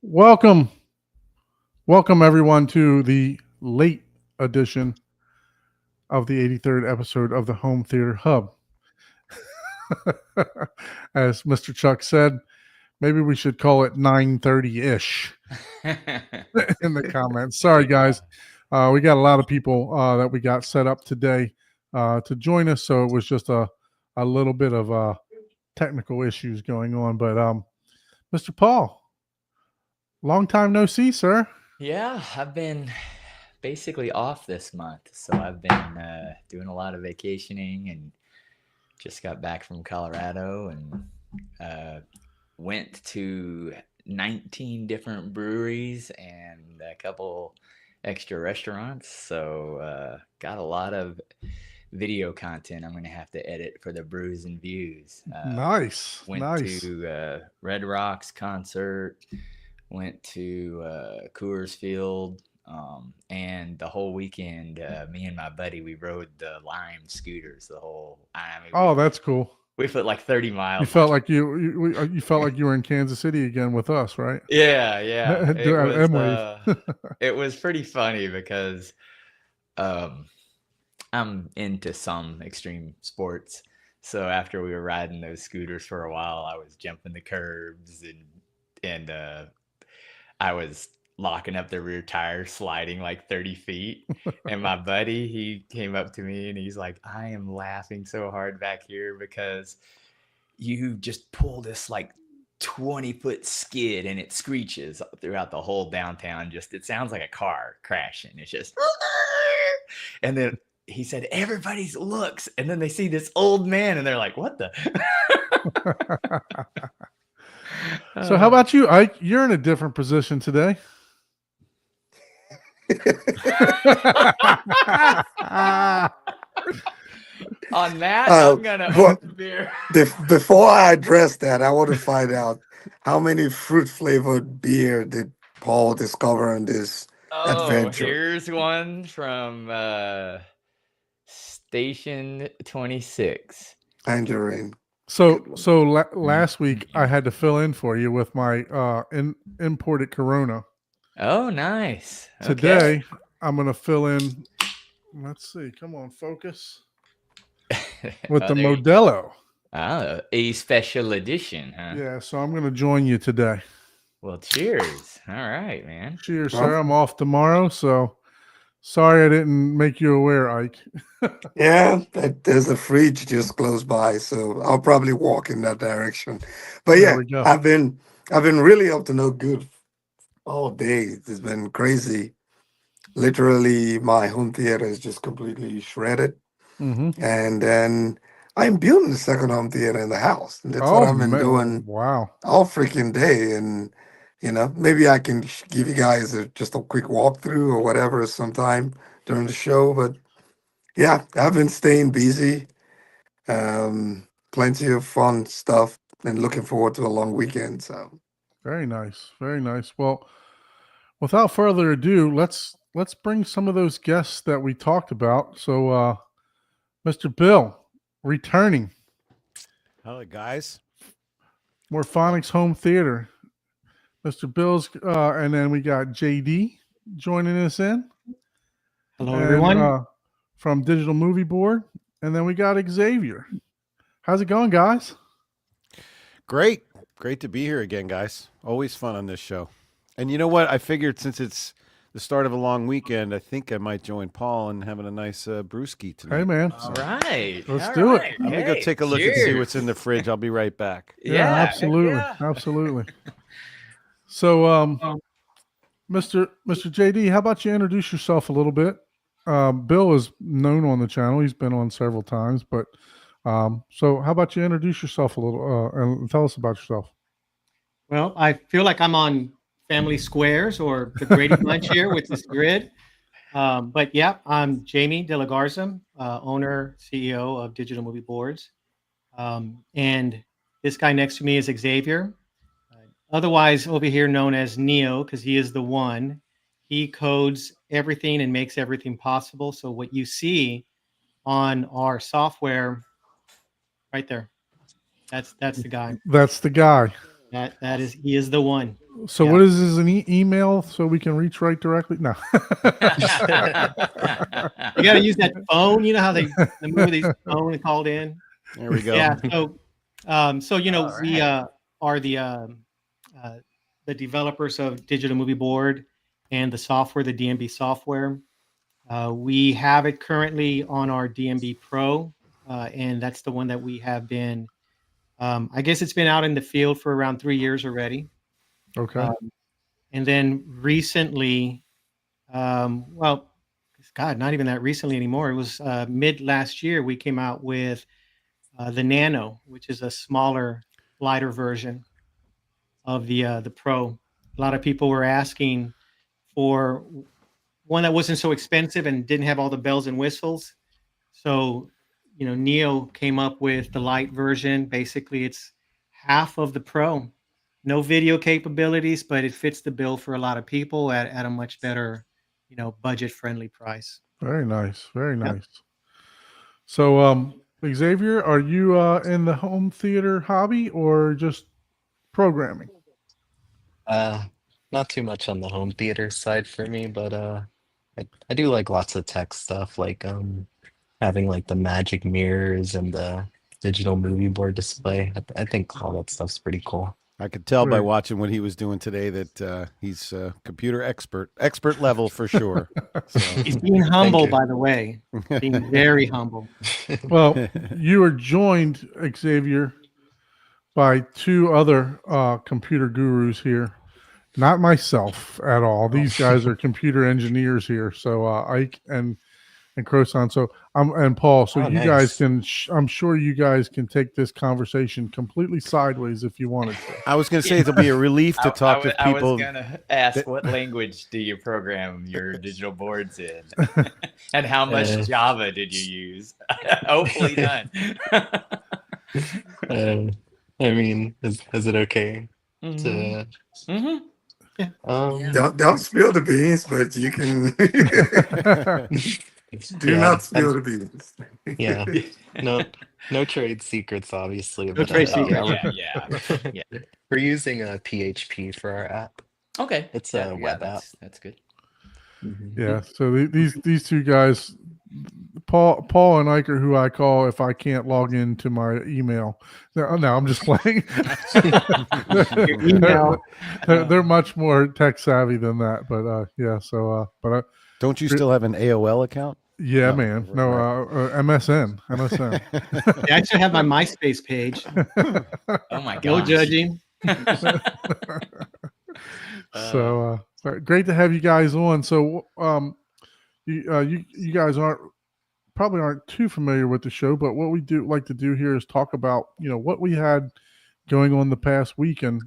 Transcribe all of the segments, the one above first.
Welcome, welcome everyone to the late edition of the 83rd episode of the Home Theater Hub. As Mr. Chuck said, maybe we should call it 9:30-ish in the comments. Sorry, guys. We got a lot of people that we got set up today to join us, so it was just a little bit of technical issues going on. But Mr. Paul, long time no see, sir. Yeah, I've been basically off this month, so I've been doing a lot of vacationing and just got back from Colorado and went to 19 different breweries and a couple extra restaurants. So got a lot of video content I'm gonna have to edit for the Brews and Views. Nice. Went to Red Rocks concert. Went to Coors Field, and the whole weekend, me and my buddy, we rode the Lime scooters the whole. That's cool. We put like 30 miles. You felt like you felt like you were in Kansas City again with us, right? Yeah. It was pretty funny because I'm into some extreme sports. So after we were riding those scooters for a while, I was jumping the curbs and I was locking up the rear tire, sliding like 30 feet. And my buddy, he came up to me and he's like, I am laughing so hard back here because you just pull this like 20-foot skid and it screeches throughout the whole downtown. It sounds like a car crashing. It's just, and then he said, everybody looks. And then they see this old man and they're like, what the? So how about you, Ike? You're in a different position today. On that, I'm gonna open beer. Before I address that, I want to find out how many fruit flavored beer did Paul discover in this adventure. Here's one from Station 26. Tangerine. So last week I had to fill in for you with my imported Corona. Oh, nice. Today I'm going to fill in. Let's see. Come on, focus. With the Modelo. A special edition, huh? Yeah. So I'm going to join you today. Well, cheers. All right, man. Cheers, sir. I'm off tomorrow, so sorry I didn't make you aware, Ike. Yeah, there's a fridge just close by, so I'll probably walk in that direction. But yeah, I've been really up to no good all day. It's been crazy. Literally, my home theater is just completely shredded, and then I'm building the second home theater in the house, and that's what I've been doing. Wow, all freaking day, and maybe I can give you guys just a quick walkthrough or whatever sometime during the show, but. Yeah, I've been staying busy. Plenty of fun stuff and looking forward to a long weekend. So very nice. Very nice. Well, without further ado, let's bring some of those guests that we talked about. So Mr. Bill, returning. Hello, guys. Morphonics Home Theater. Mr. Bill's and then we got JD joining us in. Hello, everyone. From Digital Movie Board, and then we got Xavier. How's it going, guys? Great to be here again, guys. Always fun on this show. And you know what? I figured since it's the start of a long weekend, I think I might join Paul in having a nice brewski tonight. Hey, man. All right. Let's do it. I'm going to go take a look and see what's in the fridge. I'll be right back. Yeah, absolutely. Yeah. Absolutely. So, Mr. JD, how about you introduce yourself a little bit? Bill is known on the channel. He's been on several times, but so how about you introduce yourself a little and tell us about yourself? Well, I feel like I'm on Family Squares or the Brady Bunch here with this grid. But yeah, I'm Jamie De La Garza, owner, CEO of Digital Movie Boards. And this guy next to me is Xavier, otherwise over here known as Neo, because he is the one. He codes everything and makes everything possible. So what you see on our software right there, that's the guy. That's the guy. He is the one. So what is this, an email so we can reach right directly? No. You got to use that phone. You know how the movie they phone and called in. There we go. Yeah. So you know, All we right. are the developers of Digital Movie Board and the software, the DMB software. We have it currently on our DMB Pro, and that's the one that we have been. I guess it's been out in the field for around 3 years already. Okay. And then recently, well, God, not even that recently anymore. It was mid last year we came out with the Nano, which is a smaller, lighter version of the Pro. A lot of people were asking for one that wasn't so expensive and didn't have all the bells and whistles. So, you know, Neo came up with the light version. Basically, it's half of the Pro. No video capabilities, but it fits the bill for a lot of people at a much better, you know, budget-friendly price. Very nice. Very Yep. nice. So, Xavier, are you in the home theater hobby or just programming? Not too much on the home theater side for me, but I do like lots of tech stuff, like having like the magic mirrors and the digital movie board display. I think all that stuff's pretty cool. I could tell by Right. watching what he was doing today that he's a computer expert level for sure. So, He's being humble, you. by the way, being very humble. Well, you are joined, Xavier, by two other computer gurus here. Not myself at all. These guys are computer engineers here. So Ike and Croson. So and Paul. So Oh, you guys nice. can. I'm sure you guys can take this conversation completely sideways if you wanted to. I was going to say it'll be a relief to talk to I people. was gonna ask, that- what language do you program your digital boards in, and how much Java did you use? Hopefully none. I mean, is it okay to? Mhm. Don't spill the beans, but you can do Yeah, not spill the beans. Yeah, no trade secrets, obviously. No but, trade Oh, secrets. yeah. We're using a PHP for our app. Okay. It's a web app. That's good. Yeah. So these two guys, Paul and Ike, are who I call if I can't log into my email. No, I'm just playing. Your email. They're much more tech savvy than that. But yeah. So Don't you still have an AOL account? yeah, No, man. No, right. MSN. I actually have my MySpace page. Oh my god. No judging. So great to have you guys on. So you guys probably aren't too familiar with the show, but what we do like to do here is talk about, you know, what we had going on the past week, and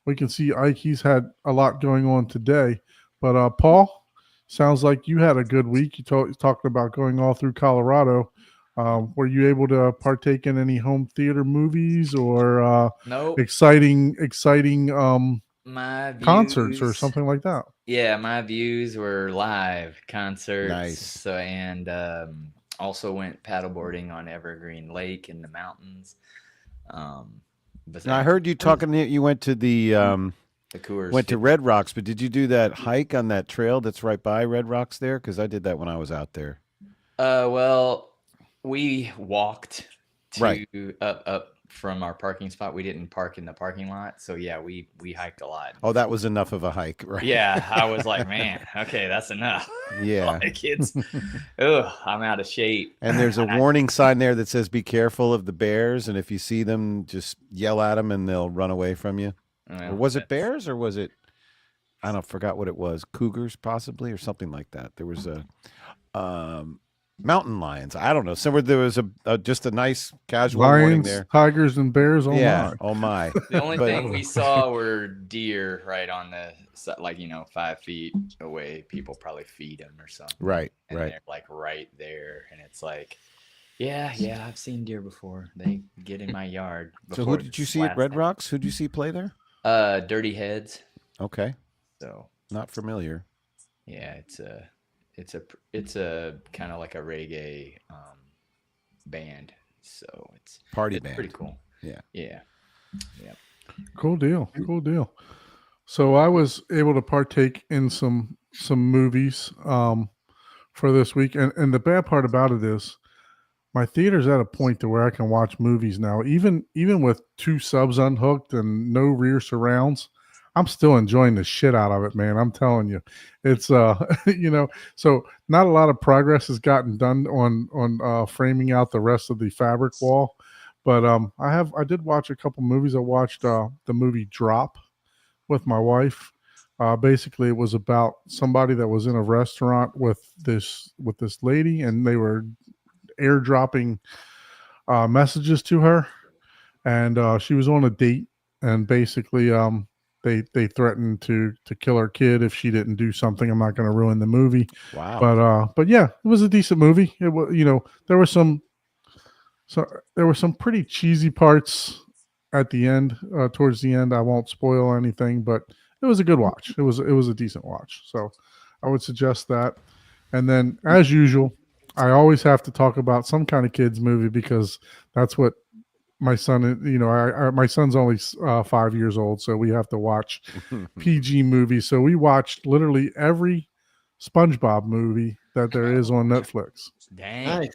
we can see Ike, he's had a lot going on today. But Paul, sounds like you had a good week. You talking about going all through Colorado. Were you able to partake in any home theater movies or Nope. exciting My concerts or views- something like that? Yeah, my views were live concerts. Nice. So and also went paddleboarding on Evergreen Lake in the mountains. But Now, I heard you talking. You went to the Coors. went to Red Rocks, but did you do that hike on that trail that's right by Red Rocks there? Because I did that when I was out there. Well, we walked Right. up from our parking spot. We didn't park in the parking lot, so yeah, we hiked a lot. Oh, that was enough of a hike, right? Yeah, I was like, man, okay, that's enough. Yeah. Like it's, I'm out of shape. And there's a warning sign there that says, "Be careful of the bears," and if you see them, just yell at them, and they'll run away from you. Well, Or was it that's- bears, or was it? I don't forgot what it was. Cougars, possibly, or something like that. There was a mountain lions. I don't know. Somewhere there was a just a nice casual warning Lions, there. tigers, and bears. Oh Yeah. my! Oh my. The only But- thing we saw were deer right on the, like, 5 feet away. People probably feed them or something. Right. And Right. they're like right there, and it's like, yeah, I've seen deer before. They get in my yard. So who before did it's you see at Red blasting. Rocks? Who did you see play there? Dirty Heads. Okay. So Not familiar. yeah, it's a kind of like a reggae band. So it's Party it's band. pretty cool. Yeah. Yeah. Cool deal. Cool deal. So I was able to partake in some movies for this week, and the bad part about it is my theater's at a point to where I can watch movies now, even with 2 subs unhooked and no rear surrounds. I'm still enjoying the shit out of it, man. I'm telling you, it's so not a lot of progress has gotten done on framing out the rest of the fabric wall, but I did watch a couple movies. I watched the movie Drop with my wife. Basically, it was about somebody that was in a restaurant with this lady, and they were airdropping messages to her, and she was on a date, and basically they threatened to kill her kid if she didn't do something. I'm not going to ruin the movie. Wow. But yeah, it was a decent movie. It was, there were some pretty cheesy parts at the end, towards the end. I won't spoil anything, but it was a good watch. It was a decent watch. So I would suggest that. And then, as usual, I always have to talk about some kind of kids movie because that's what my son, my son's only 5 years old, so we have to watch PG movies. So we watched literally every SpongeBob movie that there is on Netflix. Dang. Nice.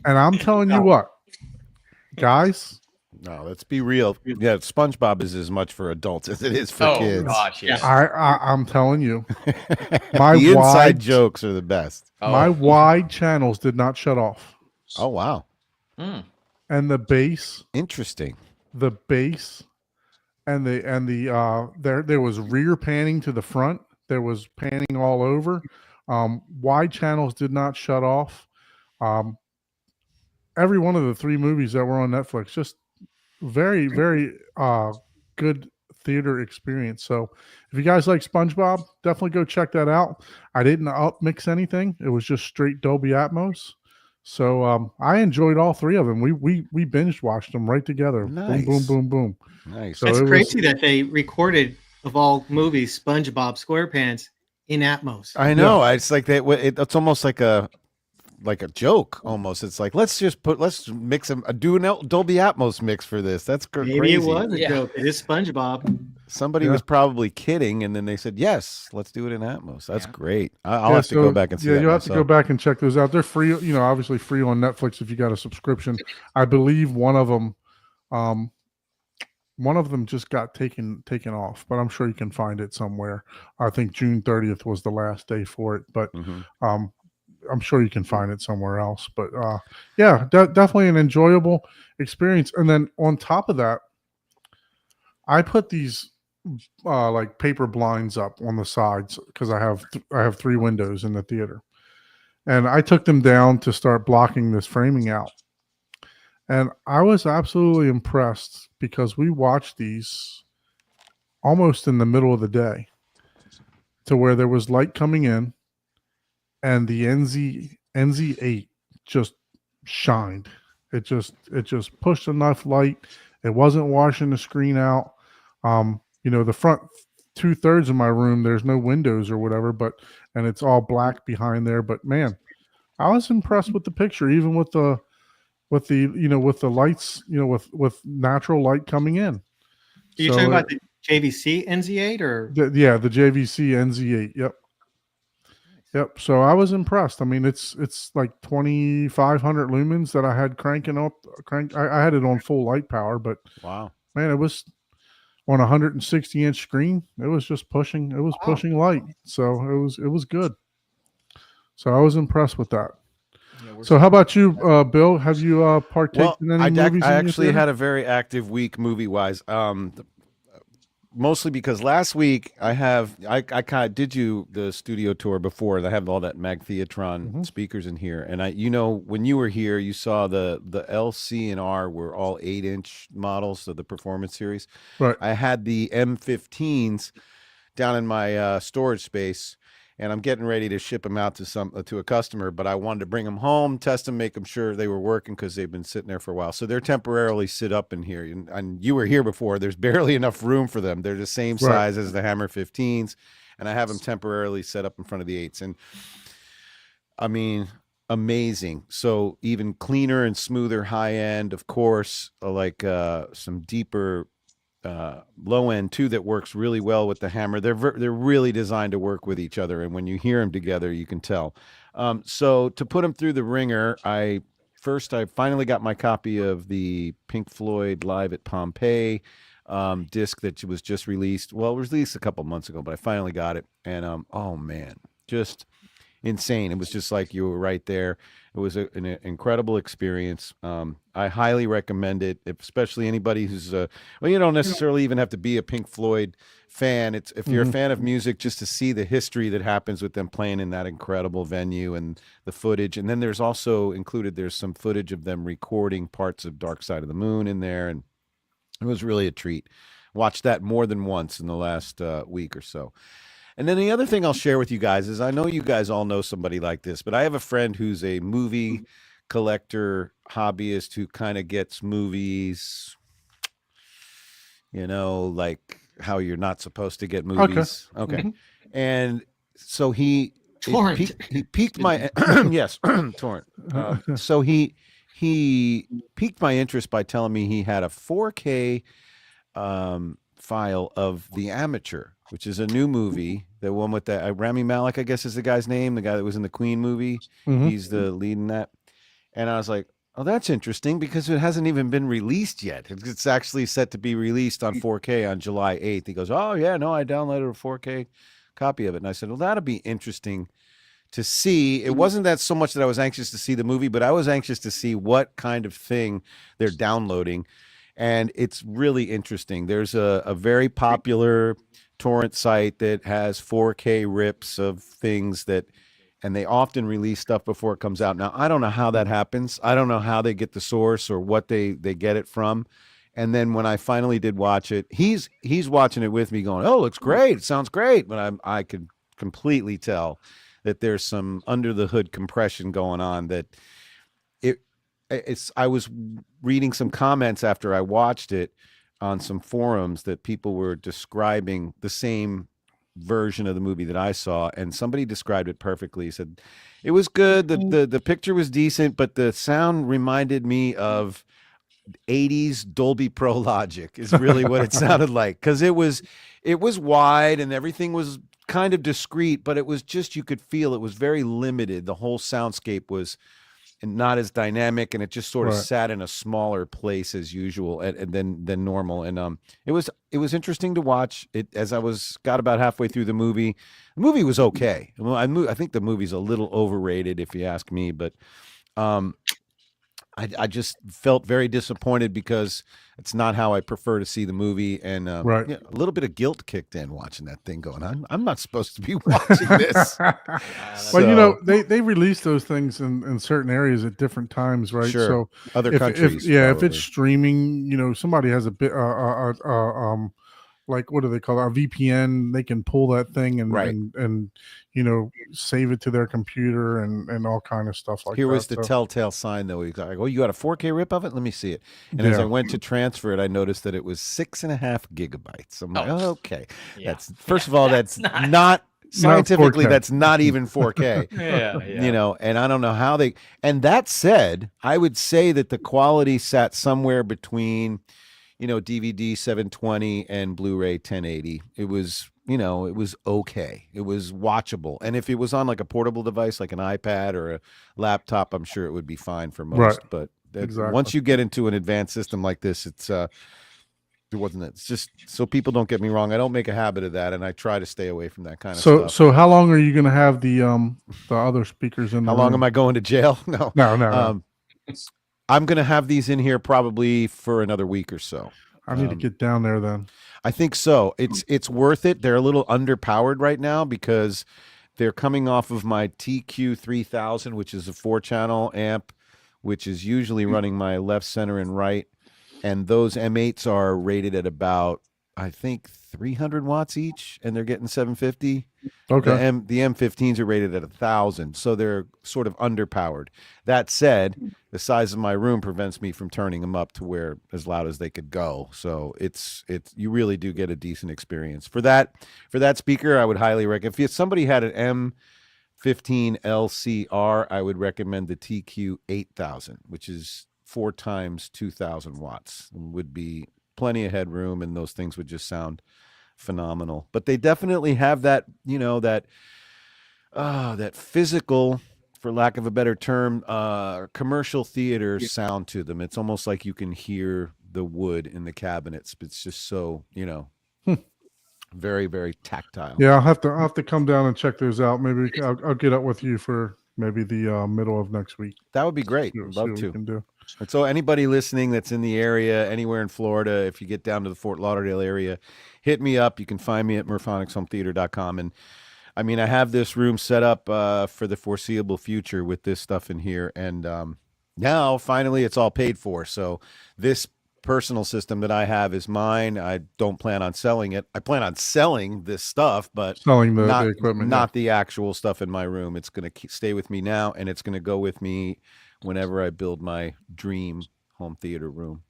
And I'm telling you what, guys. No, let's be real. Yeah, SpongeBob is as much for adults as it is for kids. Gosh, yeah. I'm telling you, The inside jokes are the best. my wide channels did not shut off. Oh wow, And the bass, interesting. the bass, and there was rear panning to the front. There was panning all over. Wide channels did not shut off. Every one of the 3 movies that were on Netflix, just very, very good theater experience. So if you guys like SpongeBob, definitely go check that out. I didn't upmix anything. It was just straight Dolby Atmos. So I enjoyed all 3 of them. We binged watched them right together. Nice. Boom, boom, boom, boom. Nice. So It's it was- crazy that they recorded, of all movies, SpongeBob SquarePants in Atmos. I know. It's like that. It's almost like a joke. Almost. It's like let's mix them. Do an Dolby Atmos mix for this. That's crazy. Maybe it was a Yeah. joke. It is SpongeBob. Somebody was probably kidding, and then they said, "Yes, let's do it in Atmos." That's Yeah. great. I'll have to go back and see. Yeah, that you'll have to myself. go back and check those out. They're free, obviously free on Netflix if you got a subscription. I believe one of them just got taken off, but I'm sure you can find it somewhere. I think June 30th was the last day for it, but I'm sure you can find it somewhere else. But yeah, definitely an enjoyable experience. And then on top of that, I put these like paper blinds up on the sides because I have 3 windows in the theater, and I took them down to start blocking this framing out. And I was absolutely impressed because we watched these almost in the middle of the day to where there was light coming in, and the NZ8 just shined. It just pushed enough light. It wasn't washing the screen out. The front 2/3 of my room, there's no windows or whatever, and it's all black behind there. But man, I was impressed with the picture, even with the lights, with natural light coming in. You're talking about the JVC NZ8 or? The JVC NZ8. Yep. So I was impressed. I mean, it's like 2,500 lumens that I had cranking up. I had it on full light power, but wow, man, it was on a 160-inch screen. It was just pushing. It was pushing light. So it was good. So I was impressed with that. So how about you, Bill? Have you partaken in any movies? I actually had a very active week movie-wise. Mostly because last week I kind of did the studio tour before. I have all that Magtheatron speakers in here, and when you were here, you saw the L, C, and R were all 8-inch models of the Performance Series. Right. I had the M15s down in my storage space, and I'm getting ready to ship them out to a customer, but I wanted to bring them home, test them, make them sure they were working because they've been sitting there for a while. So they're temporarily sit up in here, and you were here before. There's barely enough room for them. They're the same size as the Hammer 15s, and I have them temporarily set up in front of the 8s. And I mean, amazing. So even cleaner and smoother, high end, of course, like some deeper low end too that works really well with the hammer. They're really designed to work with each other, and when you hear them together, you can tell. So to put them through the ringer, I finally got my copy of the Pink Floyd Live at Pompeii disc that was just released. Well, it was released a couple months ago, but I finally got it, and oh man, just insane. It was just like you were right there. It was an incredible experience. I highly recommend it, especially anybody who's well, you don't necessarily even have to be a Pink Floyd fan. It's if you're a fan of music, just to see the history that happens with them playing in that incredible venue and the footage. And then there's also there's some footage of them recording parts of Dark Side of the Moon in there, and it was really a treat. Watched that more than once in the last week or so. And then the other thing I'll share with you guys is, I know you guys all know somebody like this, but I have a friend who's a movie collector hobbyist who kind of gets movies, like how you're not supposed to get movies. Okay. Mm-hmm. And so he piqued my yes, torrent. So he piqued my interest by telling me he had a 4K file of The Amateur, which is a new movie. The one with the Rami Malek, I guess is the guy's name, the guy that was in the Queen movie. Mm-hmm. He's the lead in that. And I was like, oh, that's interesting, because it hasn't even been released yet. It's actually set to be released on 4K on July 8th. He goes, oh, yeah, no, I downloaded a 4K copy of it. And I said, well, that'll be interesting to see. It wasn't that so much that I was anxious to see the movie, but I was anxious to see what kind of thing they're downloading. And it's really interesting. There's a very popular torrent site that has 4K rips of things and they often release stuff before it comes out. Now, I don't know how that happens. I don't know how they get the source or what they get it from. And then when I finally did watch it, he's watching it with me going, oh, looks great. It sounds great. But I could completely tell that there's some under the hood compression going on that I was reading some comments after I watched it on some forums that people were describing the same version of the movie that I saw, and somebody described it perfectly. He said it was good, the picture was decent, but the sound reminded me of 80s Dolby Pro Logic is really what it sounded like, because it was wide and everything was kind of discreet, but it was just, you could feel it was very limited. The whole soundscape was not as dynamic, and it just sort of sat in a smaller place as usual and than normal. And it was interesting to watch it as I got about halfway through the movie. The movie was okay. Well, I think the movie's a little overrated if you ask me, but I just felt very disappointed because it's not how I prefer to see the movie, and a little bit of guilt kicked in watching that thing going, I'm not supposed to be watching this. Well, they release those things in certain areas at different times, right? Sure. So other countries, if it's streaming, somebody has a bit like, what do they call it? A VPN. They can pull that thing and save it to their computer and all kind of stuff like that. Here was the telltale sign, though. He's like, oh, you got a 4K rip of it? Let me see it. And as I went to transfer it, I noticed that it was 6.5 gigabytes. I'm like, oh, okay. Yeah. That's first of all, that's not scientifically, that's not even 4K. Yeah. And I don't know how and that said, I would say that the quality sat somewhere between DVD 720 and Blu-ray 1080. It was, it was okay. It was watchable. And if it was on like a portable device, like an iPad or a laptop, I'm sure it would be fine for most. But once you get into an advanced system like this, it's just, so people don't get me wrong, I don't make a habit of that, and I try to stay away from that kind of stuff. So how long are you going to have the other speakers in? How long am I going to jail? No. I'm going to have these in here probably for another week or so. I need to get down there then. I think so. It's worth it. They're a little underpowered right now because they're coming off of my TQ3000, which is a 4-channel amp, which is usually running my left, center, and right. And those M8s are rated at about, I think, 300 watts each, and they're getting 750. Okay. The M15s are rated at 1,000, so they're sort of underpowered. That said, the size of my room prevents me from turning them up to where as loud as they could go. So it's you really do get a decent experience for that speaker. I would highly recommend. If somebody had an M15 LCR, I would recommend the TQ8000, which is 4 times 2,000 watts, and would be plenty of headroom, and those things would just sound phenomenal. But they definitely have that, that physical, for lack of a better term, commercial theater sound to them. It's almost like you can hear the wood in the cabinets. It's just so, very, very tactile. Yeah, I'll have to come down and check those out. Maybe I'll get up with you for maybe the middle of next week. That would be great. See Love what we to. can do. And so anybody listening that's in the area, anywhere in Florida, if you get down to the Fort Lauderdale area, hit me up. You can find me at murphonicshometheater.com. And I mean, I have this room set up for the foreseeable future with this stuff in here. And now finally it's all paid for. So this personal system that I have is mine. I don't plan on selling it. I plan on selling this stuff, but Selling the equipment, not the actual stuff in my room. It's going to stay with me now, and it's going to go with me whenever I build my dream home theater room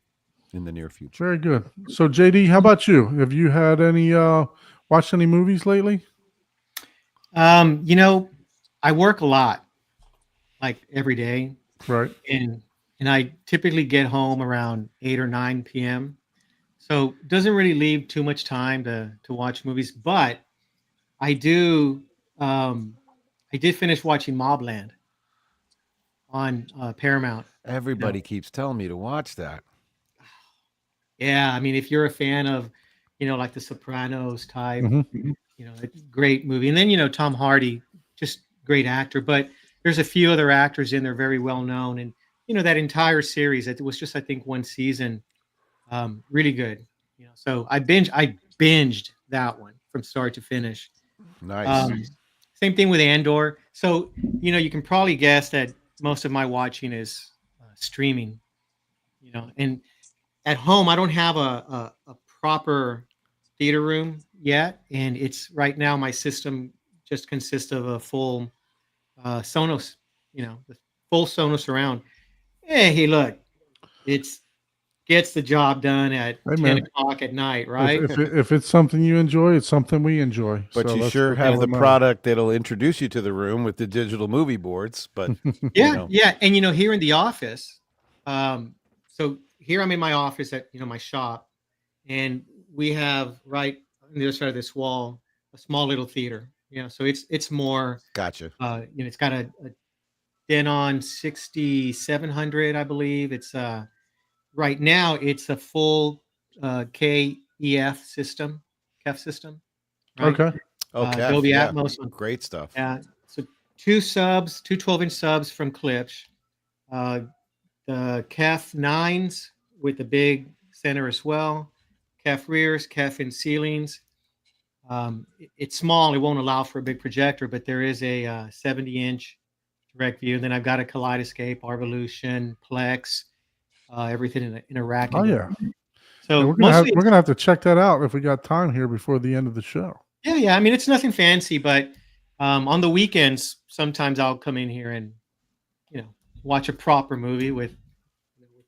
in the near future. Very good. So JD, how about you? Have you had any watched any movies lately? I work a lot, like every day. Right. And I typically get home around 8 or 9 p.m. So it doesn't really leave too much time to watch movies, but I do I did finish watching Mobland on Paramount. Everybody keeps telling me to watch that. Yeah, I mean, if you're a fan of, like the Sopranos type, Mhm. A great movie. And then, Tom Hardy, just great actor. But there's a few other actors in there very well known. And, that entire series, it was just, I think, one season, really good. So I binged that one from start to finish. Nice. Same thing with Andor. So, you can probably guess that most of my watching is streaming, and at home, I don't have a proper theater room yet. And it's right now, my system just consists of a full Sonos, the full Sonos surround. Hey, look, gets the job done at 10 o'clock at night, right? If it's something you enjoy, it's something we enjoy. But So you that's sure what have all the matters. product that'll introduce you to the room with the digital movie boards. But Yeah. And here in the office, so here I'm in my office at my shop, and we have right on the other side of this wall a small little theater. So it's more. Gotcha. It's got a Denon 6700, I believe. It's right now it's a full KEF system, right? Okay. Okay. Dolby Atmos. Great stuff. Yeah. So two 12-inch subs from Klipsch. The KEF 9s with the big center as well. KEF rears, KEF in ceilings. It's small. It won't allow for a big projector, but there is a 70-inch direct view. And then I've got a Kaleidoscape, Arvolution, Plex, everything in a rack. Oh yeah. So we're gonna have to check that out if we got time here before the end of the show. Yeah. I mean, it's nothing fancy, but on the weekends, sometimes I'll come in here and watch a proper movie with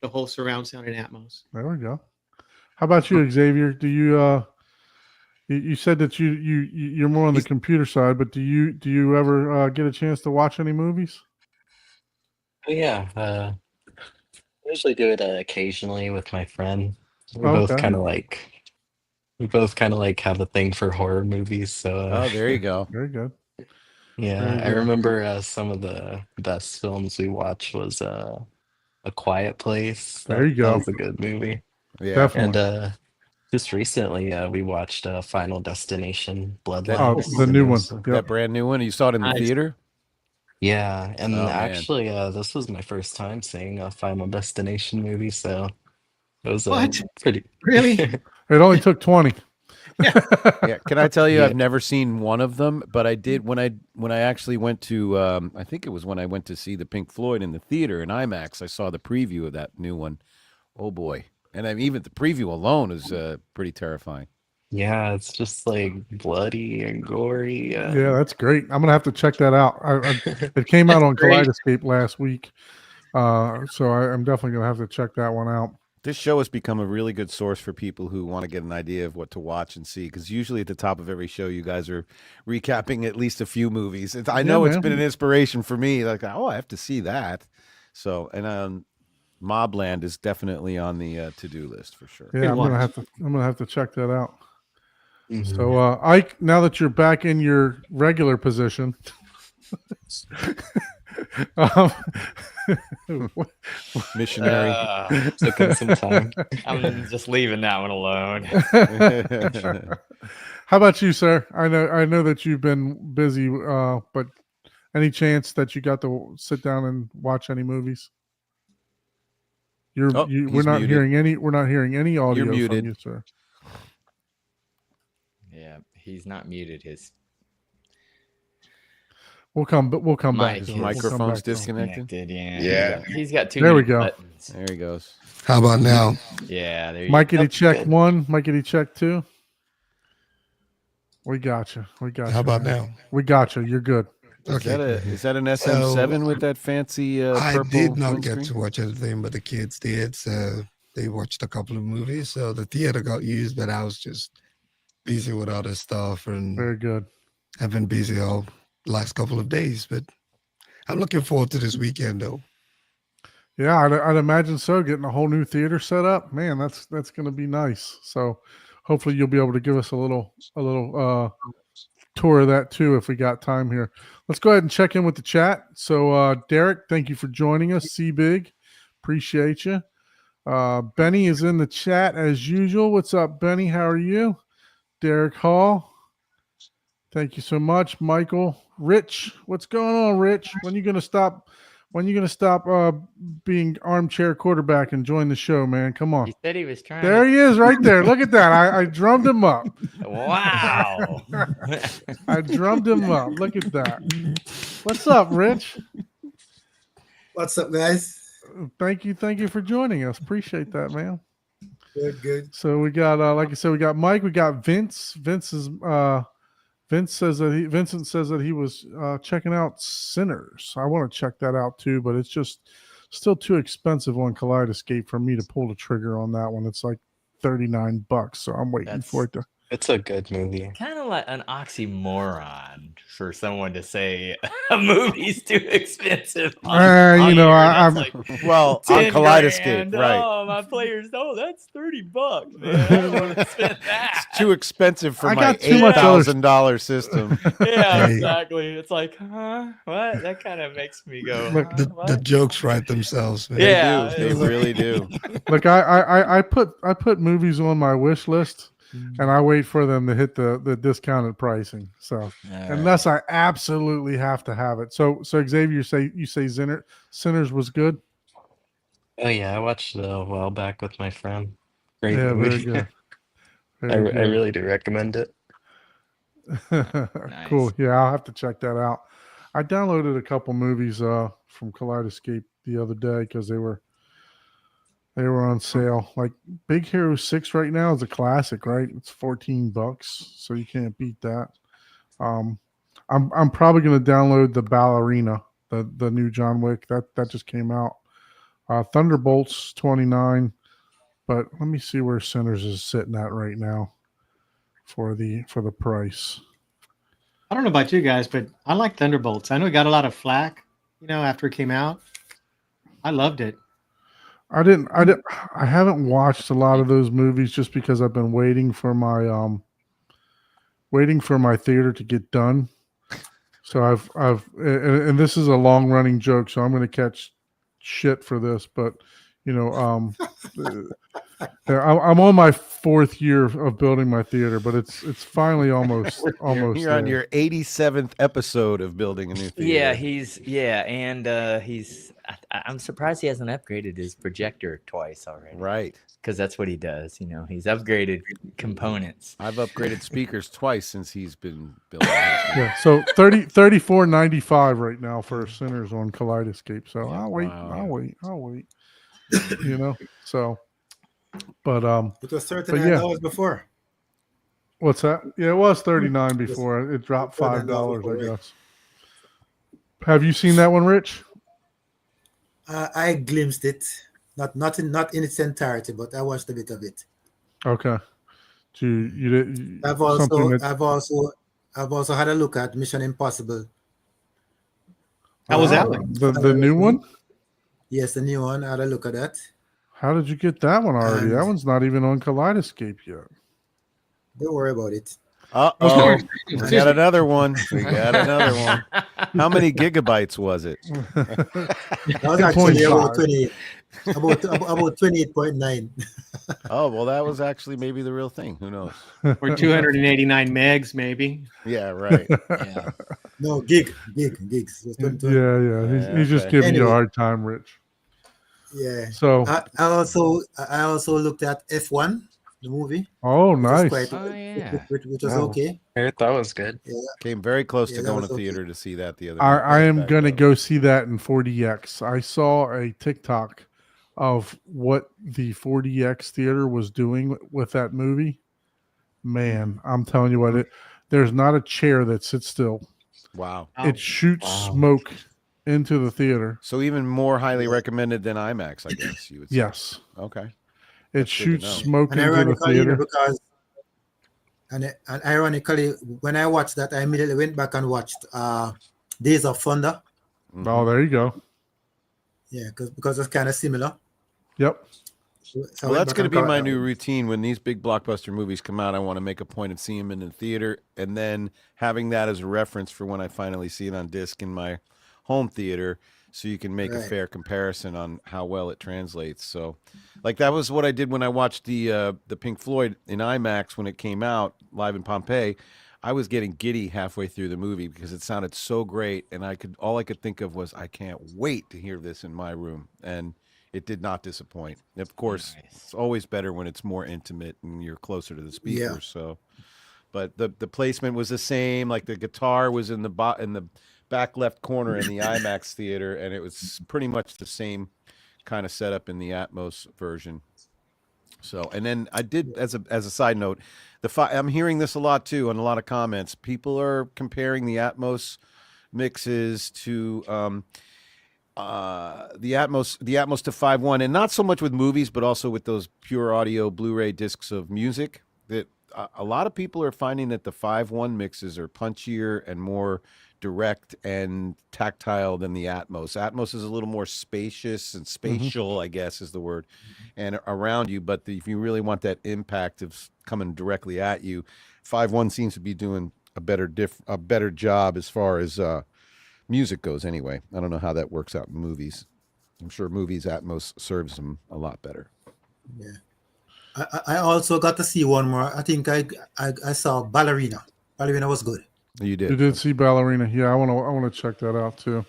the whole surround sound and Atmos. There we go. How about you, Xavier? Do you you said that you're more on the computer side, but do you ever get a chance to watch any movies? Oh, yeah. I usually do it occasionally with my friend. We both kind of like have a thing for horror movies. So Oh, there you go. Very good. yeah, Very I good. remember some of the best films we watched was A Quiet Place. There you go. That was a good movie. Yeah. Definitely. And just recently, we watched Final Destination: Oh, Bloodlines. the new one. That Yep. brand new one. You saw it in the Nice. theater? Yeah, and Oh, man. actually, this was my first time seeing a Final Destination movie, so it was What? pretty. Really? It only took 20. Yeah. Can I tell you, Yeah. I've never seen one of them, but I did when I actually went to I think it was when I went to see the Pink Floyd in the theater in IMAX. I saw the preview of that new one. Oh boy. And even the preview alone is pretty terrifying. Yeah, it's just like bloody and gory. Yeah, that's great. I'm gonna have to check that out. It came out on great. Kaleidoscape last week, so I'm definitely gonna have to check that one out. This show has become a really good source for people who want to get an idea of what to watch and see. Because usually at the top of every show, you guys are recapping at least a few movies. I know it's man. been an inspiration for me. Like, oh, I have to see that. So, and Mobland is definitely on the to-do list for sure. Yeah, Good I'm gonna watch. have to check that out. Mhm. So, Ike, now that you're back in your regular position, um, Missionary. Took him some time. I'm just leaving that one alone. how about you, sir? I know that you've been busy, but any chance that you got to sit down and watch any movies? We're He's not muted. hearing any. We're not hearing any audio from muted. you, sir. Yeah, he's not muted. His We'll come mic back. is to it. We'll come microphone's back to it. disconnected. disconnected. Yeah. He's got too There we many go. buttons. There he goes. How about now? Yeah, there you Mikey, That's check good. 1. Mikey, check 2. We got you. We got you. How about man. now? We got you. You're good. Is that an SM7 with that fancy I purple did not windscreen? get to watch anything, but the kids did. So they watched a couple of movies. So the theater got used, but I was just busy with other stuff, and Very good. I've been busy all last couple of days. But I'm looking forward to this weekend, though. Yeah, I'd imagine so. Getting a whole new theater set up, man, that's going to be nice. So hopefully you'll be able to give us a little tour of that too if we got time here. Let's go ahead and check in with the chat. So Derek, thank you for joining us. C Big, appreciate you. Benny is in the chat as usual. What's up, Benny? How are you? Derek Hall, thank you so much. Michael, Rich, what's going on, Rich? When you gonna stop? When you gonna stop being armchair quarterback and join the show, man? Come on. He said he was trying. There he is, right there. Look at that. I drummed him up. Wow. I drummed him up. Look at that. What's up, Rich? What's up, guys? Thank you for joining us. Appreciate that, man. Good. So we got, like I said, we got Mike. We got Vince. Vincent says that he was checking out Sinners. I want to check that out too, but it's just still too expensive on Kaleidoscape for me to pull the trigger on that one. It's like $39, so I'm waiting for it to. It's a good movie. Kind of like an oxymoron for someone to say a movie's too expensive. You know, I'm like, Well, on 10 Kaleidoscape, grand. right? Oh, my players, no, that's $30, man. I don't want to spend that. It's too expensive for I my got too much other- $8,000 system. Yeah, Hey. exactly. It's like, huh? What? That kind of makes me go. Look, huh? The What? jokes write themselves, man. Yeah, They it's- really do. Look, I put movies on my wish list, and I wait for them to hit the discounted pricing. So All right. unless I absolutely have to have it. So Xavier, you say Sinners was good. Oh yeah, I watched it a while back with my friend. Great Yeah, movie. very good. I Very good. really do recommend it. Cool. Yeah, I'll have to check that out. I downloaded a couple movies from Kaleidoscape the other day because they were on sale. Like Big Hero 6 right now is a classic, right? It's $14, so you can't beat that. I'm probably gonna download the Ballerina, the new John Wick. That just came out. Thunderbolts 29, but let me see where Sinners is sitting at right now for the price. I don't know about you guys, but I like Thunderbolts. I know it got a lot of flack, after it came out. I loved it. I haven't watched a lot of those movies just because I've been waiting for my theater to get done. So and this is a long running joke, so I'm going to catch shit for this, but I'm on my 4th year of building my theater, but it's finally almost You're on there. your 87th episode of building a new theater. Yeah, I'm surprised he hasn't upgraded his projector twice already. Right. Because that's what he does. He's upgraded components. I've upgraded speakers twice since he's been building. Yeah, so $34.95 right now for Sinners on Kaleidoscape. So I'll wait. So, but It was But $39 yeah. before. what's that? Yeah, it was $39 before. It dropped $5, before, I right. guess. Have you seen that one, Rich? I glimpsed it, not in its entirety, but I watched a bit of it. Okay. You did. I've also had a look at Mission Impossible. How was that? The new one? Yes, the new one. I had a look at that. How did you get that one already? And That one's not even on Kaleidoscape yet. don't worry about it. Uh-oh. We got another one. We got another one. How many gigabytes was it? That was actually about 28. About 28.9. Oh, well, that was actually maybe the real thing. Who knows? Or 289 megs, maybe. Yeah, right. Yeah. No, gigs. It's 20. Yeah. He's just giving you a Anyway. hard time, Rich. Yeah. So, I also looked at F1, the movie. oh, Which was nice. quite, Oh, yeah. which was Oh. okay. I heard that was good. Came very close Yeah, to that going was to okay. theater to see that the other I am back going to then. go see that in 4DX. I saw a TikTok of what the 4DX theater was doing with that movie. Man, I'm telling you what, there's not a chair that sits still. Wow. Oh, It shoots Wow. smoke into the theater. So even more highly recommended than IMAX, I guess you would say. Yes. Okay. It That's good to shoots know. smoke And into the ironically, theater. because and ironically, when I watched that, I immediately went back and watched Days of Thunder. Oh, there you go. Yeah, because it's kind of similar. Yep. So I Well, went that's back going to and be caught my that new one. routine. When these big blockbuster movies come out, I want to make a point of seeing them in the theater and then having that as a reference for when I finally see it on disc in my home theater, so you can make a Right. fair comparison on how well it translates. So, like that was what I did when I watched the Pink Floyd in IMAX when it came out live in Pompeii. I was getting giddy halfway through the movie because it sounded so great, and all I could think of was I can't wait to hear this in my room, and it did not disappoint. Of course, Nice. it's always better when it's more intimate and you're closer to the speakers. Yeah. So, but the placement was the same. Like the guitar was in the back left corner in the IMAX theater, and it was pretty much the same kind of setup in the Atmos version. So, and then I did as a side note, I'm hearing this a lot too on a lot of comments. People are comparing the Atmos mixes to the Atmos to 5.1, and not so much with movies, but also with those pure audio Blu-ray discs of music. That a lot of people are finding that the 5.1 mixes are punchier and more direct and tactile than the Atmos. Atmos is a little more spacious and spatial, I guess is the word, and around you. But if you really want that impact of coming directly at you, 5.1 seems to be doing a better job as far as music goes. Anyway, I don't know how that works out in movies. I'm sure movies Atmos serves them a lot better. Yeah. I also got to see one more. I think I saw Ballerina. Ballerina was good. You did. You did see Ballerina. Yeah, I want to check that out too.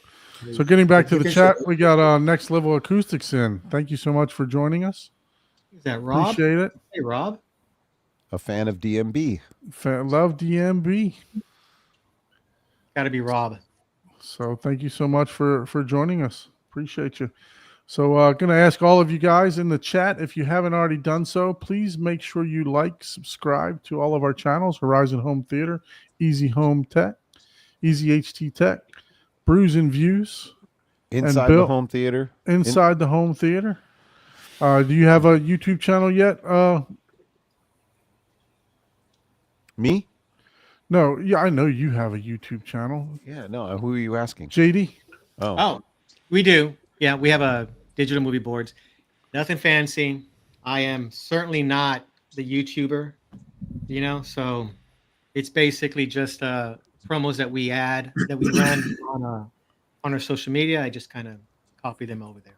So getting back to the chat, we got Next Level Acoustics in. Thank you so much for joining us. Is that Rob? Appreciate it. Hey, Rob. A fan of DMB. Love DMB. Got to be Rob. So thank you so much for joining us. Appreciate you. So going to ask all of you guys in the chat, if you haven't already done so, please make sure you like, subscribe to all of our channels: Horizon Home Theater, Easy Home Tech, Easy HT Tech, Brews and Views, Inside Bill- the home theater. Inside the Home Theater. Do you have a YouTube channel yet? Me? No, yeah, I know you have a YouTube channel. Yeah, no. Who are you asking? JD? Oh, we do. Yeah, we have a digital movie boards. Nothing fancy. I am certainly not the YouTuber, so it's basically just promos that we add, that we run on our social media. I just kind of copy them over there.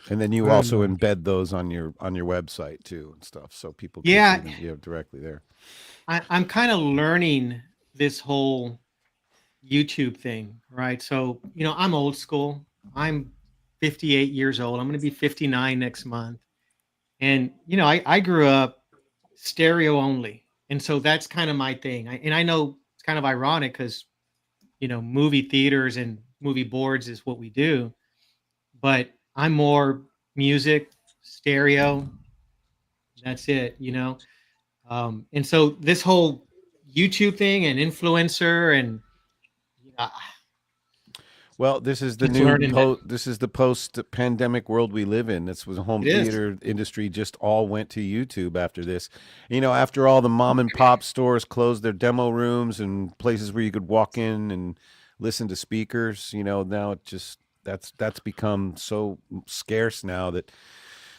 And then you also embed those on your website too and stuff, so people can see them directly there. I'm kind of learning this whole YouTube thing, right? So, I'm old school. I'm 58 years old. I'm going to be 59 next month. And, I grew up stereo only. And so that's kind of my thing. And I know it's kind of ironic because, movie theaters and movie boards is what we do. But I'm more music, stereo. That's it, and so this whole YouTube thing and influencer and well, this is the this is the post-pandemic world we live in. This was a home theater industry just all went to YouTube after this. After all the mom and pop stores closed their demo rooms and places where you could walk in and listen to speakers, now it just that's become so scarce now that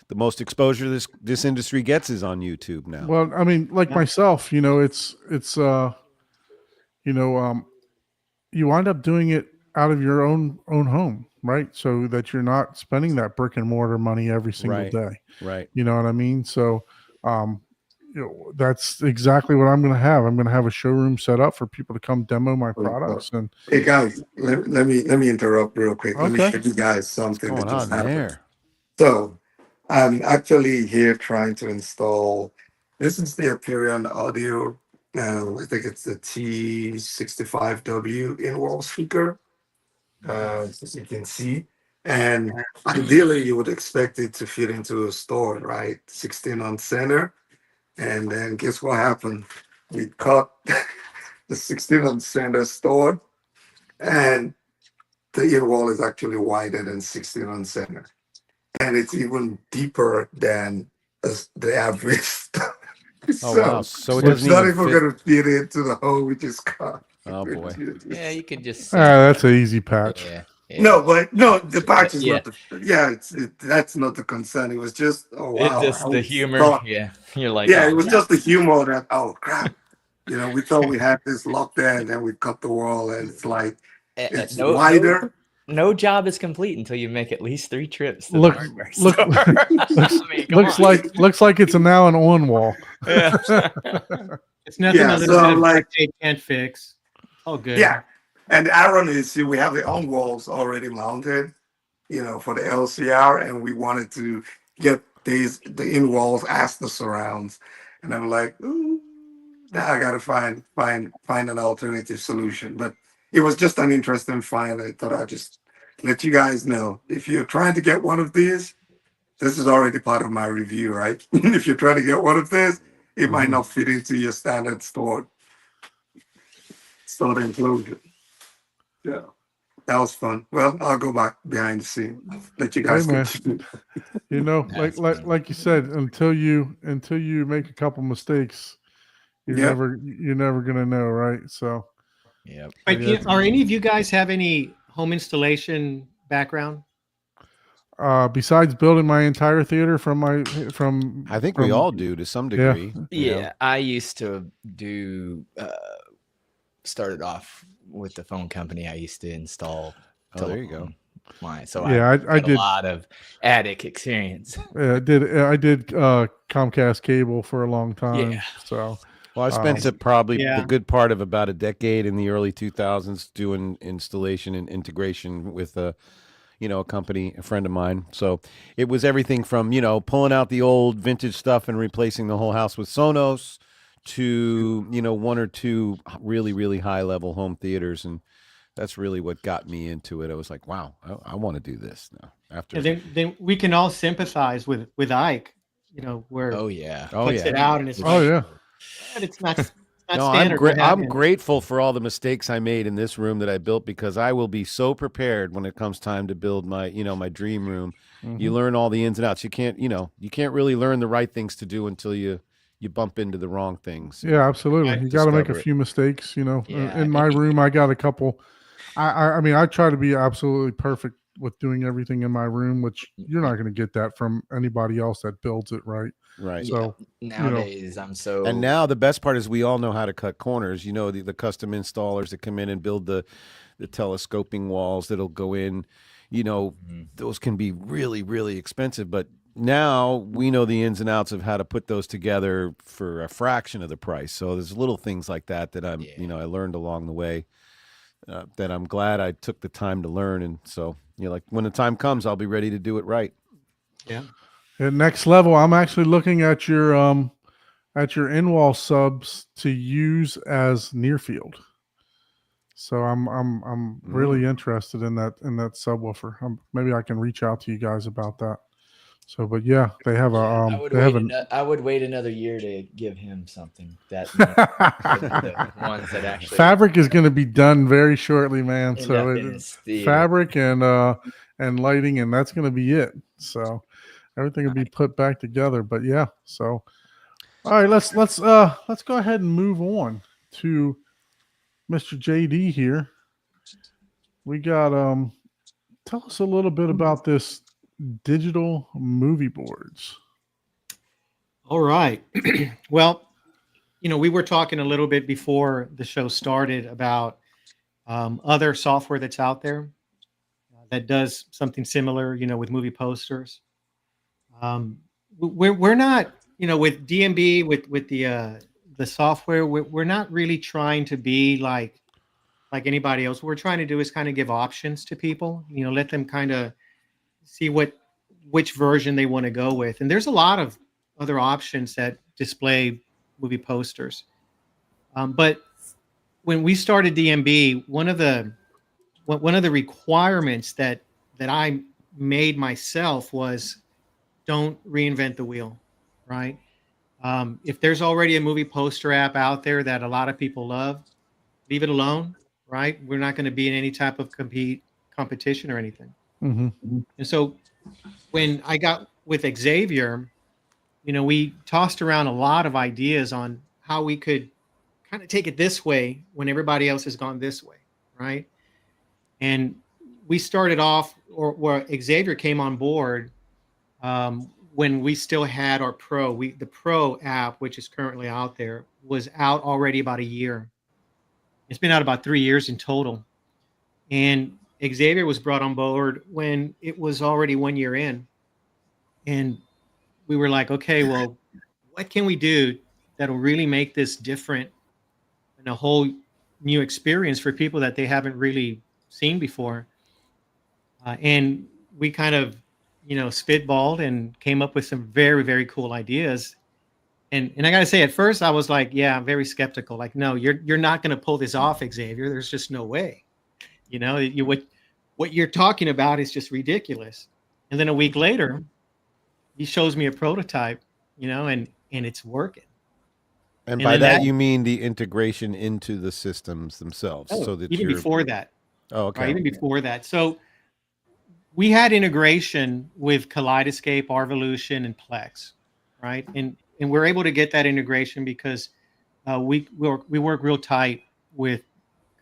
the most exposure this industry gets is on YouTube now. Well, I mean, like myself, you know, it's you wind up doing it out of your own home, right? So that you're not spending that brick and mortar money every single day. Right. You know what I mean? So, that's exactly what I'm going to have. I'm going to have a showroom set up for people to come demo my products. And hey guys, let me interrupt real quick. Okay. Let me show you guys something What's that going just on happened. there? So I'm actually here trying to install. This is the Aperion Audio. I think it's the T65W in-wall speaker, as you can see. And ideally, you would expect it to fit into a store, right? 16 on center. And then guess what happened? We cut the 16 on center store, and the in-wall is actually wider than 16 on center. And it's even deeper than the average. Oh wow! So it it's doesn't not even even fit. going to fit into the hole we just cut. Oh boy! Yeah, you could just. that's an easy patch. Yeah. No, the patch is Yeah. not that's not the concern. It was just, oh wow. It's just I the was humor. thought- Yeah. You're like, yeah, oh, it was yeah. just the humor that, oh crap. We thought we had this locked there, and then we cut the wall, and it's like, it's wider. No job is complete until you make at least 3 trips to the Look- hardware look- store. I mean, come on. looks like it's now an on wall. Yeah. It's nothing Yeah, a little so, bit of like- duct tape can't fix. Oh, good. Yeah. And the irony is, see, we have the on walls already mounted, for the LCR, and we wanted to get the in walls as the surrounds. And I'm like, ooh, now I gotta find an alternative solution. But it was just an interesting find. I thought I'd just let you guys know. If you're trying to get one of these, this is already part of my review, right? If you're trying to get one of these, it might not fit into your standard store enclosure. Yeah, that was fun. Well, I'll go back behind the scene. Let you guys. Hey, man. continue. Like you said, until you make a couple mistakes, you're Yeah. never gonna know, right? So Yep. But Yeah. are any of you guys have any home installation background? besides building my entire theater from I think we all do to some degree. Yeah, I used to do. Started off with the phone company. I used to install. Oh, there you go. Mine. So Yeah, I got did. a lot of attic experience. I did Comcast cable for a long time. Yeah. So Well, I spent probably Yeah. the good part of about a decade in the early 2000s doing installation and integration with a company, a friend of mine. So it was everything from, pulling out the old vintage stuff and replacing the whole house with Sonos to, 1 or 2 really, really high level home theaters. And that's really what got me into it. I was like, wow, I want to do this now. After And then we can all sympathize with Ike, where Oh yeah. Oh puts yeah. it out and it's oh yeah. but it's not No, standard. I'm grateful for all the mistakes I made in this room that I built, because I will be so prepared when it comes time to build my, my dream room. You learn all the ins and outs. You can't really learn the right things to do until you bump into the wrong things. Yeah, absolutely. Right. You got to make a Discover it. few mistakes, Yeah, In my room, I got a couple. I mean, I try to be absolutely perfect with doing everything in my room, which you're not going to get that from anybody else that builds it, right? Right. So, Nowadays, I'm so. And now the best part is we all know how to cut corners. The custom installers that come in and build the telescoping walls that'll go in, those can be really, really expensive. But now we know the ins and outs of how to put those together for a fraction of the price. So there's little things like that I'm, I learned along the way that I'm glad I took the time to learn. And so, like when the time comes, I'll be ready to do it right. Yeah. at next level, I'm actually looking at your in-wall subs to use as near field. So I'm really interested in that subwoofer. Maybe I can reach out to you guys about that. So, but yeah, they have a I would wait another year to give him something that the ones that actually fabric is going to be done very shortly, man. end So up in it's his theater. fabric and lighting, and that's going to be it. So everything will be put back together. But yeah, so all right, let's go ahead and move on to Mr. JD here. We got tell us a little bit about this digital movie boards. All right. Well, we were talking a little bit before the show started about other software that's out there that does something similar, with movie posters. We're not, with DMB, with the software, we're not really trying to be like anybody else. What we're trying to do is kind of give options to people, let them kind of see which version they want to go with. And there's a lot of other options that display movie posters. But when we started DMB, one of the requirements that I made myself was don't reinvent the wheel, right? If there's already a movie poster app out there that a lot of people love, leave it alone, right? We're not going to be in any type of competition or anything. Mm-hmm. And so when I got with Xavier, we tossed around a lot of ideas on how we could kind of take it this way when everybody else has gone this way, right? And we started off, or Xavier came on board when we still had our the Pro app, which is currently out there, was out already about a year. It's been out about 3 years in total. And Xavier was brought on board when it was already 1 year in. And we were like, okay, well, what can we do that'll really make this different and a whole new experience for people that they haven't really seen before? And we kind of, spitballed and came up with some very, very cool ideas. And I got to say, at first I was like, yeah, I'm very skeptical. Like, no, you're not going to pull this off, Xavier. There's just no way. What you're talking about is just ridiculous. And then a week later, he shows me a prototype, and it's working. And by that you mean the integration into the systems themselves. Oh, so that even before that. Oh, okay. Right, even before that. So we had integration with Kaleidoscape, Arvolution, and Plex, right? And we're able to get that integration because we work real tight with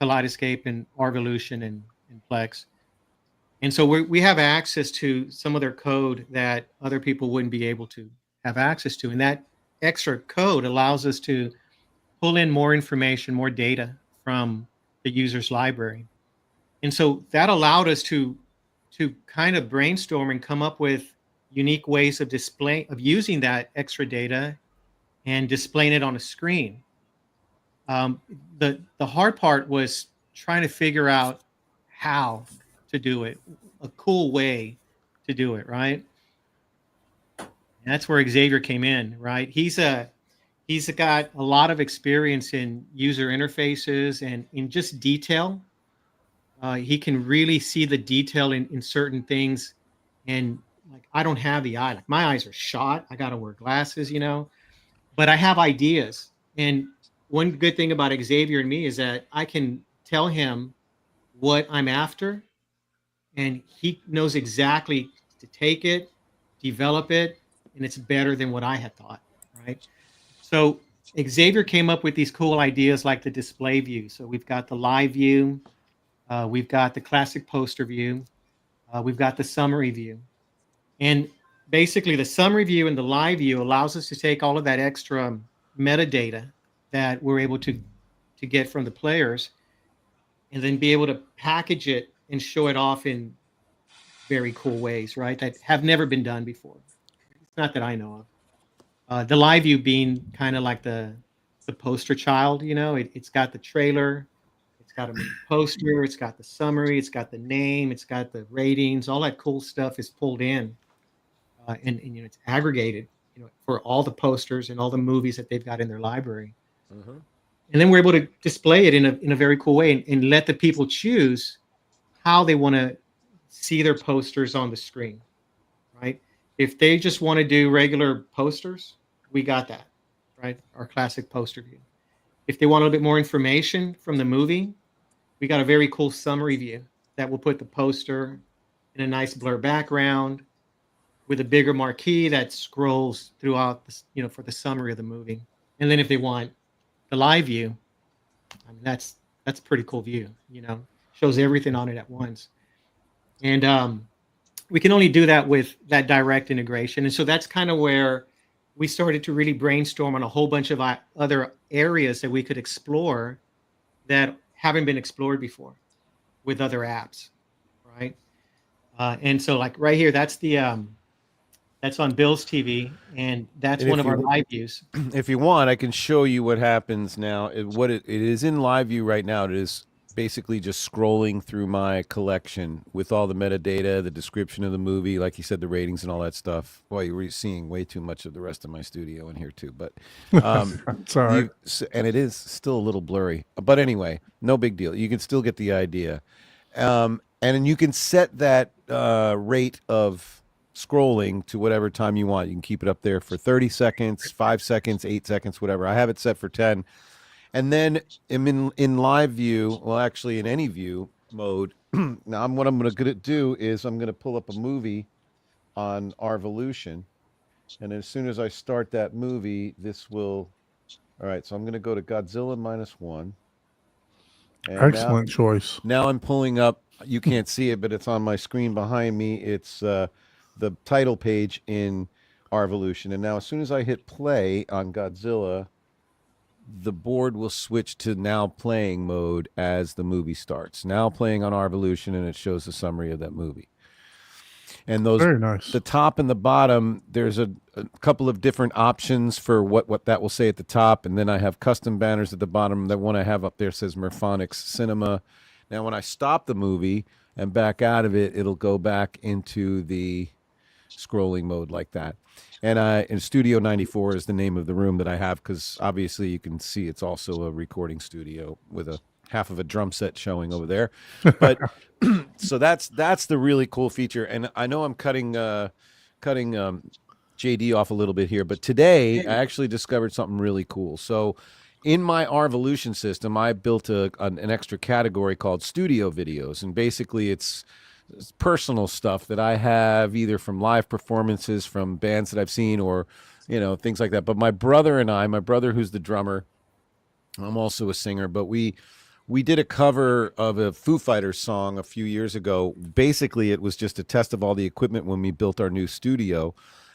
Kaleidoscape and Arvolution and Plex. And so we have access to some of their code that other people wouldn't be able to have access to. And that extra code allows us to pull in more information, more data from the user's library. And so that allowed us to kind of brainstorm and come up with unique ways of using that extra data and displaying it on a screen. The hard part was trying to figure out how to do it, a cool way to do it, right? And that's where Xavier came in, right? He's got a lot of experience in user interfaces and in just detail. He can really see the detail in certain things. And like, I don't have the eye, like my eyes are shot. I got to wear glasses, but I have ideas. And one good thing about Xavier and me is that I can tell him what I'm after, and he knows exactly to take it, develop it, and it's better than what I had thought, right? So Xavier came up with these cool ideas like the display view. So we've got the live view, we've got the classic poster view, we've got the summary view. And basically the summary view and the live view allows us to take all of that extra metadata that we're able to get from the players and then be able to package it and show it off in very cool ways, right? That have never been done before. It's not that I know of. The live view being kind of like the poster child, it's got the trailer, it's got a poster, it's got the summary, it's got the name, it's got the ratings, all that cool stuff is pulled in, and it's aggregated, for all the posters and all the movies that they've got in their library. Mm-hmm. And then we're able to display it in a very cool way and let the people choose how they want to see their posters on the screen, right? If they just want to do regular posters, we got that, right? Our classic poster view. If they want a little bit more information from the movie, we got a very cool summary view that will put the poster in a nice blur background with a bigger marquee that scrolls throughout, for the summary of the movie. And then if they want the live view, I mean, that's a pretty cool view, shows everything on it at once. And we can only do that with that direct integration. And so that's kind of where we started to really brainstorm on a whole bunch of other areas that we could explore that haven't been explored before with other apps, right? And so like right here, that's on Bill's TV, and that's And one if of our you- live views. If you want, I can show you what happens now. It is in live view right now. It is basically just scrolling through my collection with all the metadata, the description of the movie, like you said, the ratings and all that stuff. Well, you were seeing way too much of the rest of my studio in here too, but It's all right. and it is still a little blurry. But anyway, no big deal. You can still get the idea, and then you can set that rate of scrolling to whatever time you want. You can keep it up there for 30 seconds, 5 seconds, 8 seconds, whatever. I have it set for 10. And then in live view, well, actually in any view mode, now what I'm going to do is I'm going to pull up a movie on Arvolution. And as soon as I start that movie, this will, all right, so I'm going to go to Godzilla -1. And Excellent choice. Now I'm pulling up, you can't see it, but it's on my screen behind me. It's the title page in Arvolution. And now as soon as I hit play on Godzilla, the board will switch to now playing mode as the movie starts. Now playing on Arvolution, and it shows a summary of that movie. And those, Very nice. the top and the bottom, there's a couple of different options for what that will say at the top. And then I have custom banners at the bottom. The one I have up there says Murphonics Cinema. Now, when I stop the movie and back out of it, it'll go back into the scrolling mode like that. And Studio 94 is the name of the room that I have, because obviously you can see it's also a recording studio with a half of a drum set showing over there. But so that's the really cool feature. And I know I'm cutting JD off a little bit here, but today I actually discovered something really cool. So in my Arvolution system, I built an extra category called Studio Videos, and basically it's personal stuff that I have either from live performances from bands that I've seen, or things like that. But my brother who's the drummer, I'm also a singer, but we did a cover of a Foo Fighters song a few years ago. Basically it was just a test of all the equipment when we built our new studio,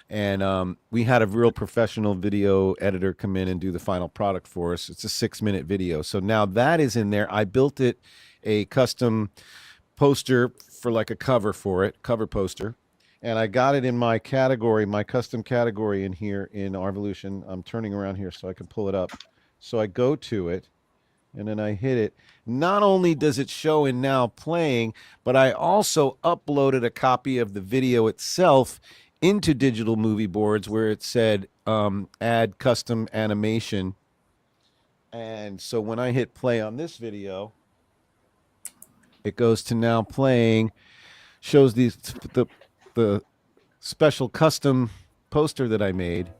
and we had a real professional video editor come in and do the final product for us. It's a 6-minute video, so now that is in there. I built it a custom poster for like a cover poster, and I got it in my category, my custom category in here in Arvolution. I'm turning around here so I can pull it up. So I go to it and then I hit it. Not only does it show in now playing, but I also uploaded a copy of the video itself into Digital Movie Boards, where it said add custom animation. And so when I hit play on this video, it goes to now playing, shows the special custom poster that I made,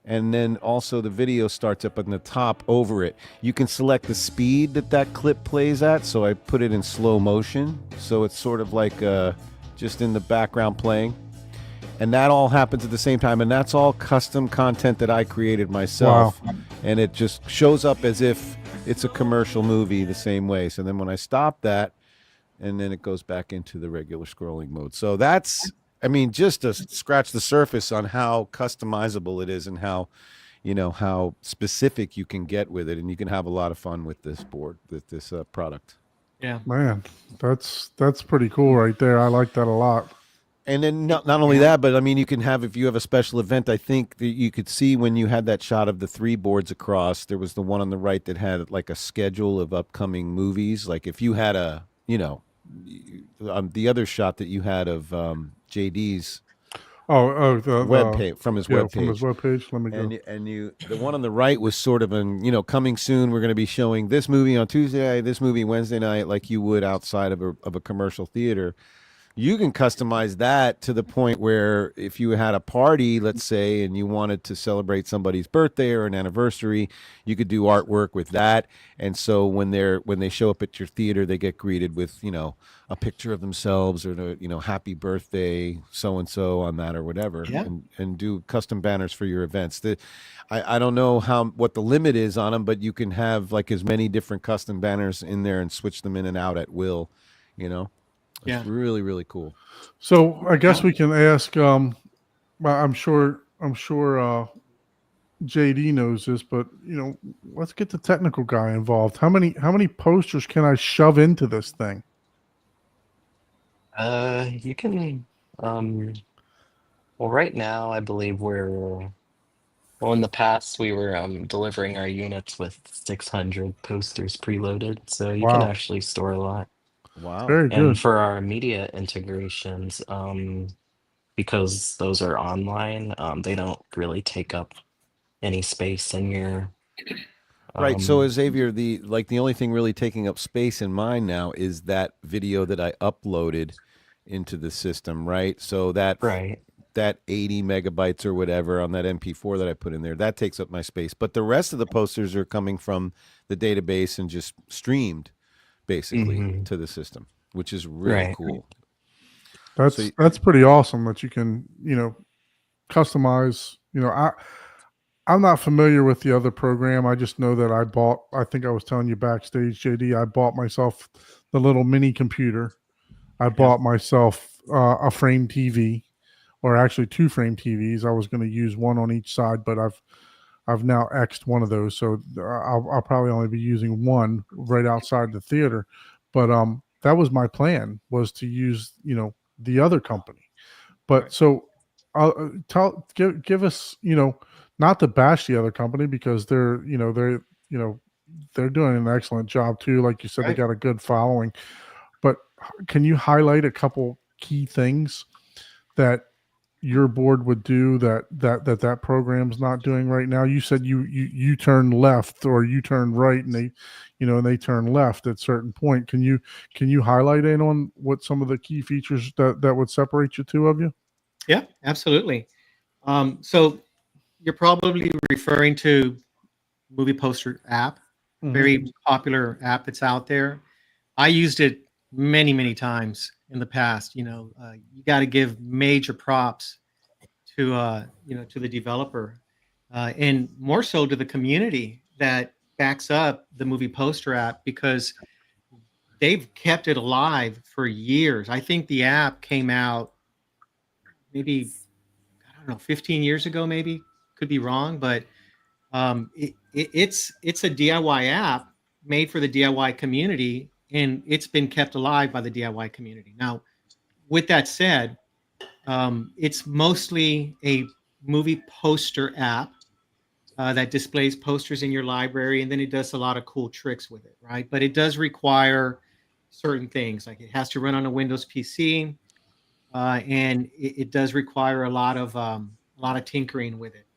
and then also the video starts up on the top over it. You can select the speed that clip plays at, so I put it in slow motion, so it's sort of like just in the background playing. And that all happens at the same time, and that's all custom content that I created myself. Wow. And it just shows up as if it's a commercial movie the same way. So then when I stop that, and then it goes back into the regular scrolling mode. So that's, just to scratch the surface on how customizable it is, and how, how specific you can get with it. And you can have a lot of fun with this board, with this product. Yeah, man, that's pretty cool right there. I like that a lot. And then not only that, but you can have, if you have a special event, I think that you could see when you had that shot of the 3 boards across, there was the one on the right that had like a schedule of upcoming movies. Like if you had a, the other shot that you had of JD's the web page, from his web page. From his webpage. Let me go. And the one on the right was sort of coming soon. We're going to be showing this movie on Tuesday, this movie Wednesday night, like you would outside of a commercial theater. You can customize that to the point where if you had a party, let's say, and you wanted to celebrate somebody's birthday or an anniversary, you could do artwork with that. And so when they show up at your theater, they get greeted with, a picture of themselves, or happy birthday so-and-so on that or whatever. Yeah. And do custom banners for your events. I don't know what the limit is on them, but you can have like as many different custom banners in there and switch them in and out at will, It's really, really cool. So I guess we can ask. I'm sure JD knows this, but let's get the technical guy involved. How many posters can I shove into this thing? You can. Well, right now, I believe well, in the past, we were delivering our units with 600 posters preloaded, so you can Wow. actually store a lot. Wow. Very And good. for our media integrations, because those are online, they don't really take up any space in your. Right. So Xavier, the only thing really taking up space in mine now is that video that I uploaded into the system, right? So that 80 megabytes or whatever on that MP4 that I put in there, that takes up my space. But the rest of the posters are coming from the database and just streamed basically to the system, which is really cool. That's pretty awesome that you can, customize. I'm not familiar with the other program. I just know that I think I was telling you backstage, JD, I bought myself the little mini computer. I bought myself a frame TV, or actually 2 frame TVs. I was going to use one on each side, but I've now X'd one of those. So I'll probably only be using one right outside the theater. But that was my plan, was to use, the other company. But so give us, not to bash the other company, because they're doing an excellent job too. Like you said, they got a good following. But can you highlight a couple key things that your board would do that program's not doing right now? You said you turn left or you turn right, and they turn left at a certain point. Can you highlight in on what some of the key features that would separate the two of you? Yeah, absolutely. So you're probably referring to Movie Poster app, very popular app that's out there. I used it many times in the past. You got to give major props to to the developer, and more so to the community that backs up the Movie Poster app, because they've kept it alive for years. I think the app came out maybe, I don't know, 15 years ago, maybe. Could be wrong, but it's a DIY app made for the DIY community, and it's been kept alive by the DIY community. Now, with that said, it's mostly a movie poster app that displays posters in your library, and then it does a lot of cool tricks with it, right? But it does require certain things, like it has to run on a Windows PC, and it does require a lot of tinkering with it.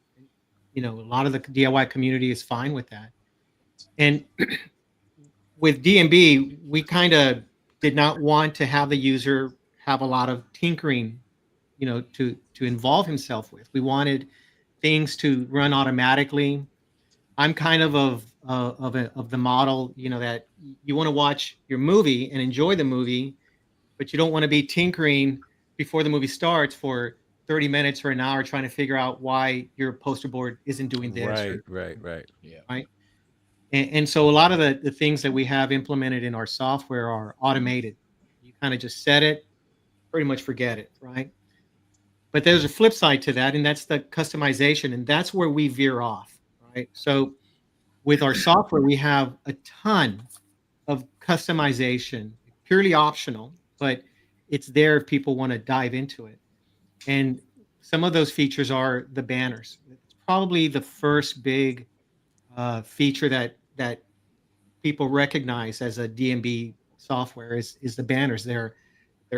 A lot of the DIY community is fine with that. And with DMB, we kind of did not want to have the user have a lot of tinkering, to involve himself with. We wanted things to run automatically. I'm kind of the model, that you want to watch your movie and enjoy the movie, but you don't want to be tinkering before the movie starts for 30 minutes or an hour trying to figure out why your poster board isn't doing this. Right. Yeah. Right. And so a lot of the things that we have implemented in our software are automated. You kind of just set it, pretty much forget it, right? But there's a flip side to that, and that's the customization, and that's where we veer off, right? So with our software, we have a ton of customization, purely optional, but it's there if people want to dive into it. And some of those features are the banners. It's probably the first big feature that people recognize as a DMB software is the banners. They're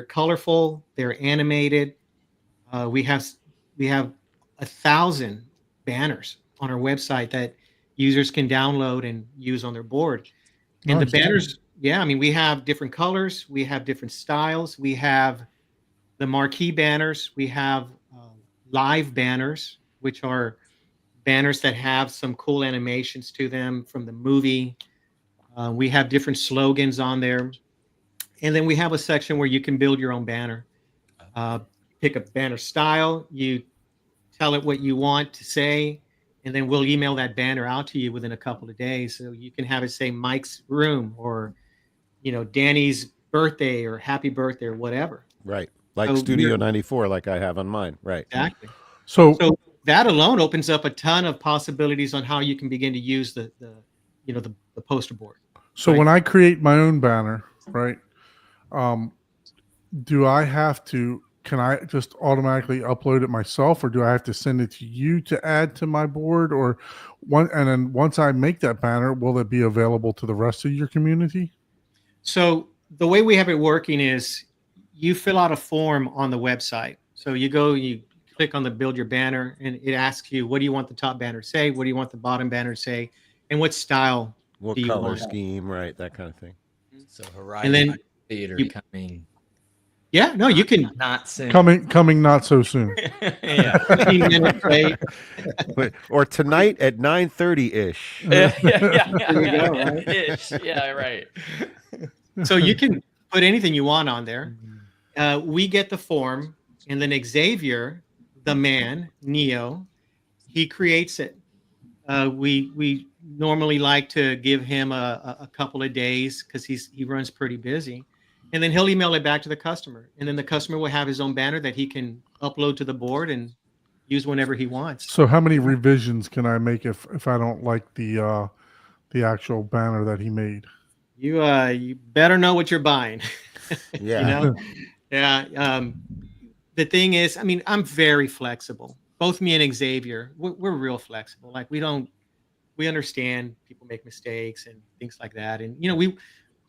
colorful, they're animated. We have 1,000 banners on our website that users can download and use on their board. And the banners, we have different colors, we have different styles, we have the marquee banners, we have live banners, which are banners that have some cool animations to them from the movie. We have different slogans on there. And then we have a section where you can build your own banner. Pick a banner style, you tell it what you want to say, and then we'll email that banner out to you within a couple of days. So you can have it say Mike's room, or Danny's birthday or happy birthday or whatever. Right. Like So Studio you're- 94, like I have on mine. Right. Exactly. So, So that alone opens up a ton of possibilities on how you can begin to use the poster board. so right. when I create my own banner, right? Do I have to? Can I just automatically upload it myself, or do I have to send it to you to add to my board, or one? And then once I make that banner, will it be available to the rest of your community? So the way we have it working is you fill out a form on the website. So you go, you click on the build your banner, and it asks you, what do you want the top banner to say? What do you want the bottom banner to say? And what style What do you color want? scheme, right? That kind of thing. So Horizon then Theater you- coming Yeah, no, you can. not soon. Coming not so soon. Yeah. 15 minutes late. Or tonight at 9:30 ish. Yeah, There you go, right? Ish. Yeah, right. So you can put anything you want on there. We get the form, and then Xavier, the man, Neo, he creates it. We normally like to give him a couple of days because he runs pretty busy, and then he'll email it back to the customer, and then the customer will have his own banner that he can upload to the board and use whenever he wants. So how many revisions can I make if I don't like the actual banner that he made? You better know what you're buying. Yeah. You know? Yeah. The thing is, I mean, I'm very flexible. Both me and Xavier, we're real flexible. Like we understand people make mistakes and things like that. And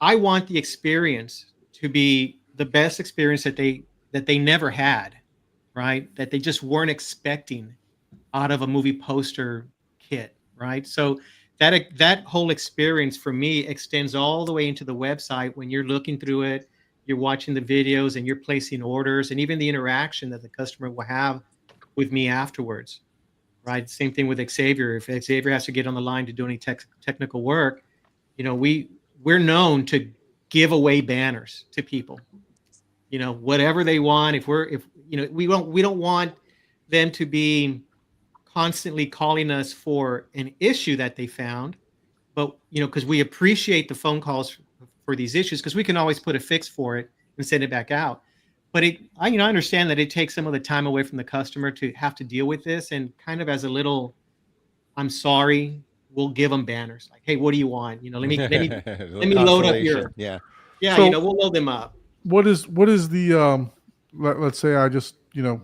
I want the experience to be the best experience that they never had, right? That they just weren't expecting out of a movie poster kit, right? So that whole experience for me extends all the way into the website. When you're looking through it, you're watching the videos and you're placing orders, and even the interaction that the customer will have with me afterwards, right? Same thing with Xavier. If Xavier has to get on the line to do any technical work, we're known to give away banners to people, whatever they want. If we don't want them to be constantly calling us for an issue that they found, but because we appreciate the phone calls for these issues, because we can always put a fix for it and send it back out. But I understand that it takes some of the time away from the customer to have to deal with this, and kind of as a little, I'm sorry, we'll give them banners like, hey, what do you want? Let me load up your Yeah. So- we'll load them up. What is the let's say I just your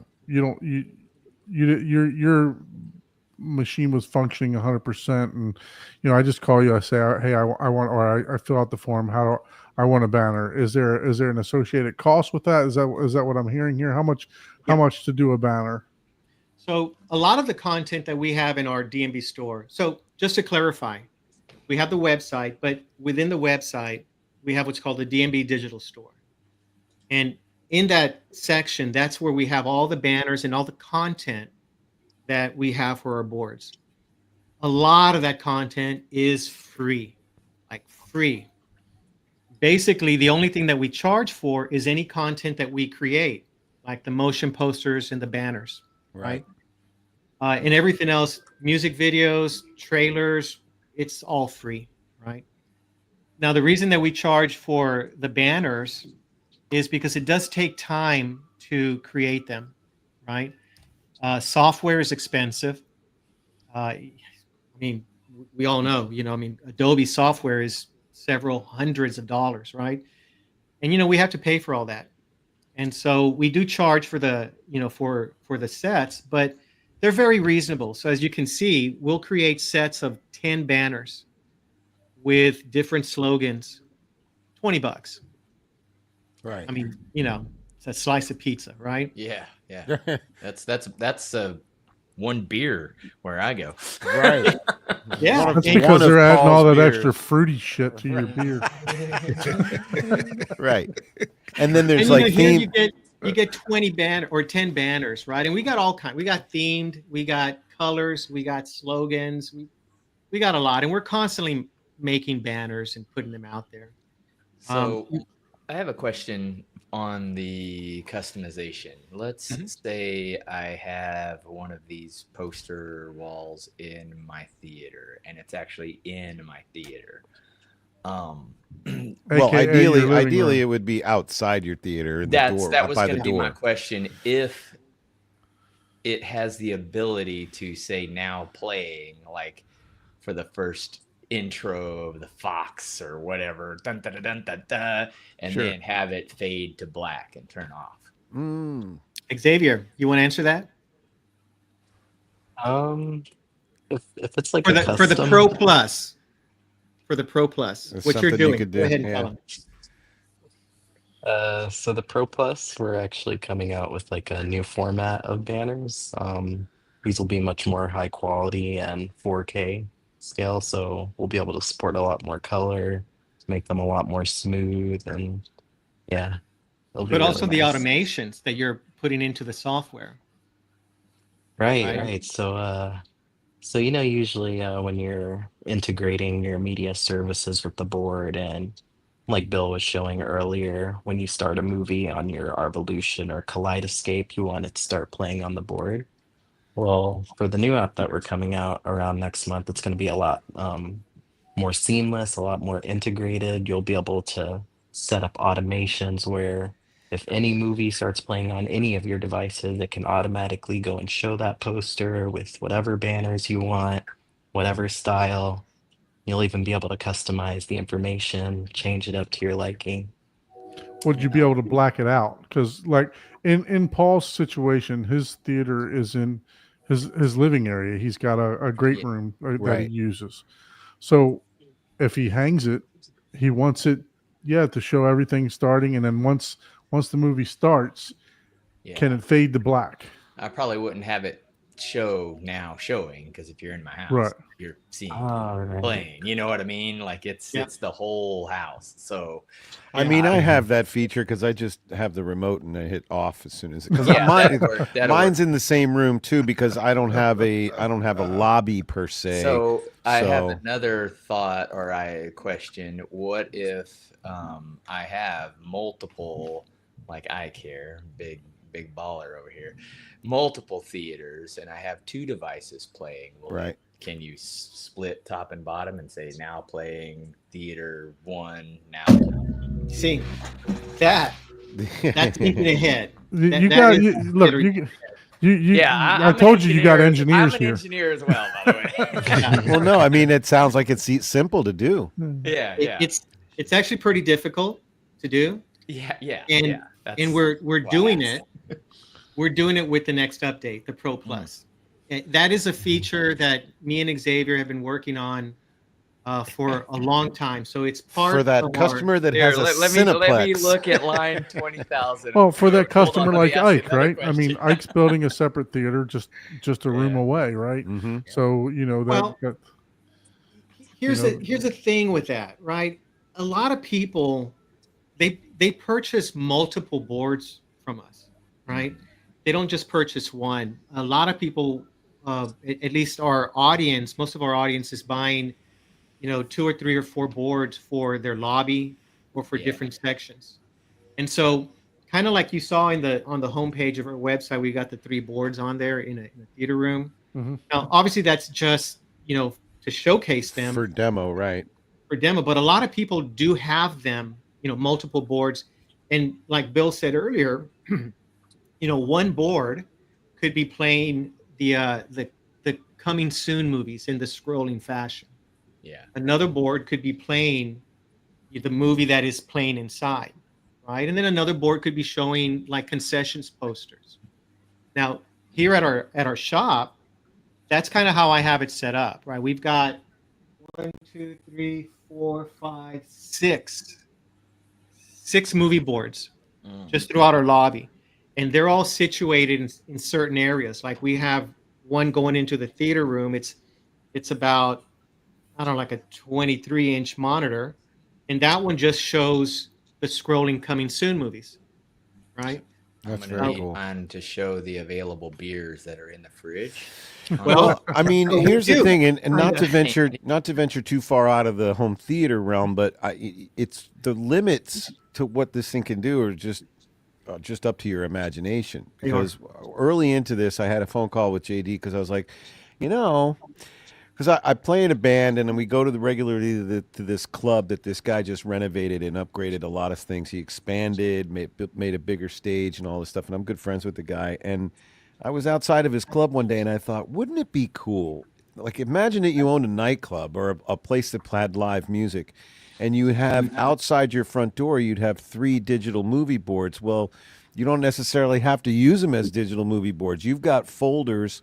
machine was functioning 100%, and I just call you, I say, hey, I want, or I fill out the form, how do I want a banner? Is there an associated cost with that? Is that what I'm hearing here? How much to do a banner? So a lot of the content that we have in our DMB store. So just to clarify, we have the website, but within the website, we have what's called the DMB digital store. And in that section, that's where we have all the banners and all the content that we have for our boards. A lot of that content is free, like free. Basically, the only thing that we charge for is any content that we create, like the motion posters and the banners, right? And everything else, music videos, trailers, it's all free, right? Now, the reason that we charge for the banners is because it does take time to create them, right? Software is expensive. I mean, we all know, Adobe software is several hundreds of dollars, right? And, we have to pay for all that. And so we do charge for the, for the sets, but they're very reasonable. So as you can see, we'll create sets of 10 banners with different slogans, $20. Right. I mean, it's a slice of pizza, right? Yeah. That's one beer where I go. Right. Yeah. That's and- because of they're adding all Paul's that beers. extra fruity shit to your beer. Right. And then there's and, like here theme. you get 20 banner or 10 banners, right? And we got all kinds. We got themed, we got colors, we got slogans, we got a lot, and we're constantly making banners and putting them out there. So I have a question on the customization. Let's say I have one of these poster walls in my theater, and it's actually in my theater. Well, AKA your living ideally room. it would be outside your theater in the door, that up was by going the to be my door. question. If it has the ability to say now playing, like for the first intro of the Fox or whatever, dun, dun, dun, dun, dun, dun, and Sure. then have it fade to black and turn off. Xavier, you want to answer that? If it's like For a the custom, Pro Plus. For the Pro Plus, That's what you're something you doing. could Go do, ahead and yeah. tell them. So the Pro Plus, we're actually coming out with like a new format of banners. These will be much more high quality and 4K scale, so we'll be able to support a lot more color, make them a lot more smooth, and yeah, it'll be But really also the nice. automations that you're putting into the software. Right, Right. right. So you know, usually when you're integrating your media services with the board, and like Bill was showing earlier, when you start a movie on your Arvolution or Kaleidoscape, you want it to start playing on the board. Well, for the new app that we're coming out around next month, it's going to be a lot more seamless, a lot more integrated. You'll be able to set up automations where if any movie starts playing on any of your devices, it can automatically go and show that poster with whatever banners you want, whatever style. You'll even be able to customize the information, change it up to your liking. Would you be able to black it out? Because like in Paul's situation, his theater is in his living area. He's got a great Yeah. room that he Right. uses. So if he hangs it, he wants it, to show everything starting, and then once the movie starts, Yeah. can it fade to black? I probably wouldn't have it showing, because if you're in my house, Right. you're seeing Oh, right. playing. You know what I mean? Like it's the whole house. So I mean, I have that feature because I just have the remote and I hit off as soon as because yeah, mine, that'll mine's work. in the same room too because I don't have a lobby per se. So I have another thought or I question. What if I have multiple, like I care, big baller over here, multiple theaters, and I have two devices playing? Right. Can you split top and bottom and say now playing theater one now? See, that's thinking ahead. You got look. Yeah, I told you got engineers I'm an here. engineer as well, by the way. Well, no, I mean it sounds like it's simple to do. Yeah. It's actually pretty difficult to do. Yeah. And we're doing it. We're doing it with the next update, the Pro Plus. That is a feature that me and Xavier have been working on for a long time. So it's part for that of customer that Here, has a let Cineplex. me look at line 20,000. Well, for that Hold on, customer let me like ask you Ike, another right? I mean, question. Ike's building a separate theater just a room away, right? Mm-hmm. So that. Here's the thing with that, right? A lot of people they purchase multiple boards from us, right? They don't just purchase one. A lot of people, at least our audience, most of our audience is buying, 2 or 3 or 4 boards for their lobby or for different sections. And so, kind of like you saw on the homepage of our website, we got the 3 boards on there in a theater room. Mm-hmm. Now, obviously, that's just to showcase them For demo, right? For demo, but a lot of people do have them, multiple boards, and like Bill said earlier, one board could be playing the coming soon movies in the scrolling fashion. Yeah. Another board could be playing the movie that is playing inside, right? And then another board could be showing like concessions posters. Now, here at our shop, that's kind of how I have it set up, right? We've got 1, 2, 3, 4, 5, 6 movie boards just throughout our lobby, and they're all situated in certain areas. Like we have one going into the theater room. It's about, I don't know, like a 23-inch monitor, and that one just shows the scrolling coming soon movies, right? That's I'm very gonna need cool. mine to show the available beers that are in the fridge. Well, I mean, here's the thing, and not to Kinda. venture too far out of the home theater realm, but it's the limits to what this thing can do are just up to your imagination. Because early into this, I had a phone call with JD because I was like, because I play in a band, and then we go to the regularly to this club that this guy just renovated and upgraded a lot of things. He expanded, made a bigger stage and all this stuff. And I'm good friends with the guy. And I was outside of his club one day, and I thought, wouldn't it be cool? Like, imagine that you owned a nightclub or a place that had live music, and you have outside your front door, you'd have 3 digital movie boards. Well, you don't necessarily have to use them as digital movie boards. You've got folders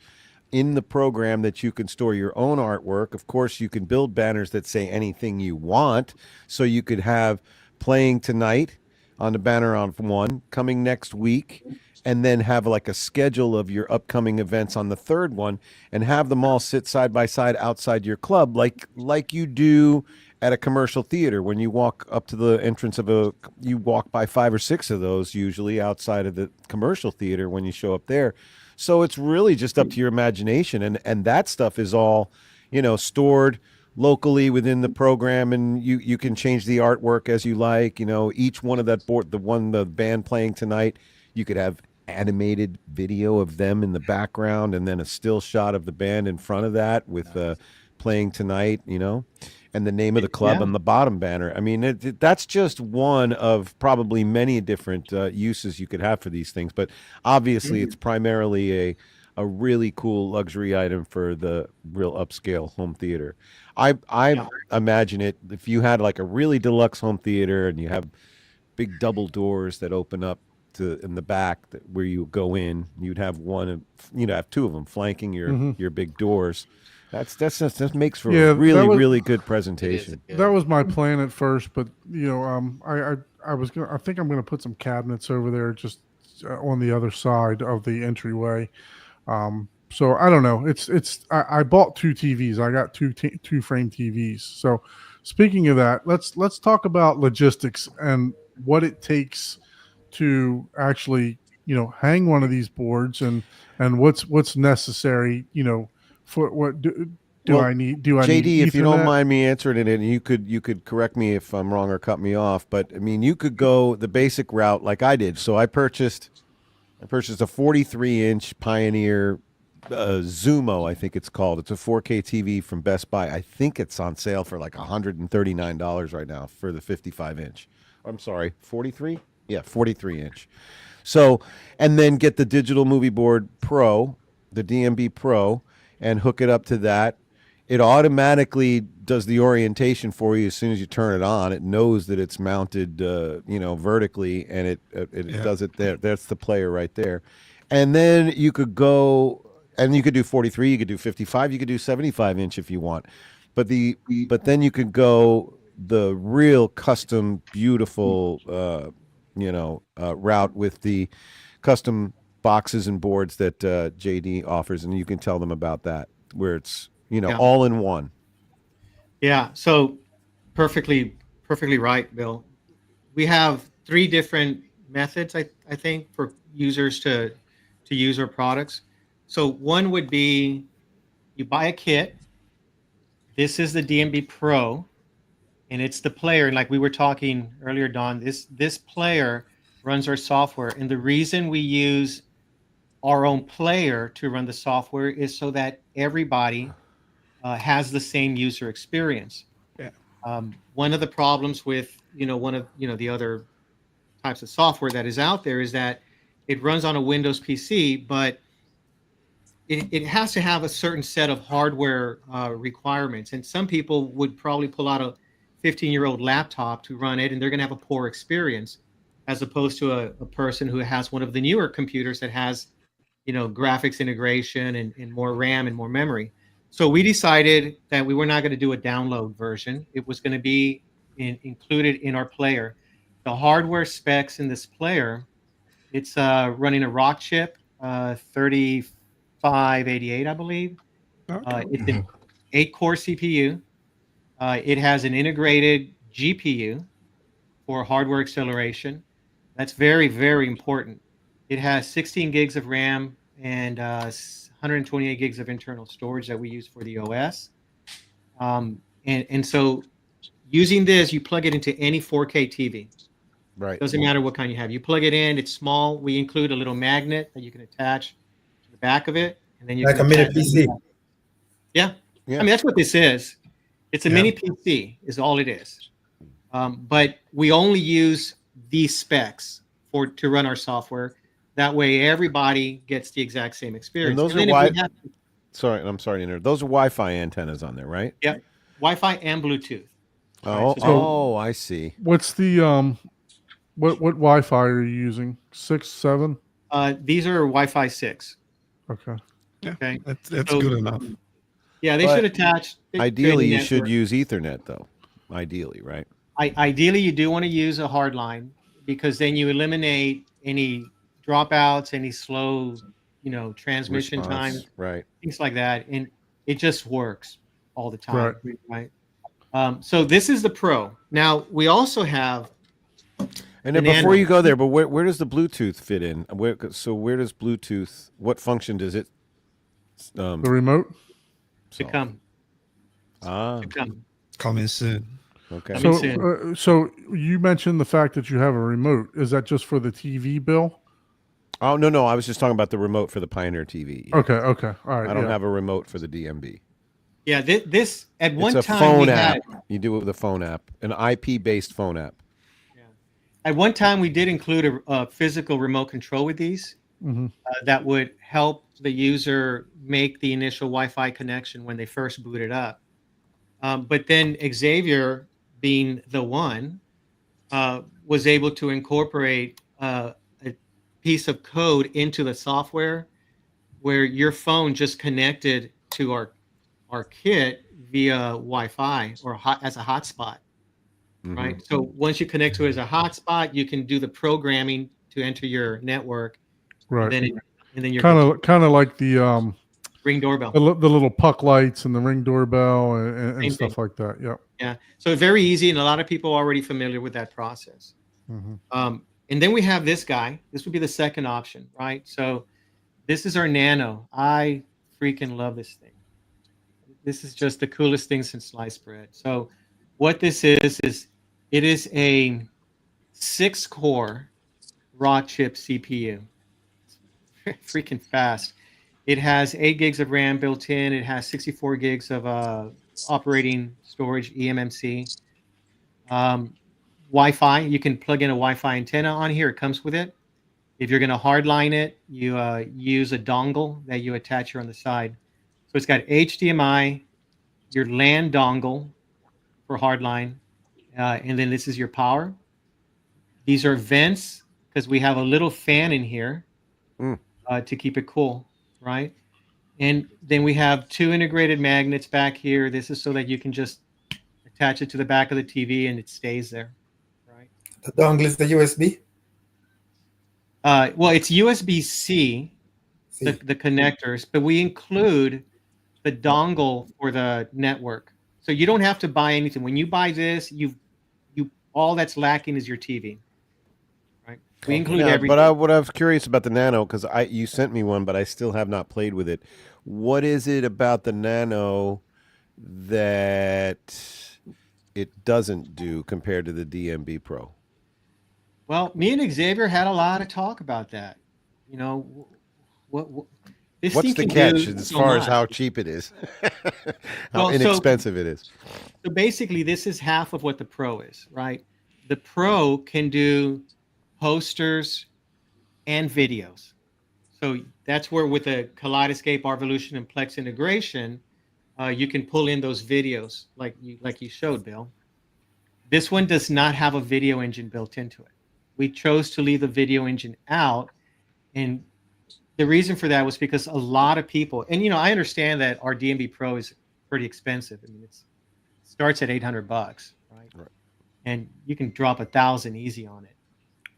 in the program that you can store your own artwork. Of course, you can build banners that say anything you want. So you could have playing tonight on the banner on one, coming next week, and then have like a schedule of your upcoming events on the third one, and have them all sit side by side outside your club, like you do at a commercial theater. When you walk up to the entrance of you walk by 5 or 6 of those usually outside of the commercial theater when you show up there. So it's really just up to your imagination, and that stuff is all, stored locally within the program, and you can change the artwork as you like. Each one of that board, the band playing tonight, you could have animated video of them in the background, and then a still shot of the band in front of that with playing tonight, and the name of the club on the bottom banner. I mean, that's just one of probably many different uses you could have for these things. But obviously, it's primarily a really cool luxury item for the real upscale home theater. I imagine it, if you had like a really deluxe home theater and you have big double doors that open up in the back where you go in, you'd have have 2 of them flanking your big doors. That makes for a really good presentation. That was my plan at first, but I think I'm gonna put some cabinets over there just on the other side of the entryway. So I don't know. I bought 2 TVs. I got 2 frame TVs. So speaking of that, let's talk about logistics and what it takes to actually hang one of these boards and what's necessary for what do I need? Do I JD, need if you don't Ethernet? mind me answering it, and you could correct me if I'm wrong or cut me off, but I mean, you could go the basic route like I did. So I purchased a 43-inch Pioneer Zumo, I think it's called. It's a 4K TV from Best Buy. I think it's on sale for like $139 right now for the 55-inch. I'm sorry, 43? Yeah, 43-inch. So, and then get the Digital Movie Board Pro, the DMB Pro, and hook it up to that. It automatically does the orientation for you as soon as you turn it on. It knows that it's mounted, vertically, and it does it there. That's the player right there. And then you could go, and you could do 43, you could do 55, you could do 75-inch if you want. But then you could go the real custom, beautiful, route with the custom boxes and boards that JD offers, and you can tell them about that, where it's all in one. Yeah, so perfectly right, Bill. We have 3 different methods, I think, for users to use our products. So one would be you buy a kit. This is the DMB Pro, and it's the player. And like we were talking earlier, Don, this player runs our software, and the reason we use our own player to run the software is so that everybody has the same user experience. Yeah. One of the problems with the other types of software that is out there is that it runs on a Windows PC, but it has to have a certain set of hardware requirements. And some people would probably pull out a 15-year-old laptop to run it, and they're going to have a poor experience, as opposed to a person who has one of the newer computers that has graphics integration and more RAM and more memory. So we decided that we were not going to do a download version. It was going to be included in our player. The hardware specs in this player, it's running a Rockchip 3588, I believe. It's an 8-core CPU. It has an integrated GPU for hardware acceleration. That's very, very important. It has 16 gigs of RAM and 128 gigs of internal storage that we use for the OS. And so using this, you plug it into any 4K TV. Right. Doesn't matter what kind you have. You plug it in, it's small. We include a little magnet that you can attach to the back of it. And then you like can a mini attach PC. Yeah. I mean, that's what this is. It's a mini PC is all it is. But we only use these specs to run our software. That way everybody gets the exact same experience. And those are sorry, I'm sorry to interrupt. Those are Wi-Fi antennas on there, right? Yeah, Wi-Fi and Bluetooth. Oh, Right, so I see. What's the what Wi-Fi are you using? 6, 7? These are Wi-Fi 6. Okay. Okay, that's good enough. Yeah, they should attach. Ideally, you should use Ethernet, though. Ideally, right? Ideally, you do want to use a hard line because then you eliminate any dropouts, any slow, transmission time, right? Things like that, and it just works all the time, right? So this is the Pro. Now we also have. And then before you go there, but where does the Bluetooth fit in? Where does Bluetooth? What function does it? The remote to come. To come. Coming soon. Okay. So you mentioned the fact that you have a remote. Is that just for the TV, Bill? Oh no! I was just talking about the remote for the Pioneer TV. Yeah. Okay. All right. I don't have a remote for the DMB. Yeah, this at one it's a time phone we app. had. You do it with a phone app, an IP-based phone app. Yeah. At one time, we did include a physical remote control with these that would help the user make the initial Wi-Fi connection when they first boot it up. But then Xavier, being the one, was able to incorporate a piece of code into the software where your phone just connected to our kit via Wi-Fi or as a hotspot, right? So once you connect to it as a hotspot, you can do the programming to enter your network, right? And then you're kind of like the Ring doorbell, the little puck lights and the Ring doorbell and stuff like that. Yeah. Yeah. So very easy, and a lot of people are already familiar with that process. And then we have this guy. This would be the second option, right? So this is our Nano. I freaking love this thing. This is just the coolest thing since sliced bread. So what this is it is a 6-core raw chip CPU. It's freaking fast. It has 8 gigs of RAM built in. It has 64 gigs of operating storage, eMMC. Wi-Fi, you can plug in a Wi-Fi antenna on here. It comes with it. If you're going to hardline it, you use a dongle that you attach here on the side. So it's got HDMI, your LAN dongle for hardline, and then this is your power. These are vents because we have a little fan in here to keep it cool, right? And then we have 2 integrated magnets back here. This is so that you can just attach it to the back of the TV and it stays there, right? The dongle is the USB? Well, it's USB-C, the connectors, but we include the dongle for the network. So you don't have to buy anything. When you buy this, you all that's lacking is your TV. Right? We include everything. But what I was curious about the Nano, because you sent me one, but I still have not played with it. What is it about the Nano that it doesn't do compared to the DMB Pro? Well, me and Xavier had a lot of talk about that. What's the catch as far as how cheap it is? How inexpensive it is? So basically, this is half of what the Pro is, right? The Pro can do posters and videos. So that's where with the Kaleidoscape, Arvolution, and Plex integration, you can pull in those videos like you showed, Bill. This one does not have a video engine built into it. We chose to leave the video engine out, and the reason for that was because a lot of people, and I understand that our DMB Pro is pretty expensive. I mean, it starts at $800, right? And you can drop 1,000 easy on it.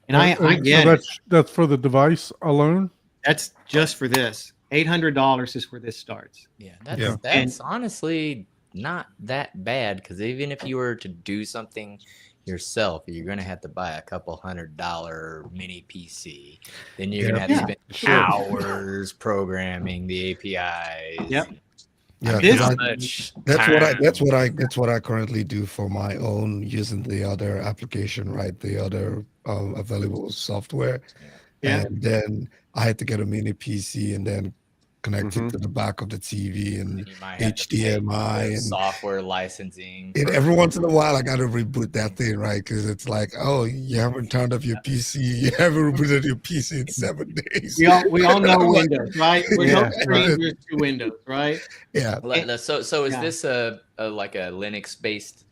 And I get so that's for the device alone. That's just for this. $800 is where this starts. Yeah, that's honestly not that bad, because even if you were to do something yourself, you're going to have to buy a couple $100 mini PC. Then you're going to have to spend hours programming the APIs. Yep. Yeah, that's what I currently do for my own, using the other application, right? The other available software. Yeah. And then I had to get a mini PC and then connected to the back of the TV and And you might have to pay for HDMI the and software licensing. And every once in a while, I got to reboot that thing, right? Because it's like, oh, you haven't turned up your PC. You haven't rebooted your PC in 7 days. We all know Like, Windows, right? We're Yeah. no strangers to Windows, right? Yeah. So is Yeah. this a like a Linux based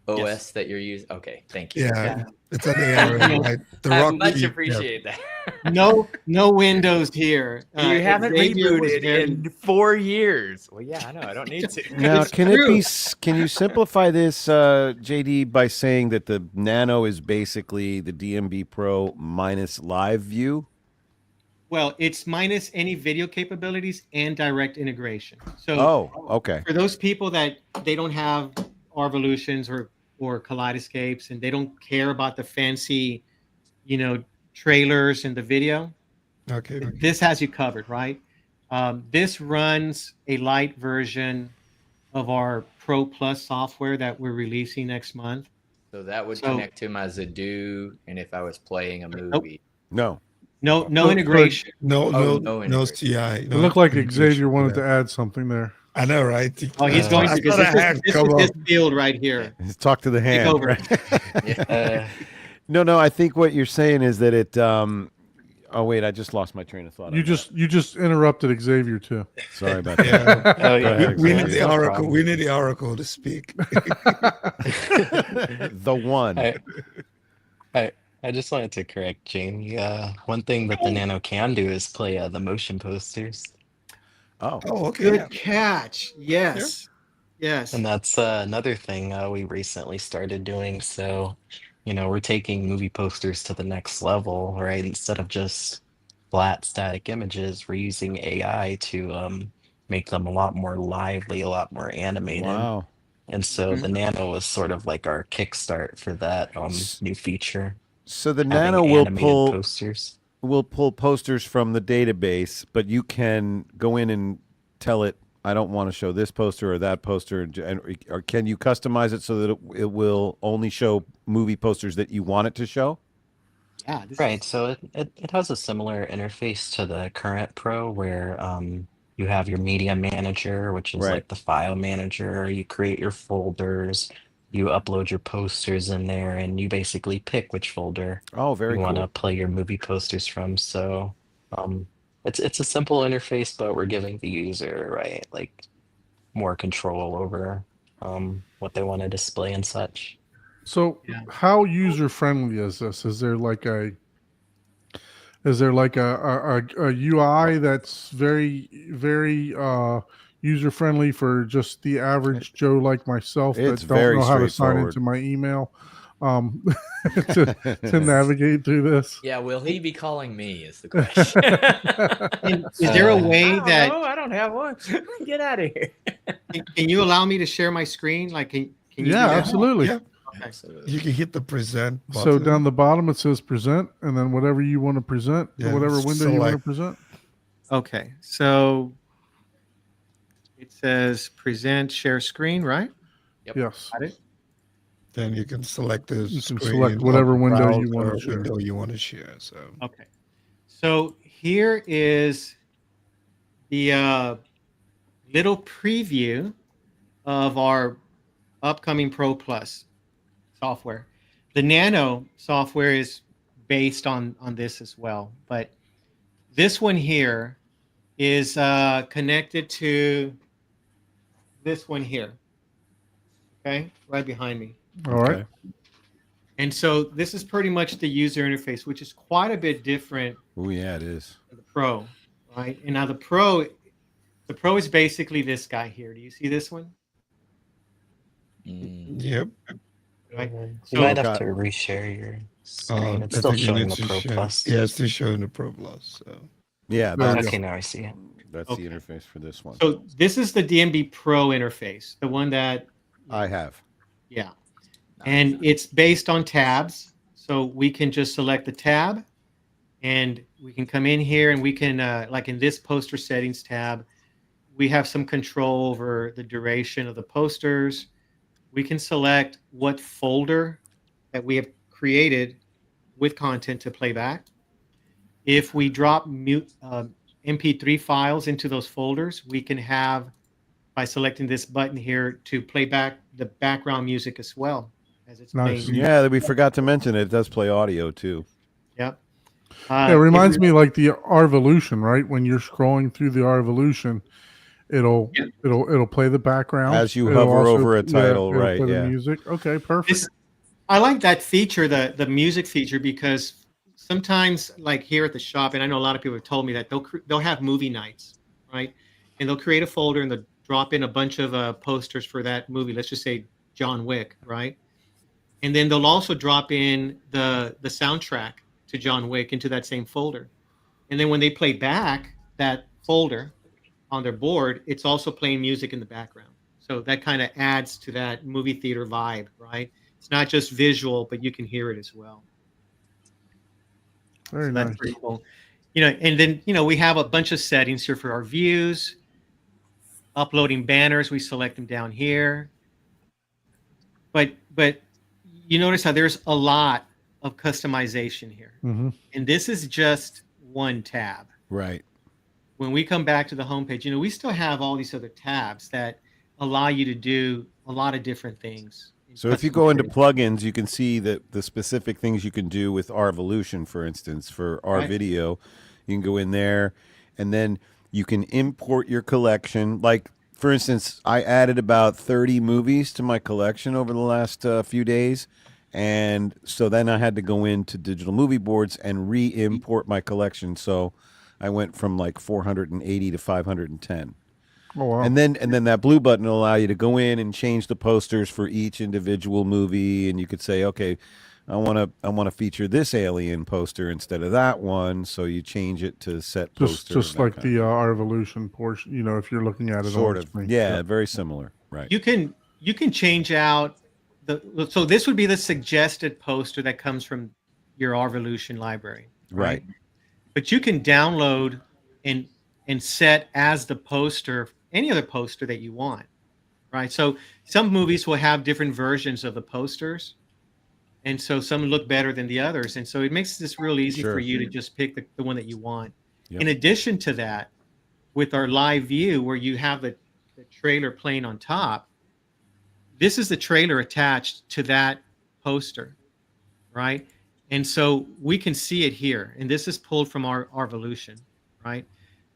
OS that you're using? Okay, thank you. Yeah. It's on the area. Right? The I Rock much Lee- appreciate that. No Windows here. You haven't Xavier was rebooted very- in 4 years. Well, yeah, I know. I don't need to. Now, It's can true. can you simplify this, JD, by saying that the Nano is basically the DMB Pro minus live view? Well, it's minus any video capabilities and direct integration. So Oh, okay. for those people that they don't have Arvolutions or Kaleidoscapes and they don't care about the fancy, trailers and the video, Okay. this has you covered, right? This runs a light version of our Pro Plus software that we're releasing next month. So that would So- connect to my Zadoo, and if I was playing a movie, No. No integration. No, Oh, no, no no integration. CI. It no looked like integration. Xavier wanted to Yeah. add something there. I know, right? Oh, he's going to I because thought I had this come is his up. field right here. Talk to the hand. over. Right? No, I think what you're saying is that it oh wait, I just lost my train of thought. You just interrupted Xavier too. Sorry about that. Yeah. Oh Go yeah. ahead, We Xavier. need the No oracle. problem. We need the oracle to speak. The one. I just wanted to correct Jamie. One thing that the Nano can do is play the motion posters, Oh. Oh, okay. Good Yeah. catch. Yes. Yes. and that's another thing we recently started doing. So, we're taking movie posters to the next level, right? Instead of just flat static images, we're using AI to make them a lot more lively, a lot more animated. Wow. And so the Nano was sort of like our kickstart for that new feature. So the having Nano will animated pull posters from the database, but you can go in and tell it, I don't want to show this poster or that poster, or can you customize it so that it will only show movie posters that you want it to show? Yeah. This Right, is- so it has a similar interface to the current Pro where you have your media manager, which is Right. like the file manager. You create your folders, you upload your posters in there, and you basically pick which folder Oh, very you want to cool. play your movie posters from. So it's a simple interface, but we're giving the user, right, like more control over what they want to display and such. So Yeah. how user friendly is this? Is there like a UI that's very, very user friendly for just the average Joe like myself It's that don't very know how to sign straightforward. into my email to navigate through this? yeah, will he be calling me? Is the question. Is there a Uh, way that No, I don't have one. Get out of here. can you allow me to share my screen? Like, can you do Yeah, that? absolutely. Yeah. Absolutely. You can hit the present button. So down the bottom it says present, and then whatever you want to present, Yeah, whatever window you want to select. present. Okay. So it says present share screen, right? Yes. Got it. Then you can select the You can screen select of whatever the window you browser wanna share. window you want to share. So Okay. So here is the little preview of our upcoming Pro Plus software. The Nano software is based on this as well, but this one here is connected to this one here. Okay, right behind me. All right. Okay. And so this is pretty much the user interface, which is quite a bit different Oh yeah, it is. than the Pro, right? And now the Pro is basically this guy here. Do you see this one? yep. Right. You So might have to reshare your screen. It's I still think you showing need the to Pro share- Plus. Yeah, it's still showing the Pro Plus. So Yeah, There we that's, go. Okay, now I see it. that's Okay. the interface for this one. So this is the DMB Pro interface, the one that, I have. yeah, and it's based on tabs. So we can just select the tab, and we can come in here, and we can, like in this poster settings tab, we have some control over the duration of the posters. We can select what folder that we have created with content to play back. If we drop MP3 files into those folders, we can have, by selecting this button here, to play back the background music as well as it's Nice. playing. Yeah, we forgot to mention it does play audio too. Yep. It reminds me like the Arvolution, right? When you're scrolling through the Arvolution, it'll play the background As you It'll hover also- over a title, it'll right, play the yeah. music. Okay, perfect. I like that feature, the music feature, because sometimes, like here at the shop, and I know a lot of people have told me that they'll have movie nights, right? And they'll create a folder and they'll drop in a bunch of posters for that movie. Let's just say John Wick, right? And then they'll also drop in the soundtrack to John Wick into that same folder. And then when they play back that folder on their board, it's also playing music in the background. So that kind of adds to that movie theater vibe, right? It's not just visual, but you can hear it as well. Very So nice. that's pretty cool. And then, we have a bunch of settings here for our views, uploading banners. We select them down here. But you notice how there's a lot of customization here. Mhm. And this is just one tab. Right. When we come back to the homepage, we still have all these other tabs that allow you to do a lot of different things. So if you go into plugins, you can see that the specific things you can do with Arvolution, for instance, for our video, you can go in there and then you can import your collection. Like, for instance, I added about 30 movies to my collection over the last few days. And so then I had to go into digital movie boards and re-import my collection. So I went from like 480 to 510. Oh, wow. And then that blue button will allow you to go in and change the posters for each individual movie, and you could say, okay, I want to feature this Alien poster instead of that one, so you change it to set poster. Just like the Arvolution portion, if you're looking at it sort on of, screen. yeah, very similar, right? You can change out so this would be the suggested poster that comes from your Arvolution library, Right. But you can download and set as the poster any other poster that you want, right? So some movies will have different versions of the posters, and so some look better than the others, and so it makes this real easy for you to just pick the one that you want. Yep. In addition to that, with our live view where you have the trailer playing on top, this is the trailer attached to that poster, right? And so we can see it here, and this is pulled from our Arvolution, right?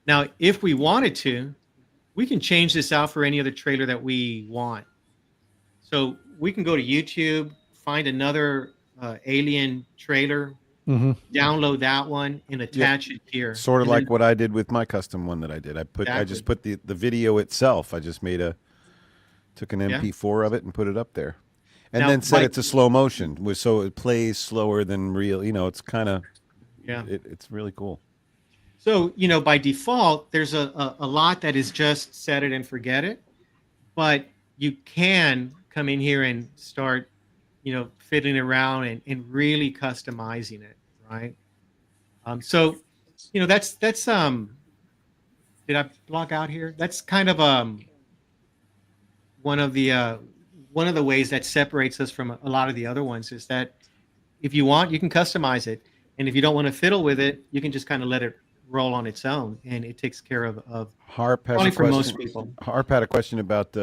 Now, if we wanted to, we can change this out for any other trailer that we want. So we can go to YouTube, find another Alien trailer, download that one, and attach it here. Sort of like what I did with my custom one that I did. I just put the video itself. I just took an MP4 of it and put it up there. And Now, then set it to slow motion, so it plays slower than real. It's kind of, it's really cool. So, by default, there's a lot that is just set it and forget it, but you can come in here and start, fiddling around and really customizing it, right? So, that's did I block out here? That's kind of one of the ways that separates us from a lot of the other ones is that if you want, you can customize it, and if you don't want to fiddle with it, you can just kind of let it roll on its own, and it takes care of Harp has probably a for question. most people. Harp had a question about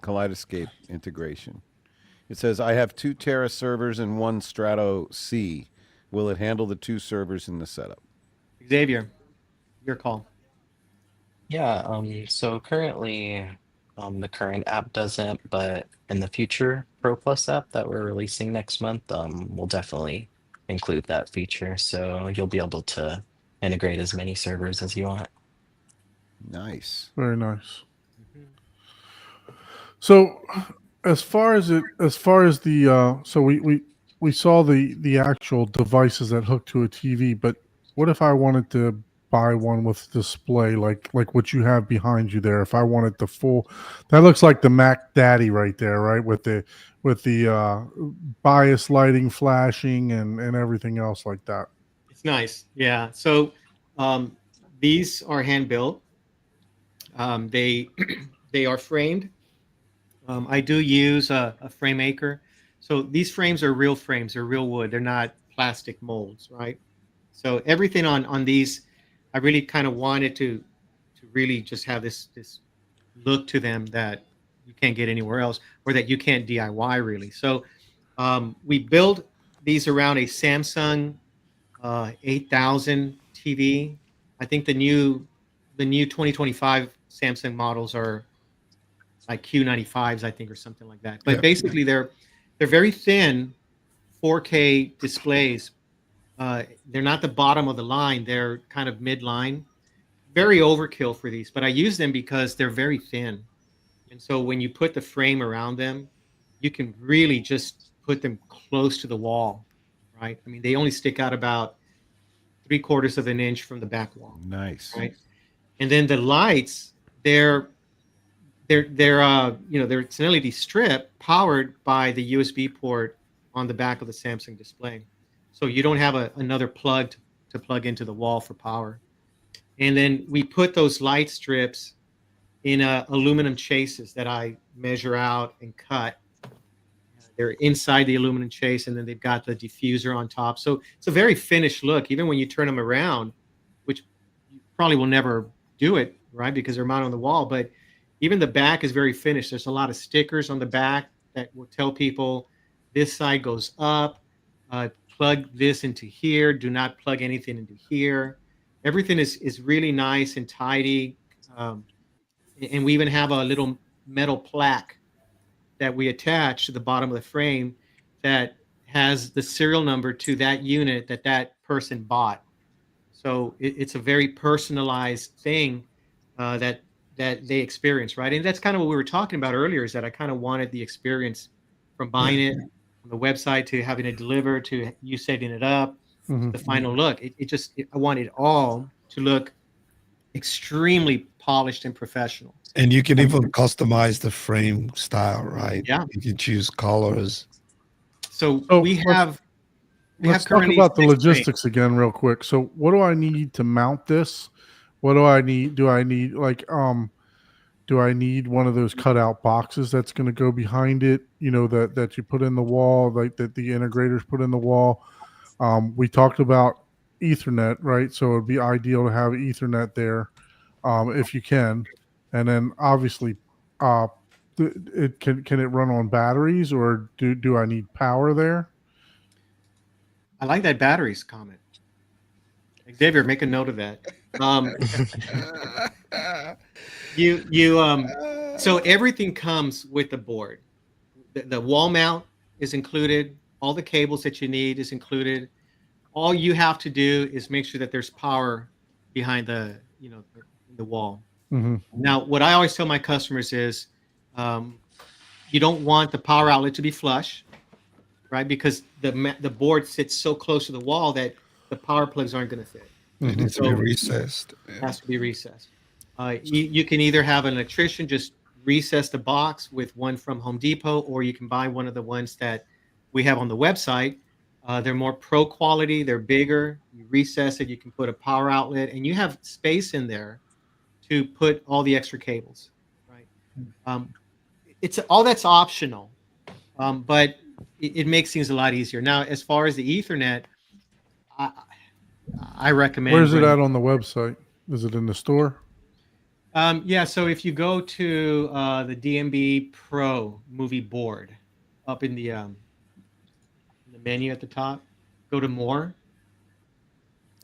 Kaleidoscape integration. It says, I have 2 Terra servers and 1 Strato C. Will it handle the 2 servers in the setup? Xavier, your call. Yeah, so currently the current app doesn't, but in the future Pro Plus app that we're releasing next month, we'll definitely include that feature. So you'll be able to integrate as many servers as you want. Nice. Very nice. So as far as the so we saw the actual devices that hook to a TV, but what if I wanted to buy one with display like what you have behind you there? If I wanted the full, that looks like the Mac Daddy right there, right? With the bias lighting flashing and everything else like that. It's nice. Yeah. So these are hand built. They are framed. I do use a frame maker. So these frames are real frames. They're real wood. They're not plastic molds, right? So everything on these, I I really kind of wanted to really just have this look to them that you can't get anywhere else, or that you can't DIY really. So we build these around a Samsung 8000 TV. I think the new 2025 Samsung models are like Q95s, I think, or something like that. But basically, they're very thin 4K displays. They're not the bottom of the line; they're kind of midline. Very overkill for these, but I use them because they're very thin, and so when you put the frame around them, you can really just put them close to the wall, right? I mean, they only stick out about 3/4 of an inch from the back wall. Nice. Right. And then the lights, they're it's an LED strip powered by the USB port on the back of the Samsung display. So you don't have another plug to plug into the wall for power. And then we put those light strips in aluminum chases that I measure out and cut. They're inside the aluminum chase, and then they've got the diffuser on top. So it's a very finished look, even when you turn them around, which you probably will never do it, right? Because they're mounted on the wall. But even the back is very finished. There's a lot of stickers on the back that will tell people this side goes up, plug this into here, do not plug anything into here. Everything is really nice and tidy. And we even have a little metal plaque that we attach to the bottom of the frame that has the serial number to that unit that person bought. So it's a very personalized thing that they experience, right? And that's kind of what we were talking about earlier, is that I kind of wanted the experience from buying it on the website to having it delivered to you setting it up, the final look. I want it all to look extremely polished and professional. And you can even customize the frame style, right? Yeah. You can choose colors. So let's talk about the logistics again real quick. So what do I need to mount this? What do I need? Do I need do I need one of those cutout boxes that's going to go behind it, that you put in the wall, like that the integrators put in the wall? We talked about Ethernet, right? So it'd be ideal to have Ethernet there if you can. And then obviously, can it run on batteries, or do I need power there? I like that batteries comment. Xavier, make a note of that. So everything comes with the board. The wall mount is included. All the cables that you need is included. All you have to do is make sure that there's power behind the wall. Mm-hmm. Now, what I always tell my customers is, you don't want the power outlet to be flush, right? Because the board sits so close to the wall that the power plugs aren't going to fit. It needs to be recessed. It has to be recessed. You can either have an electrician just recess the box with one from Home Depot, or you can buy one of the ones that we have on the website. They're more pro quality. They're bigger. You recess it. You can put a power outlet, and you have space in there to put all the extra cables. Right? It's all that's optional, but it makes things a lot easier. Now, as far as the Ethernet, I recommend. Where's it at on the website? Is it in the store? Yeah. So if you go to the DMB Pro movie board, up in the menu at the top, go to more.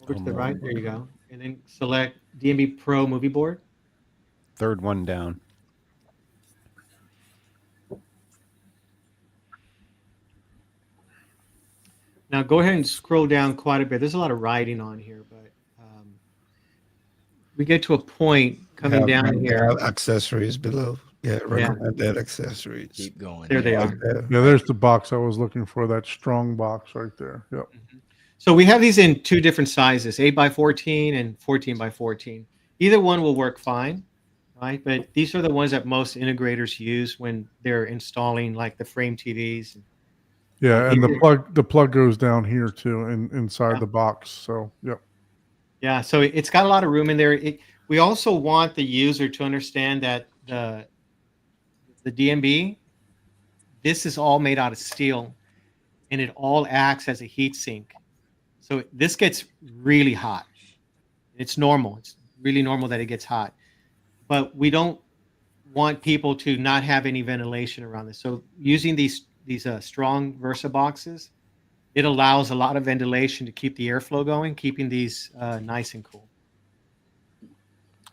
Over to the right. There you go, and then select DMB Pro movie board. Third one down. Now go ahead and scroll down quite a bit. There's a lot of writing on here, but we get to a point coming down here. Accessories below. Yeah, recommended accessories. Keep going. There they are. Yeah, there's the box I was looking for. That strong box right there. Yep. So we have these in two different sizes, 8x14 and 14x14. Either one will work fine, right? But these are the ones that most integrators use when they're installing like the frame TVs. Yeah, and the plug goes down here too, inside the box. So yep. Yeah, so it's got a lot of room in there. We also want the user to understand that the DMB, this is all made out of steel, and it all acts as a heat sink. So this gets really hot. It's normal. It's really normal that it gets hot. But we don't want people to not have any ventilation around this. So using these strong Versa boxes, it allows a lot of ventilation to keep the airflow going, keeping these nice and cool.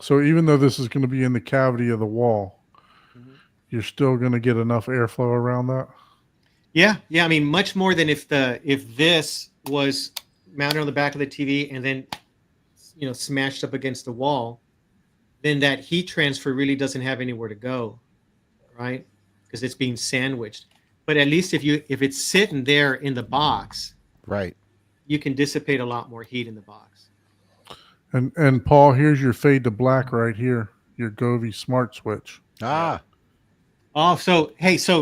So even though this is going to be in the cavity of the wall, you're still going to get enough airflow around that? Yeah. I mean, much more than if this was mounted on the back of the TV and then, smashed up against the wall, then that heat transfer really doesn't have anywhere to go, right? Because it's being sandwiched. But at least if it's sitting there in the box, right, you can dissipate a lot more heat in the box. And Paul, here's your fade to black right here, your Govee smart switch. Oh, so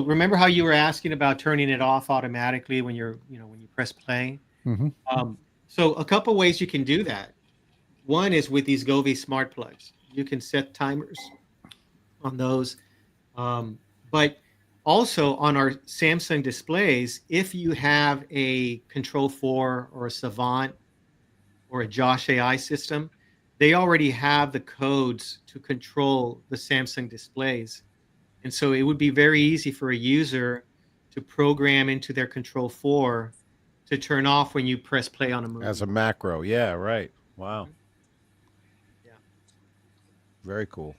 remember how you were asking about turning it off automatically when when you press play? Mm-hmm. So a couple ways you can do that. One is with these Govee smart plugs. You can set timers on those, but also on our Samsung displays, if you have a Control 4 or a Savant or a Josh AI system, they already have the codes to control the Samsung displays. And so it would be very easy for a user to program into their Control 4 to turn off when you press play on a movie. As a macro. Yeah, right. Wow. Yeah. Very cool.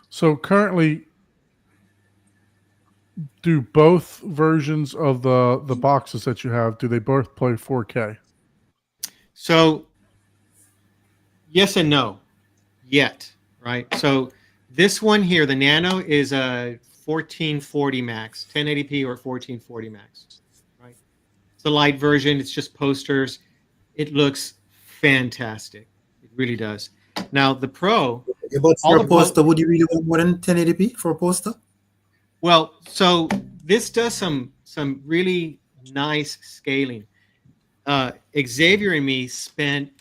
So currently, do both versions of the boxes that you have, do they both play 4K? So yes and no yet, right? So this one here, the Nano, is a 1440 max, 1080p or 1440 max, right? It's a light version. It's just posters. It looks fantastic. It really does. Now the Pro. But for a poster, would you really want more than 1080p for a poster? Well, so this does some really nice scaling. Xavier and me spent,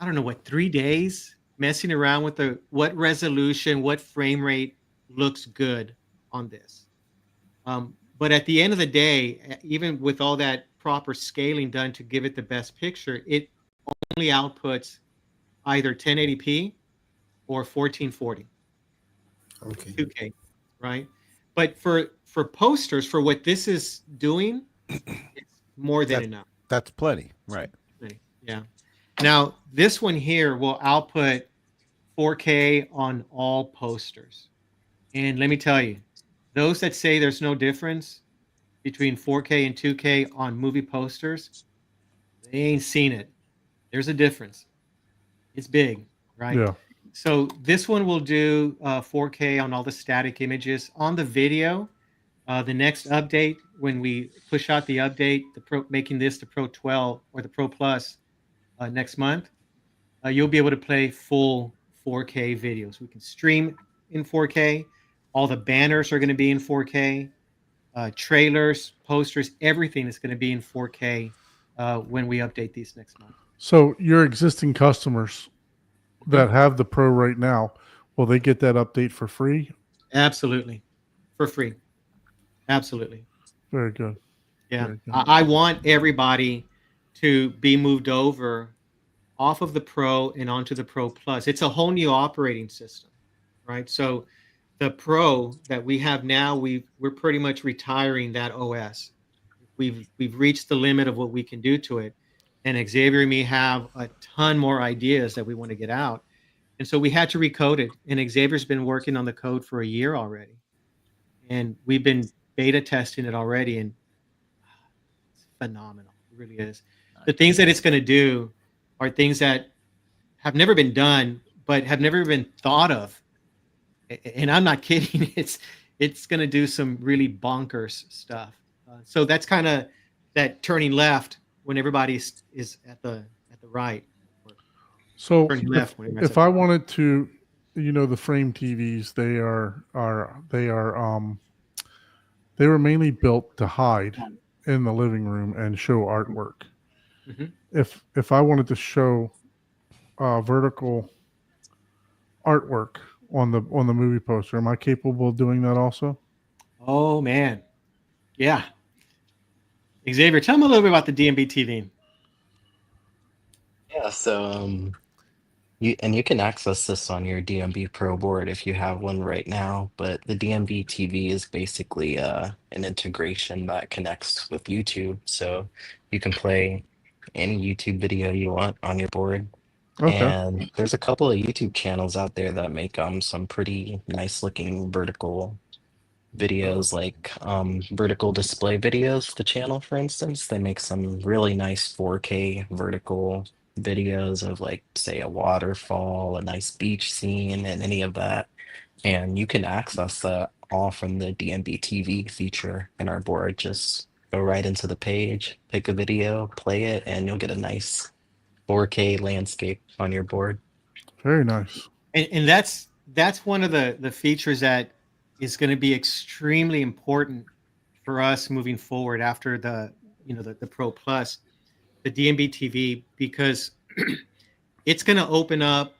I don't know what, 3 days messing around with what resolution, what frame rate looks good on this. But at the end of the day, even with all that proper scaling done to give it the best picture, it only outputs either 1080p or 1440. Okay. 2K, right? But for posters, for what this is doing, it's more than enough. That's plenty, right? Yeah. Now, this one here will output 4K on all posters. And let me tell you, those that say there's no difference between 4K and 2K on movie posters, they ain't seen it. There's a difference. It's big, right? Yeah. So this one will do 4K on all the static images. On the video, the next update, when we push out the update, making this the Pro 12 or the Pro Plus next month, you'll be able to play full 4K videos. We can stream in 4K. All the banners are going to be in 4K. Trailers, posters, everything is going to be in 4K when we update these next month. So your existing customers that have the Pro right now, will they get that update for free? Absolutely. For free. Absolutely. Very good. Yeah. Very good. I want everybody to be moved over off of the Pro and onto the Pro Plus. It's a whole new operating system, right? So the Pro that we have now, we're pretty much retiring that OS. We've reached the limit of what we can do to it. And Xavier and me have a ton more ideas that we want to get out. And so we had to recode it. And Xavier's been working on the code for a year already. And we've been beta testing it already. And it's phenomenal. It really is. The things that it's going to do are things that have never been done, but have never been thought of. And I'm not kidding. It's going to do some really bonkers stuff. So that's kind of that turning left when everybody is at the right. So Turning left if I wanted to, the frame TVs, they were mainly built to hide in the living room and show artwork. Mm-hmm. If I wanted to show vertical artwork on the movie poster, am I capable of doing that also? Oh man, yeah. Xavier, tell me a little bit about the DMB TV. Yeah, so You can access this on your DMB Pro board if you have one right now, but the DMB TV is basically an integration that connects with YouTube. So you can play any YouTube video you want on your board. Okay. And there's a couple of YouTube channels out there that make some pretty nice looking vertical videos, like vertical display videos. The channel, for instance, they make some really nice 4K vertical videos of, like, say, a waterfall, a nice beach scene, and any of that. And you can access that all from the DMB TV feature in our board. Just go right into the page, pick a video, play it, and you'll get a nice 4K landscape on your board. Very nice. And that's one of the features that is going to be extremely important for us moving forward after the Pro Plus, the DMB TV, because it's going to open up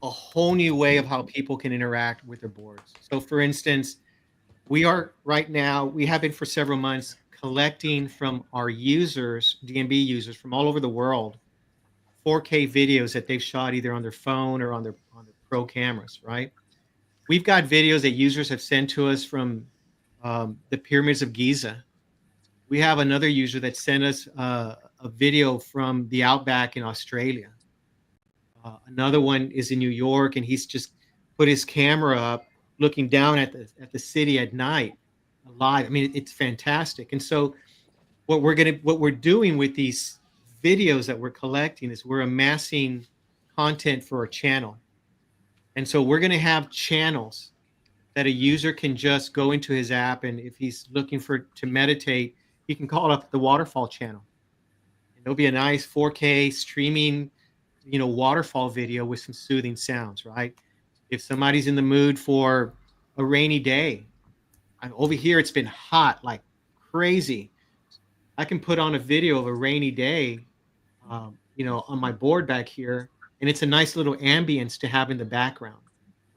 a whole new way of how people can interact with their boards. So, for instance, we have been for several months collecting from our users, DMB users from all over the world, 4K videos that they've shot either on their phone or on their Pro cameras, right? We've got videos that users have sent to us from the pyramids of Giza. We have another user that sent us a video from the outback in Australia. Another one is in New York, and he's just put his camera up looking down at the city at night live. I mean, it's fantastic. And so what we're doing with these videos that we're collecting is we're amassing content for a channel. And so we're going to have channels that a user can just go into his app, and if he's looking to meditate, he can call up the waterfall channel. And there'll be a nice 4K streaming, waterfall video with some soothing sounds, right? If somebody's in the mood for a rainy day, over here it's been hot like crazy, I can put on a video of a rainy day, on my board back here, and it's a nice little ambience to have in the background,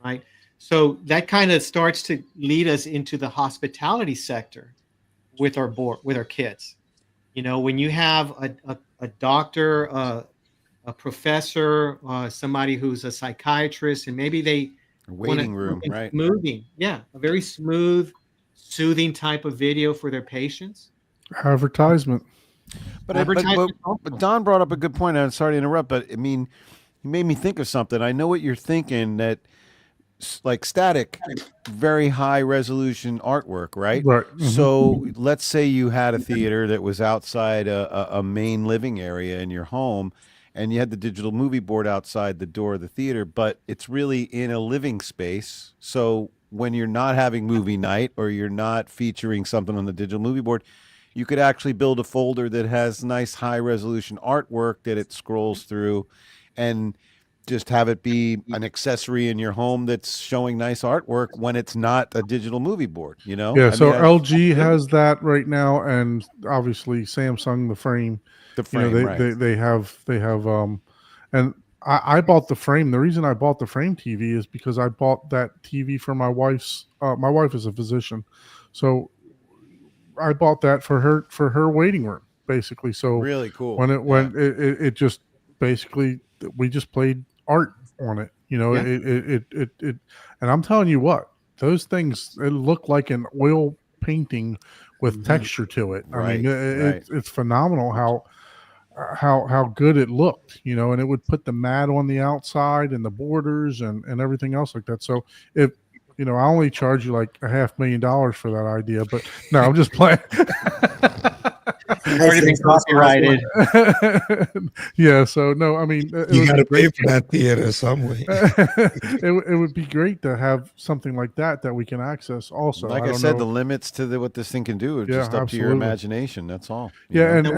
right? So that kind of starts to lead us into the hospitality sector with our board, with our kids. When you have a doctor, a professor, somebody who's a psychiatrist, and maybe they waiting room, right? Smoothing, yeah, a very smooth, soothing type of video for their patients. Advertisement. But Don brought up a good point. I'm sorry to interrupt, but I mean, you made me think of something. I know what you're thinking, that like static, very high resolution artwork, right? Right. Mm-hmm. So let's say you had a theater that was outside a main living area in your home, and you had the digital movie board outside the door of the theater, but it's really in a living space. So when you're not having movie night or you're not featuring something on the digital movie board, you could actually build a folder that has nice high resolution artwork that it scrolls through, and just have it be an accessory in your home that's showing nice artwork when it's not a digital movie board, Yeah. LG has that right now, and obviously Samsung, the frame. Right. They have and I bought the frame. The reason I bought the frame TV is because I bought that TV for my wife's. My wife is a physician, so I bought that for her waiting room, basically. So really cool. When it just basically, we just played art on it. It and I'm telling you what, those things, it look like an oil painting with texture to it. Right, I mean, it's phenomenal how good it looked, and it would put the mat on the outside and the borders and everything else like that. So if I only charge you like $500,000 for that idea, but no, I'm just playing. Already been copyrighted. Yeah, so no, I mean, you got to pay for that theater some way. It would be great to have something like that we can access also. Like I said, the limits to what this thing can do are just up to your imagination. That's all. And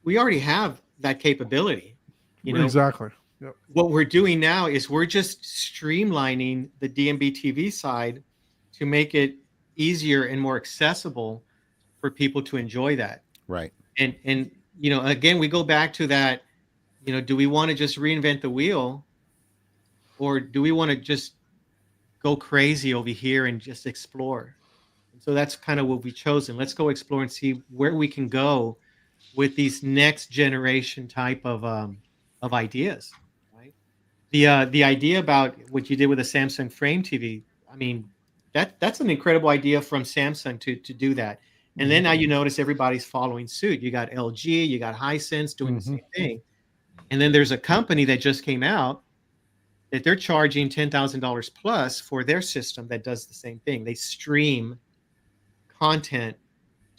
we already have that capability. Exactly. Yep. What we're doing now is we're just streamlining the DMB TV side to make it easier and more accessible for people to enjoy that. Right. And again, we go back to that, do we want to just reinvent the wheel, or do we want to just go crazy over here and just explore? And so that's kind of what we've chosen. Let's go explore and see where we can go with these next generation type of ideas. The idea about what you did with the Samsung Frame TV, I mean, that's an incredible idea from Samsung to do that. And then now you notice everybody's following suit. You got LG, you got Hisense doing the same thing. And then there's a company that just came out that they're charging $10,000 plus for their system that does the same thing. They stream content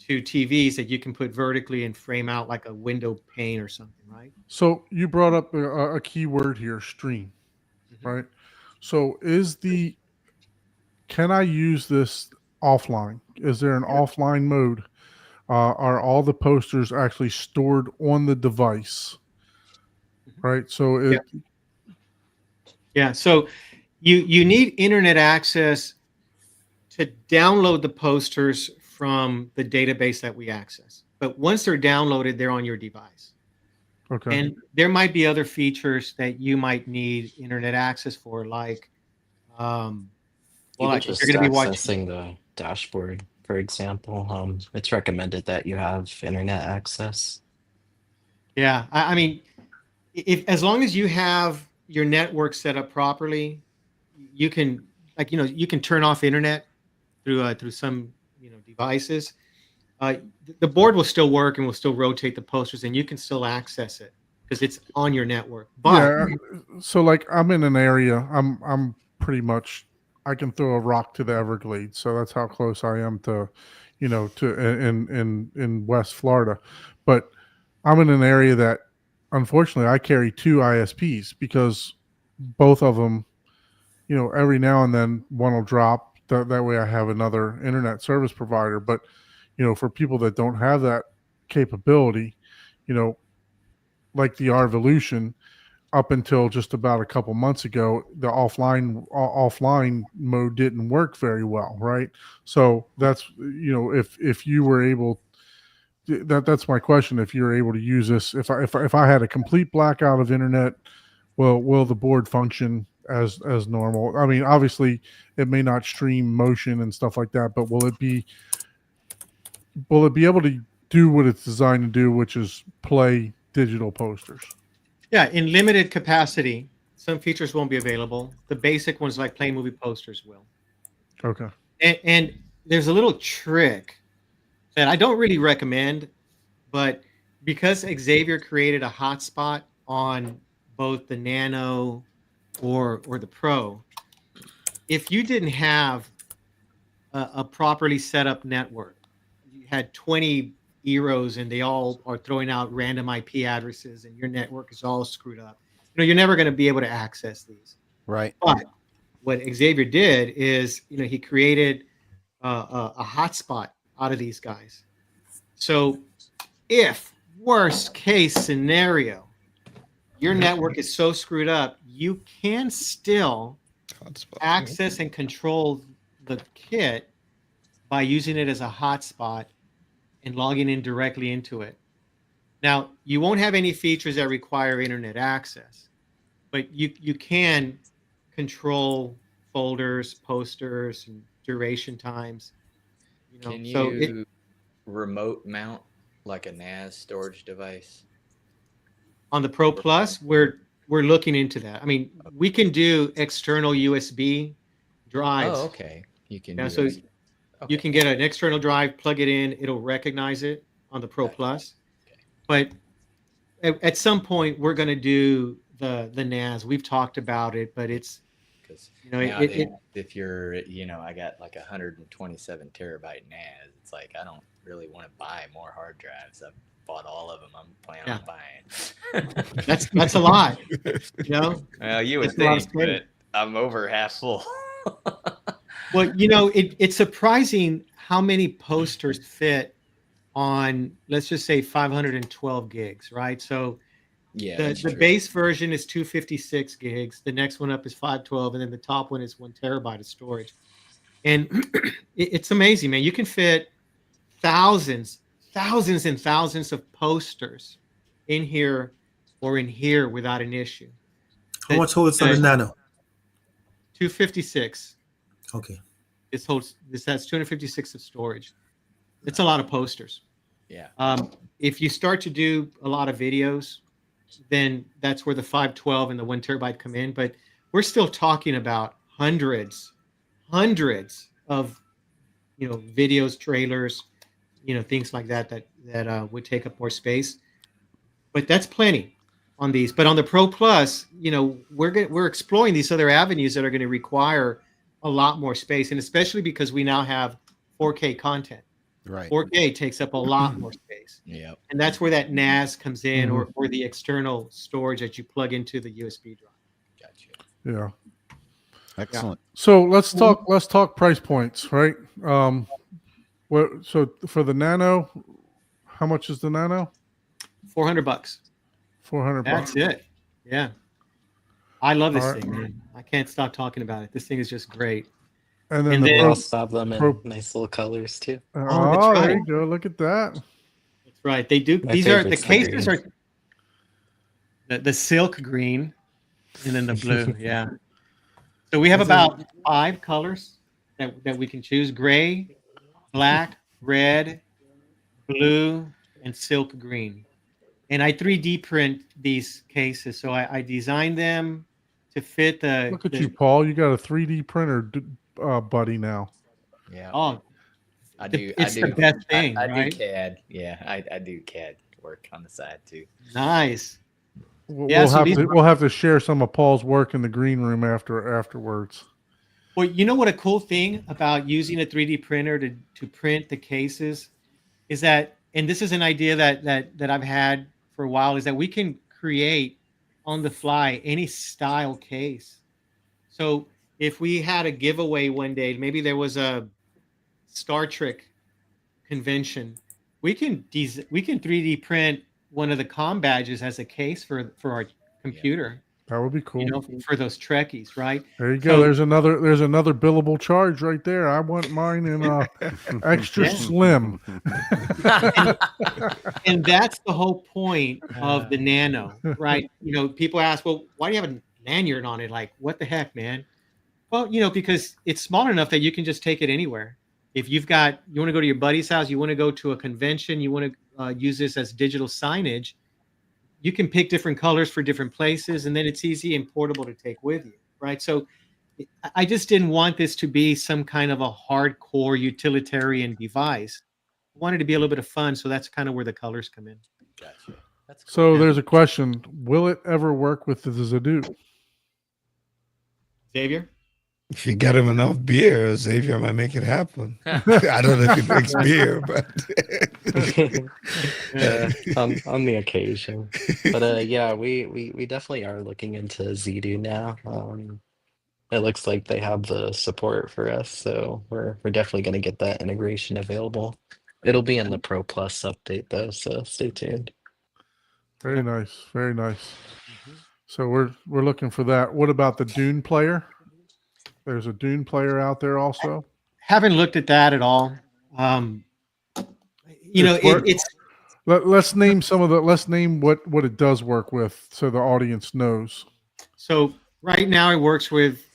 to TVs that you can put vertically and frame out like a window pane or something, right? So you brought up a key word here, stream, right? So can I use this offline? Is there an offline mode? Are all the posters actually stored on the device? Right. So so you need internet access to download the posters from the database that we access. But once they're downloaded, they're on your device. Okay. And there might be other features that you might need internet access for, like like just you're going to be accessing the dashboard, for example. It's recommended that you have internet access. Yeah, I mean, as long as you have your network set up properly, you can you can turn off internet through some devices. The board will still work and will still rotate the posters, and you can still access it because it's on your network. But so like I'm in an area, I'm pretty much, I can throw a rock to the Everglades, so that's how close I am to in West Florida. But I'm in an area that unfortunately I carry 2 ISPs because both of them, every now and then one will drop. That way I have another internet service provider. But, for people that don't have that capability, like the Arvolution, up until just about a couple months ago, the offline mode didn't work very well. Right. So that's, if you were able, that's my question. If you're able to use this, if I had a complete blackout of internet, will the board function as normal? I mean, obviously it may not stream motion and stuff like that, but will it be able to do what it's designed to do, which is play digital posters? Yeah, in limited capacity, some features won't be available. The basic ones like play movie posters will. Okay. And there's a little trick that I don't really recommend, but because Xavier created a hotspot on both the Nano or the Pro, if you didn't have a properly set up network, you had 20 Eros and they all are throwing out random IP addresses and your network is all screwed up, you're never going to be able to access these. Right. But what Xavier did is, he created a hotspot out of these guys. So if worst case scenario, your network is so screwed up, you can still access and control the kit by using it as a hotspot and logging in directly into it. Now, you won't have any features that require internet access, but you can control folders, posters, and duration times. Can you remote mount like a NAS storage device? On the Pro Plus, we're looking into that. I mean, we can do external USB drives. Oh, okay. You can. You can get an external drive, plug it in, it'll recognize it on the Pro Plus. Okay. But at some point, we're going to do the NAS. We've talked about it, but it's because if you're I got like 127 terabyte NAS. It's like I don't really want to buy more hard drives. I've bought all of them. I'm planning on buying. That's a lot. Well, you would think, but I'm over half full. Well, it's surprising how many posters fit on, let's just say 512 gigs, right? So the base version is 256 gigs. The next one up is 512, and then the top one is 1 terabyte of storage. And it's amazing, man. You can fit thousands and thousands of posters in here or in here without an issue. How much holds on the Nano? 256. Okay. This has 256 of storage. It's a lot of posters. Yeah. If you start to do a lot of videos, then that's where the 512 and the 1 terabyte come in. But we're still talking about hundreds of videos, trailers, things like that would take up more space. But that's plenty on these. But on the Pro Plus, we're exploring these other avenues that are going to require a lot more space, and especially because we now have 4K content. Right. 4K takes up a lot more space. Yeah. And that's where that NAS comes in, or the external storage that you plug into the USB drive. Gotcha. Yeah. Excellent. So let's talk price points, right? So for the Nano, how much is the Nano? $400. $400. That's it. Yeah. I love this All right. thing, man. I can't stop talking about it. This thing is just great. And then And the then- They Pro, also have them in Pro- nice little colors too. that's there right. you go. Look at that. That's right. They do. My These are the favorite's the cases green. are the silk green, and then the blue. Yeah. So we have Is it- about 5 colors that we can choose: gray, black, red, blue, and silk green. And I 3D print these cases, so I designed them to fit the. Look at the- you, Paul. You got a 3D printer, buddy. Now. Yeah. Oh, I do. it's I the do. best thing, I right? do CAD. Yeah, I do CAD work on the side too. nice. We'll, Yeah, we'll so have these- to we'll have to share some of Paul's work in the green room afterwards. Well, you know what a cool thing about using a 3D printer to print the cases is that, and this is an idea that I've had for a while, is that we can create on the fly any style case. So if we had a giveaway one day, maybe there was a Star Trek convention, we can 3D print one of the comm badges as a case for our computer, That would be cool. for those Trekkies, right? There you go. So- There's another billable charge right there. I want mine in extra Yeah. slim. And that's the whole point of the Nano, right? People ask, well, why do you have a lanyard on it? Like, what the heck, man? Well, because it's small enough that you can just take it anywhere. If you want to go to your buddy's house, you want to go to a convention, you want to use this as digital signage, you can pick different colors for different places, and then it's easy and portable to take with you, right? So I just didn't want this to be some kind of a hardcore utilitarian device. I wanted to be a little bit of fun, so that's kind of where the colors come in. Gotcha. That's cool. So there's a question: will it ever work with the Zadoo? Xavier? If you get him enough beer, Xavier might make it happen. I don't know if he drinks beer, but On the occasion. But yeah, we definitely are looking into Zedo now. It looks like they have the support for us, so we're definitely going to get that integration available. It'll be in the Pro Plus update though, so stay tuned. Very nice, very nice. So we're looking for that. What about the Dune player? There's a Dune player out there also. Haven't looked at that at all. It's Let's name some of the. Let's name what it does work with, so the audience knows. so right now it works with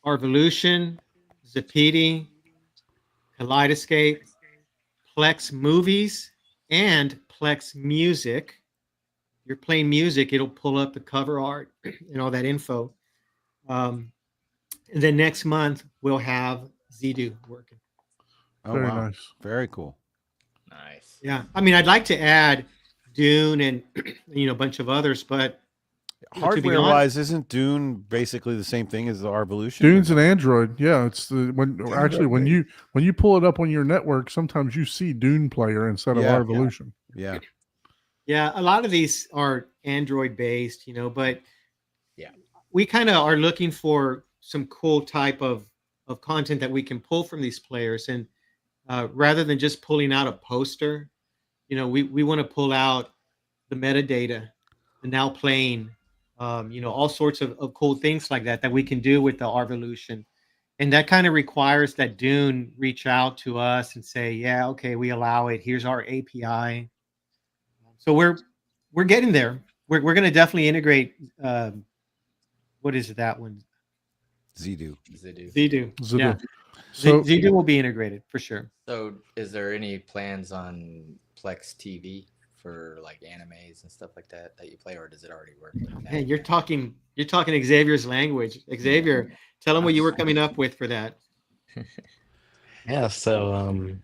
Arvolution, Zapiti, Kaleidoscape, Plex Movies, and Plex Music. If you're playing music, it'll pull up the cover art and all that info. And then next month we'll have Zedo working. Oh, Very wow. nice. Very cool. Nice. Yeah, I mean, I'd like to add Dune and a bunch of others, but to be Hardware honest- wise, isn't Dune basically the same thing as the Arvolution? Dune's an Android. Yeah, it's when you pull it up on your network, sometimes you see Dune player instead of Yeah, yeah. Arvolution. Yeah. yeah, a lot of these are Android based, but Yeah. we kind of are looking for some cool type of content that we can pull from these players, and rather than just pulling out a poster, we want to pull out the metadata, the now playing, all sorts of cool things like that we can do with the Arvolution. And that kind of requires that Dune reach out to us and say, yeah, okay, we allow it. Here's our API. So we're getting there. We're going to definitely integrate. What is that one? Zedo. Zedo. Zedo. Zedo. Yeah. So Zedo will be integrated for sure. So, is there any plans on Plex TV for like animes and stuff like that you play, or does it already work? With that? Man, you're talking Xavier's language. Xavier, tell him what you were coming up with for that. Yeah, so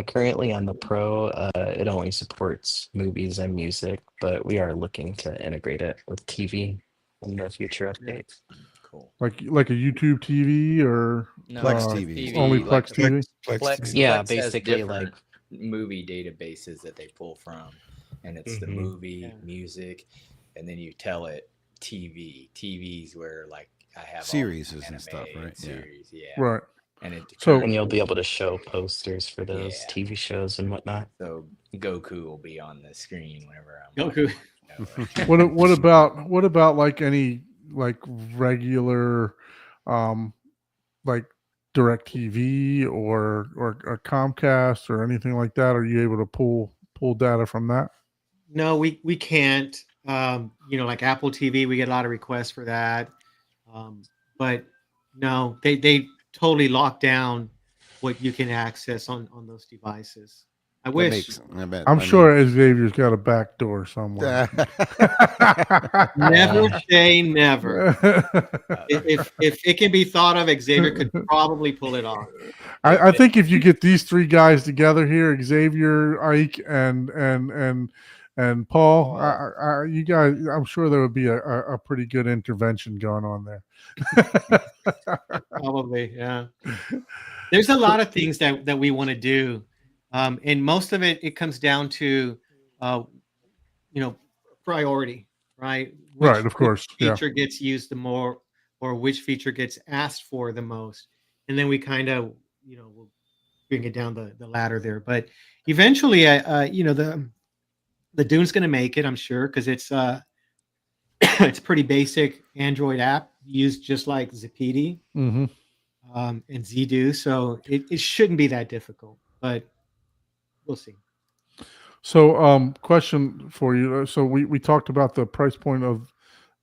currently on the Pro, it only supports movies and music, but we are looking to integrate it with TV in the future updates. Cool. Like a YouTube TV or No, Plex it's TV. only like Plex the TV? Plex, TV. Yeah, Plex has basically, different like- movie databases that they pull from, and it's the Mhm. movie, Yeah. music, and then you tell it TV. TV's where like I have all the Series and anime stuff, right? Yeah. Series, yeah. Right. And it So- And you'll be able to show posters for those Yeah. TV shows and whatnot. so Goku will be on the screen whenever I'm Goku. watching, What about like any like regular like DirecTV or a Comcast or anything like that? Are you able to pull data from that? No, we can't. Like Apple TV, we get a lot of requests for that. But no, they totally lock down what you can access on those devices. I That wish. makes- I bet- I'm I mean- sure Xavier's got a back door somewhere. Never say never. If it can be thought of, Xavier could probably pull it off. I think if you get these three guys together here, Xavier, Ike, and Paul, you guys, I'm sure there would be a pretty good intervention going on there. Probably, yeah. There's a lot of things that we want to do, and most of it comes down to, priority, right? Right, of course, Which yeah. feature gets used the more, or which feature gets asked for the most, and then we kind of, we'll bring it down the ladder there. But eventually, the Dune's going to make it, I'm sure, because it's it's pretty basic Android app used just like Zapiti. Mm-hmm. And Zdo, so it shouldn't be that difficult, but we'll see. So, question for you. So we talked about the price point of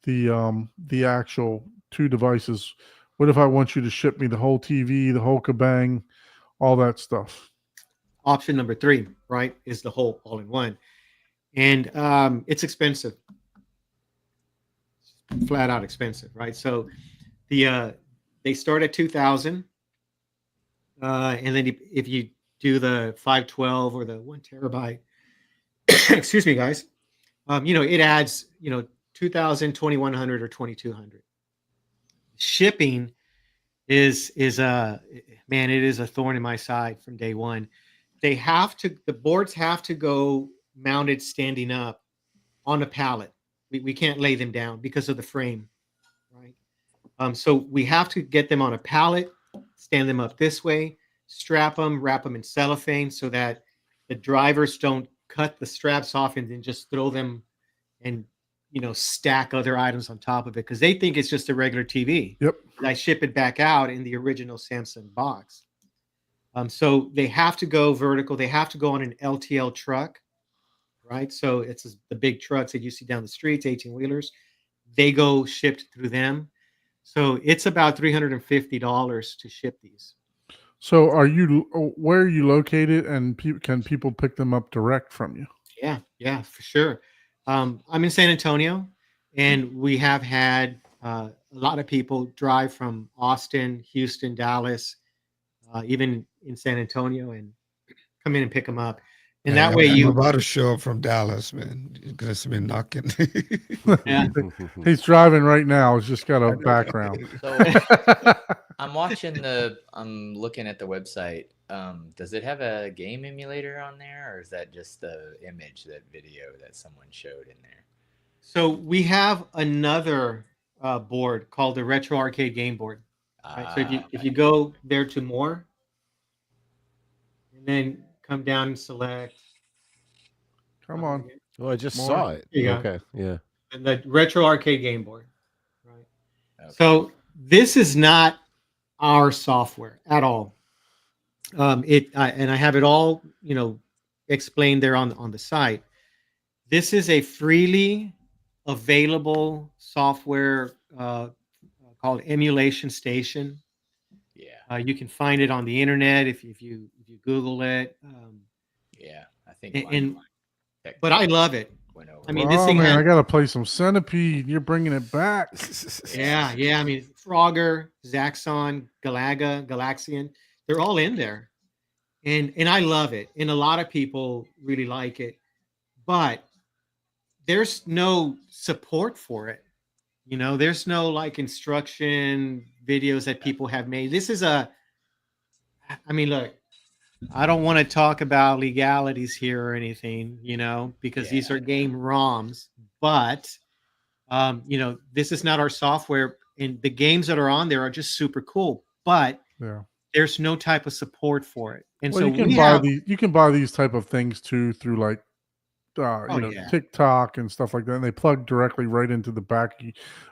the actual two devices. What if I want you to ship me the whole TV, the whole kabang, all that stuff? Option number 3, right, is the whole all-in-one, and it's expensive, flat out expensive, right? So they start at $2,000, and then if you do the 512 or the 1 terabyte, excuse me, guys, it adds, 2,000, 2,100, or 2,200. Shipping is man, it is a thorn in my side from day one. The boards have to go mounted standing up on a pallet. We can't lay them down because of the frame, right? So we have to get them on a pallet, stand them up this way, strap them, wrap them in cellophane so that the drivers don't cut the straps off and then just throw them and stack other items on top of it, because they think it's just a regular TV. Yep. And I ship it back out in the original Samsung box. So they have to go vertical. They have to go on an LTL truck, right? So it's the big trucks that you see down the streets, 18-wheelers. They go shipped through them. So it's about $350 to ship these. So where are you located, and can people pick them up direct from you? Yeah, for sure. I'm in San Antonio, and we have had a lot of people drive from Austin, Houston, Dallas, even in San Antonio, and come in and pick them up. And that way I'm about to show up from Dallas, man. You're gonna see me knocking. Yeah. He's driving right now. He's just got a background. So I'm looking at the website. Does it have a game emulator on there, or is that just the video that someone showed in there? So we have another board called the Retro Arcade Game Board. Right? So if you go there to more, and then come down and select. Come on. Well, I just More. saw it. There you go. Okay. Yeah. And the Retro Arcade Game Board. Right. Okay. So this is not our software at all. And I have it all, explained there on the site. This is a freely available software called Emulation Station. Yeah. You can find it on the internet if you Google it. Yeah, I think. And but I love it. went over. I mean, this oh thing man, has, I gotta play some Centipede. You're bringing it back. yeah. I mean, Frogger, Zaxxon, Galaga, Galaxian, they're all in there, and I love it. And a lot of people really like it, but there's no support for it. You know, there's no like instruction videos that people have made. This is I mean, look, I don't want to talk about legalities here or anything, you know, because these are game ROMs, but you know, this is not our software, and the games that are on there are just super cool, but Yeah. there's no type of support for it. And Well, so you can we buy have, these. You can buy these type of things too through like, yeah. TikTok and stuff like that. And they plug directly right into the back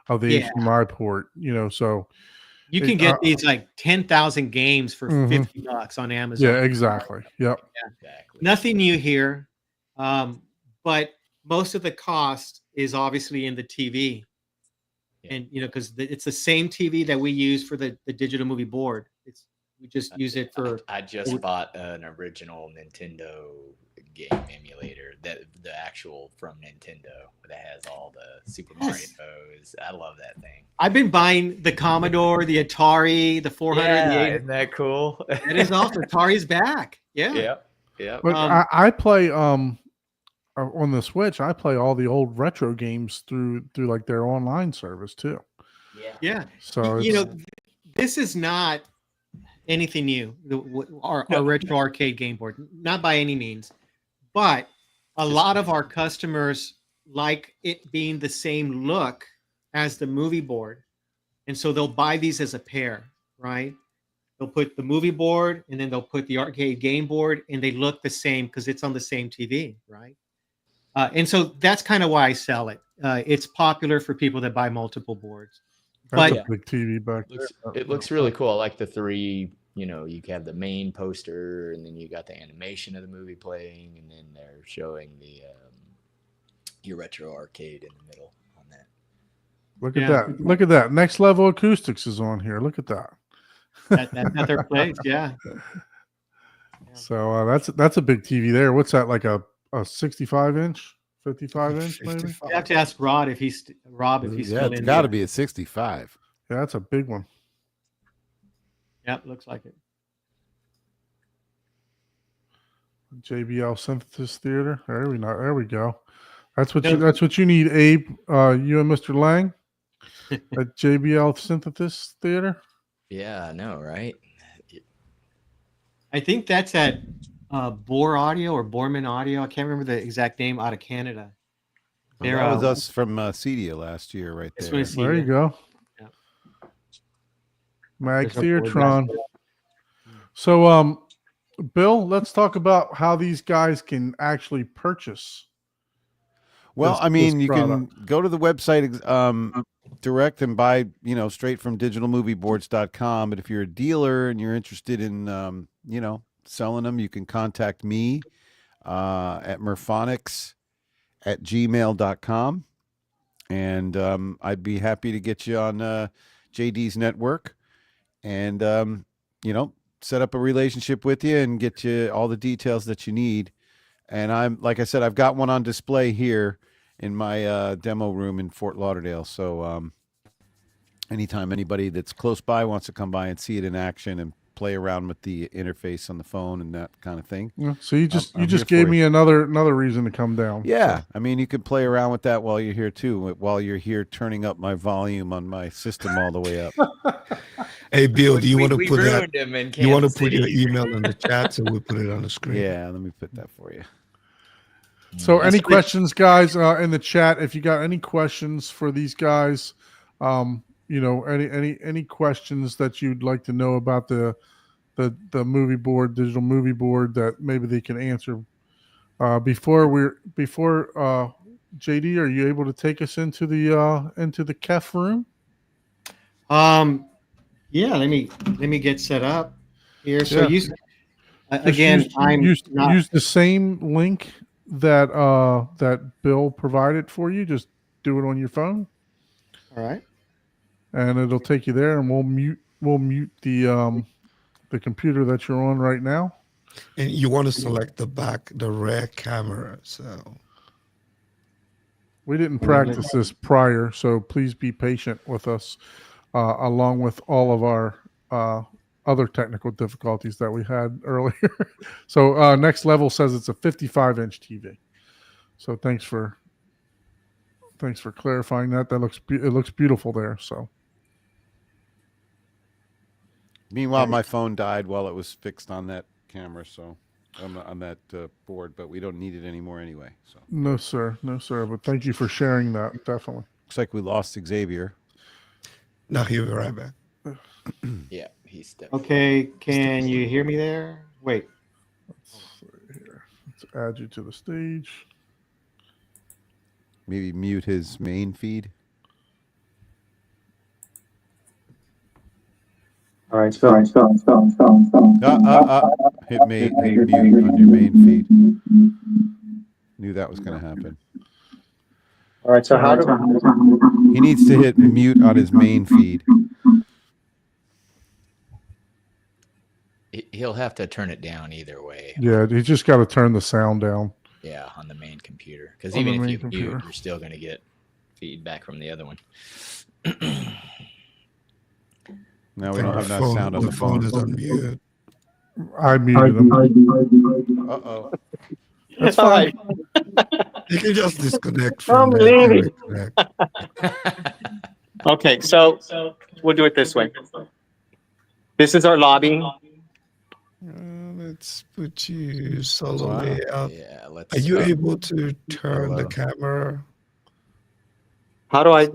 of the Yeah. HDMI port. You know, so You can get these like 10,000 games for Mhm. $50 on Amazon. yeah, exactly. Yep. Exactly. Nothing new here, but most of the cost is obviously in the TV. Yeah. And you know, because it's the same TV that we use for the digital movie board. We just use it for. I just bought an original Nintendo game emulator, that the actual from Nintendo that has all the Super Mario's. I love that thing. I've been buying the Commodore, the Atari, the 400. Yeah, the isn't that cool? It is also Atari's back. Yeah. Yeah. But I play on the Switch. I play all the old retro games through like their online service too. Yeah. So You it's, know, this is not anything new. Our retro arcade game board, not by any means, but a lot of our customers like it being the same look as the movie board, and so they'll buy these as a pair, right? They'll put the movie board and then they'll put the arcade game board, and they look the same because it's on the same TV, right? And so that's kind of why I sell it. It's popular for people that buy multiple boards. that's But a big TV back there. It looks really cool. I like the three. You know, you have the main poster, and then you got the animation of the movie playing, and then they're showing the your retro arcade in the middle on that. Look at that. Look at that. Next Level Acoustics is on here. Look at that. that's not their place. Yeah. So that's a big TV there. What's that, like a 65-inch, 55-inch maybe? You have to ask Rob if he's Yeah, still it's in got to there. be a 65. Yeah, that's a big one. Yeah, looks like it. JBL Synthesis Theater. There we go. That's what you need, Abe. You and Mr. Lang at JBL Synthesis Theater. Yeah, I know, right? I think that's at Bohr Audio or Borman Audio. I can't remember the exact name, out of Canada. Well, that was us from Cedia last year, right This there. one is There you go. Yeah. Mag There's a board Theatron. back So, Bill, let's talk about how these guys can actually purchase. Well, this- I mean, this you product. can go to the website direct and buy, straight from digitalmovieboards.com. But if you're a dealer and you're interested in, selling them, you can contact me at murphonics@gmail.com. And I'd be happy to get you on JD's network and, set up a relationship with you and get you all the details that you need. And like I said, I've got one on display here in my demo room in Fort Lauderdale. So anytime anybody that's close by wants to come by and see it in action and play around with the interface on the phone and that kind of thing. Yeah, so you just I'm gave here for me another reason to come down. Yeah, So, I mean, you could play around with that while you're here too. While you're here, turning up my volume on my system all the way up. Hey, Bill, do you want to We put that? ruined him in You want to Kansas put your City. email in the chat so we'll put it on the screen? Yeah, let me put that for you. So any questions, guys, in the chat? If you got any questions for these guys, any questions that you'd like to know about the movie board, digital movie board, that maybe they can answer before JD, are you able to take us into the KEF room? Yeah, let me get set up here. So Yeah. Use the same link that that Bill provided for you. Just do it on your phone. All right. And it'll take you there, and we'll mute the computer that you're on right now. And you want to select the rear camera. So We didn't practice this prior, so please be patient with us, along with all of our other technical difficulties that we had earlier. So Next Level says it's a 55-inch TV. So thanks for clarifying that. It looks beautiful there. So Meanwhile, my phone died while it was fixed on that camera, so on that board, but we don't need it anymore anyway. So no, sir. But thank you for sharing that. Definitely. looks like we lost Xavier. now he'll be right back. Yeah, he's definitely. Okay, can you hear me there? Wait. Let's add you to the stage. Maybe mute his main feed. All right, Hit mute on your main feed. Knew that was going to happen. All right, so how do He needs to hit mute on his main feed. He'll have to turn it down either way. Yeah, you just got to turn the sound down. Yeah, on the main computer. Because On the even if main you computer. mute, you're still going to get feedback from the other one. Now we don't have enough sound on the phone. is on mute. I muted him. Uh-oh. That's fine. You can just disconnect I'm from there and leaving. reconnect. Okay, so we'll do it this way. This is our lobby. Let's put you solely out. Yeah, let's. Are you able to turn the camera? How do I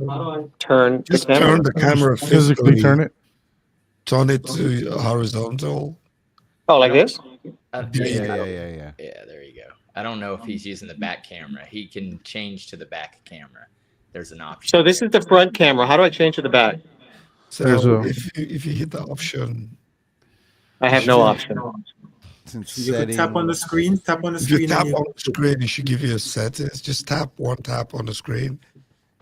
turn the Just camera? turn the camera Physically turn it. Turn it to horizontal. Oh, like this? Yeah, Yeah. there you go. I don't know if he's using the back camera. He can change to the back camera. There's an option. So this is the front camera. How do I change to the back? There's So a- if you hit the option, I have no option. Since You could tap on the screen. Tap on the if you screen. tap and you- on the screen, it should give you a settings. Just tap one tap on the screen.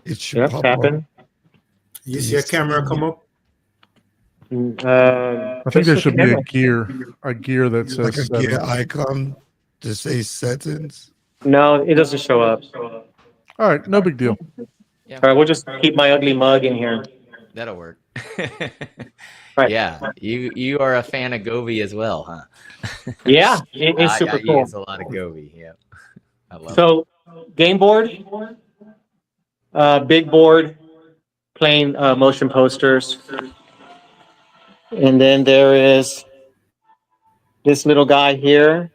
It should Yep, pop tapping. up. You see a camera come up. I think there should be a gear that says Like a gear settings. icon to say settings. No, it doesn't show up. All right, no big deal. Yeah, All right, we'll just keep my ugly mug in here. that'll work. Right. Yeah, you are a fan of Govi as well, huh? Yeah, it's super I cool. use a lot of Govi. Yeah, I love it. So, game board, big board, plain motion posters. And then there is this little guy here.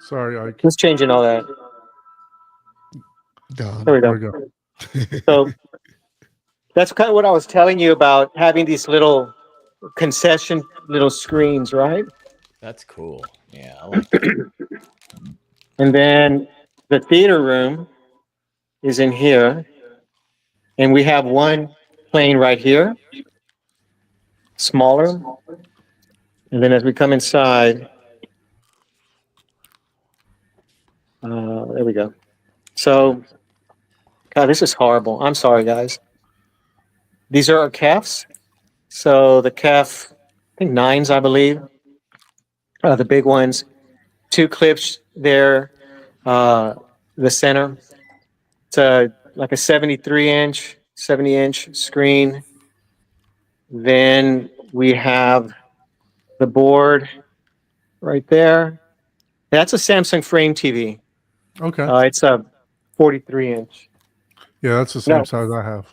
Sorry, Ike. Who's changing all that? Done. There we There go. we go. So that's kind of what I was telling you about having these little concession little screens, right? That's cool. Yeah, I like that. And then the theater room is in here. And we have one playing right here, smaller. And then as we come inside, there we go. So, God, this is horrible. I'm sorry, guys. These are our CAFs. So the CAF, I think 9s, I believe, the big ones. 2 clips there, the center. It's like a 70-inch screen. Then we have the board right there. That's a Samsung Frame TV. Okay. It's a 43-inch. Yeah, that's the same No. size I have.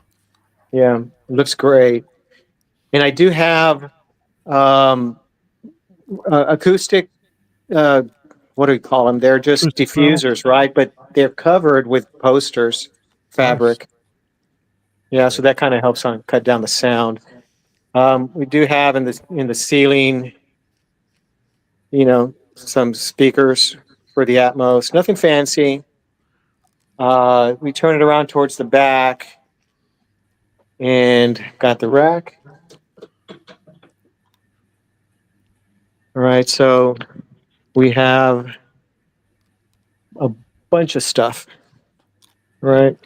Yeah, it looks great. And I do have acoustic, what do we call them? They're just Acoustic diffusers, right? But they're covered with posters, fabric. Yeah, so that kind of helps on cut down the sound. We do have in the ceiling, some speakers for the Atmos. Nothing fancy. We turn it around towards the back and got the rack. All right, so we have a bunch of stuff, right?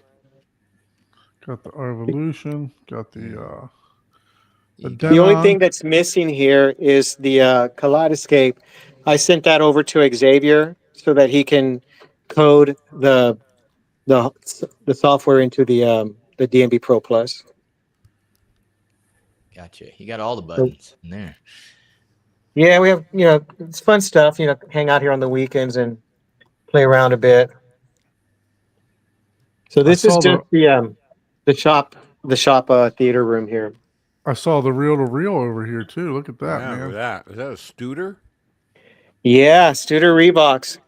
Got the Revolution. Got the The only thing that's missing here is the Kaleidoscape. I sent that over to Xavier so that he can code the software into the DMB Pro Plus. Gotcha. You got all the buttons in there. Yeah, we have, it's fun stuff, hang out here on the weekends and play around a bit. So this is just the shop theater room here. I saw the reel-to-reel over here too. Look at that, man. Is that a Studer? Yeah, Studer Reeboks.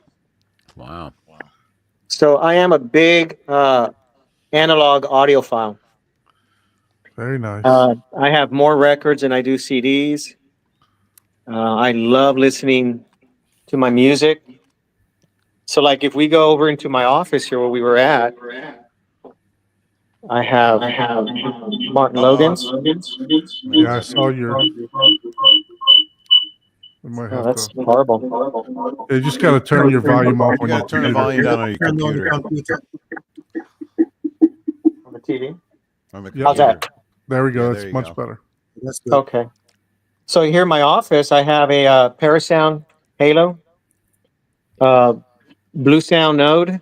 Wow. So I am a big analog audiophile. Very nice. I have more records than I do CDs. I love listening to my music. So like if we go over into my office here where we were at, I have Martin Logan's. Yeah, I saw your. Oh, that's horrible. You just got to turn your volume off. You got to turn the volume down on your computer. On the TV? On the How's that? There we go. Yeah, That's there you much go. better. That's good. Okay. So here in my office, I have a Parasound Halo, Blue Sound Node.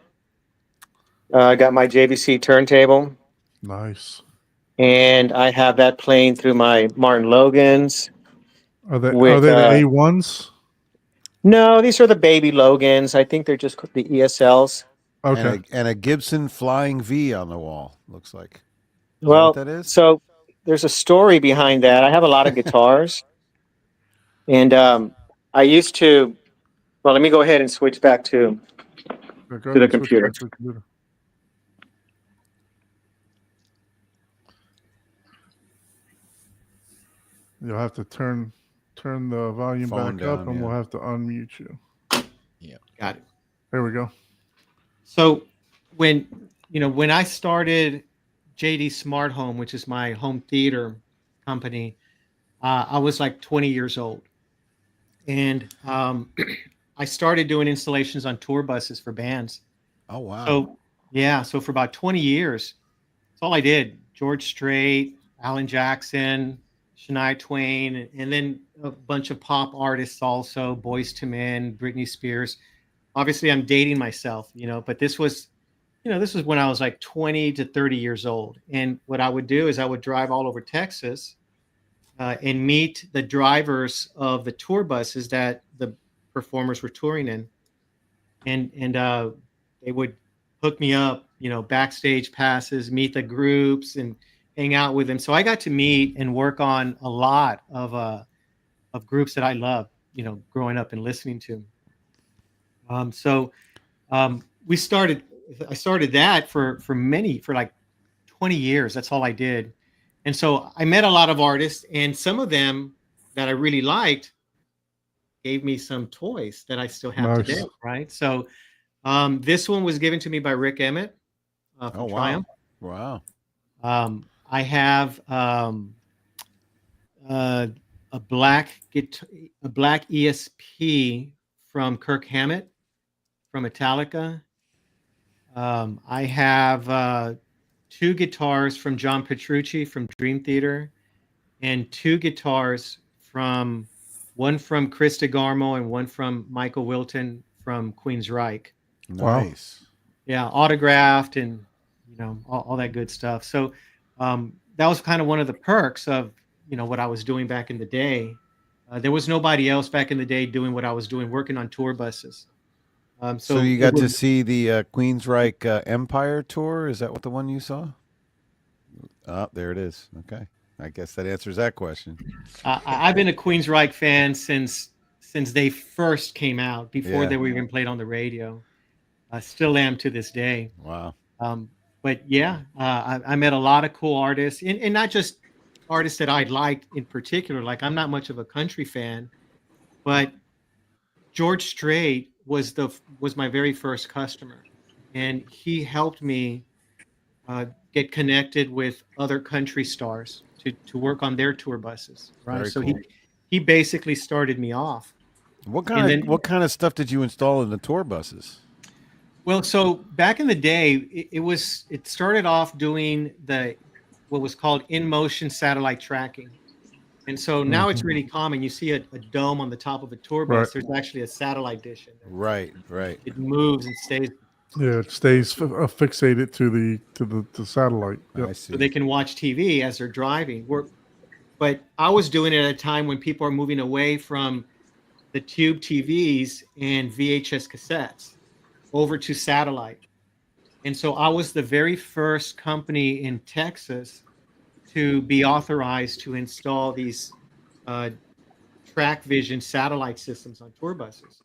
I got my JVC turntable, Nice. and I have that playing through my Martin Logans. Are they With, the A1s? No, these are the baby Logans. I think they're just the ESLs. Okay. And a Gibson Flying V on the wall, looks like. Is Well, that what that is? so there's a story behind that. I have a lot of guitars, and I used to. Well, let me go ahead and switch back to Go the ahead and switch computer. back to the computer. You'll have to turn the volume Phone back up, down, and we'll yeah. have to unmute you. Got it. There we go. So when I started JD Smart Home, which is my home theater company, I was like 20 years old, and I started doing installations on tour buses for bands. Oh, wow. So yeah, so for about 20 years, that's all I did. George Strait, Alan Jackson, Shania Twain, and then a bunch of pop artists also, Boyz II Men, Britney Spears. Obviously, I'm dating myself, but this was when I was like 20 to 30 years old. And what I would do is I would drive all over Texas and meet the drivers of the tour buses that the performers were touring in. And they would hook me up, backstage passes, meet the groups and hang out with them. So I got to meet and work on a lot of groups that I loved, growing up and listening to. I started that for like 20 years. That's all I did. And so I met a lot of artists, and some of them that I really liked gave me some toys that I still have Nice. today. Right. So this one was given to me by Rick Emmett from Triumph. Wow. I have a black ESP from Kirk Hammett from Metallica. I have 2 guitars from John Petrucci from Dream Theater, and 2 guitars one from Chris DeGarmo and one from Michael Wilton from Queensryche. Nice. Yeah, autographed and all that good stuff. So that was kind of one of the perks of what I was doing back in the day. There was nobody else back in the day doing what I was doing, working on tour buses. So you got to see the Queensryche Empire tour? Is that what the one you saw? Oh, there it is. Okay. I guess that answers that question. I've been a Queensryche fan since they first came out, before they were even played on the radio. I still am to this day. Wow. But yeah, I met a lot of cool artists, and not just artists that I liked in particular. Like, I'm not much of a country fan, but George Strait was my very first customer, and he helped me get connected with other country stars to work on their tour buses. Right. Very So cool. he basically started me off. What kind of stuff did you install in the tour buses? Well, so back in the day, it started off doing what was called in motion satellite tracking. And so now it's really common. You see a dome on the top of a tour bus. There's actually a satellite dish in there. Right. It moves and stays. Yeah, it stays fixated to the satellite. I see. So they can watch TV as they're driving. But I was doing it at a time when people are moving away from the tube TVs and VHS cassettes over to satellite. And so I was the very first company in Texas to be authorized to install these TrackVision satellite systems on tour buses.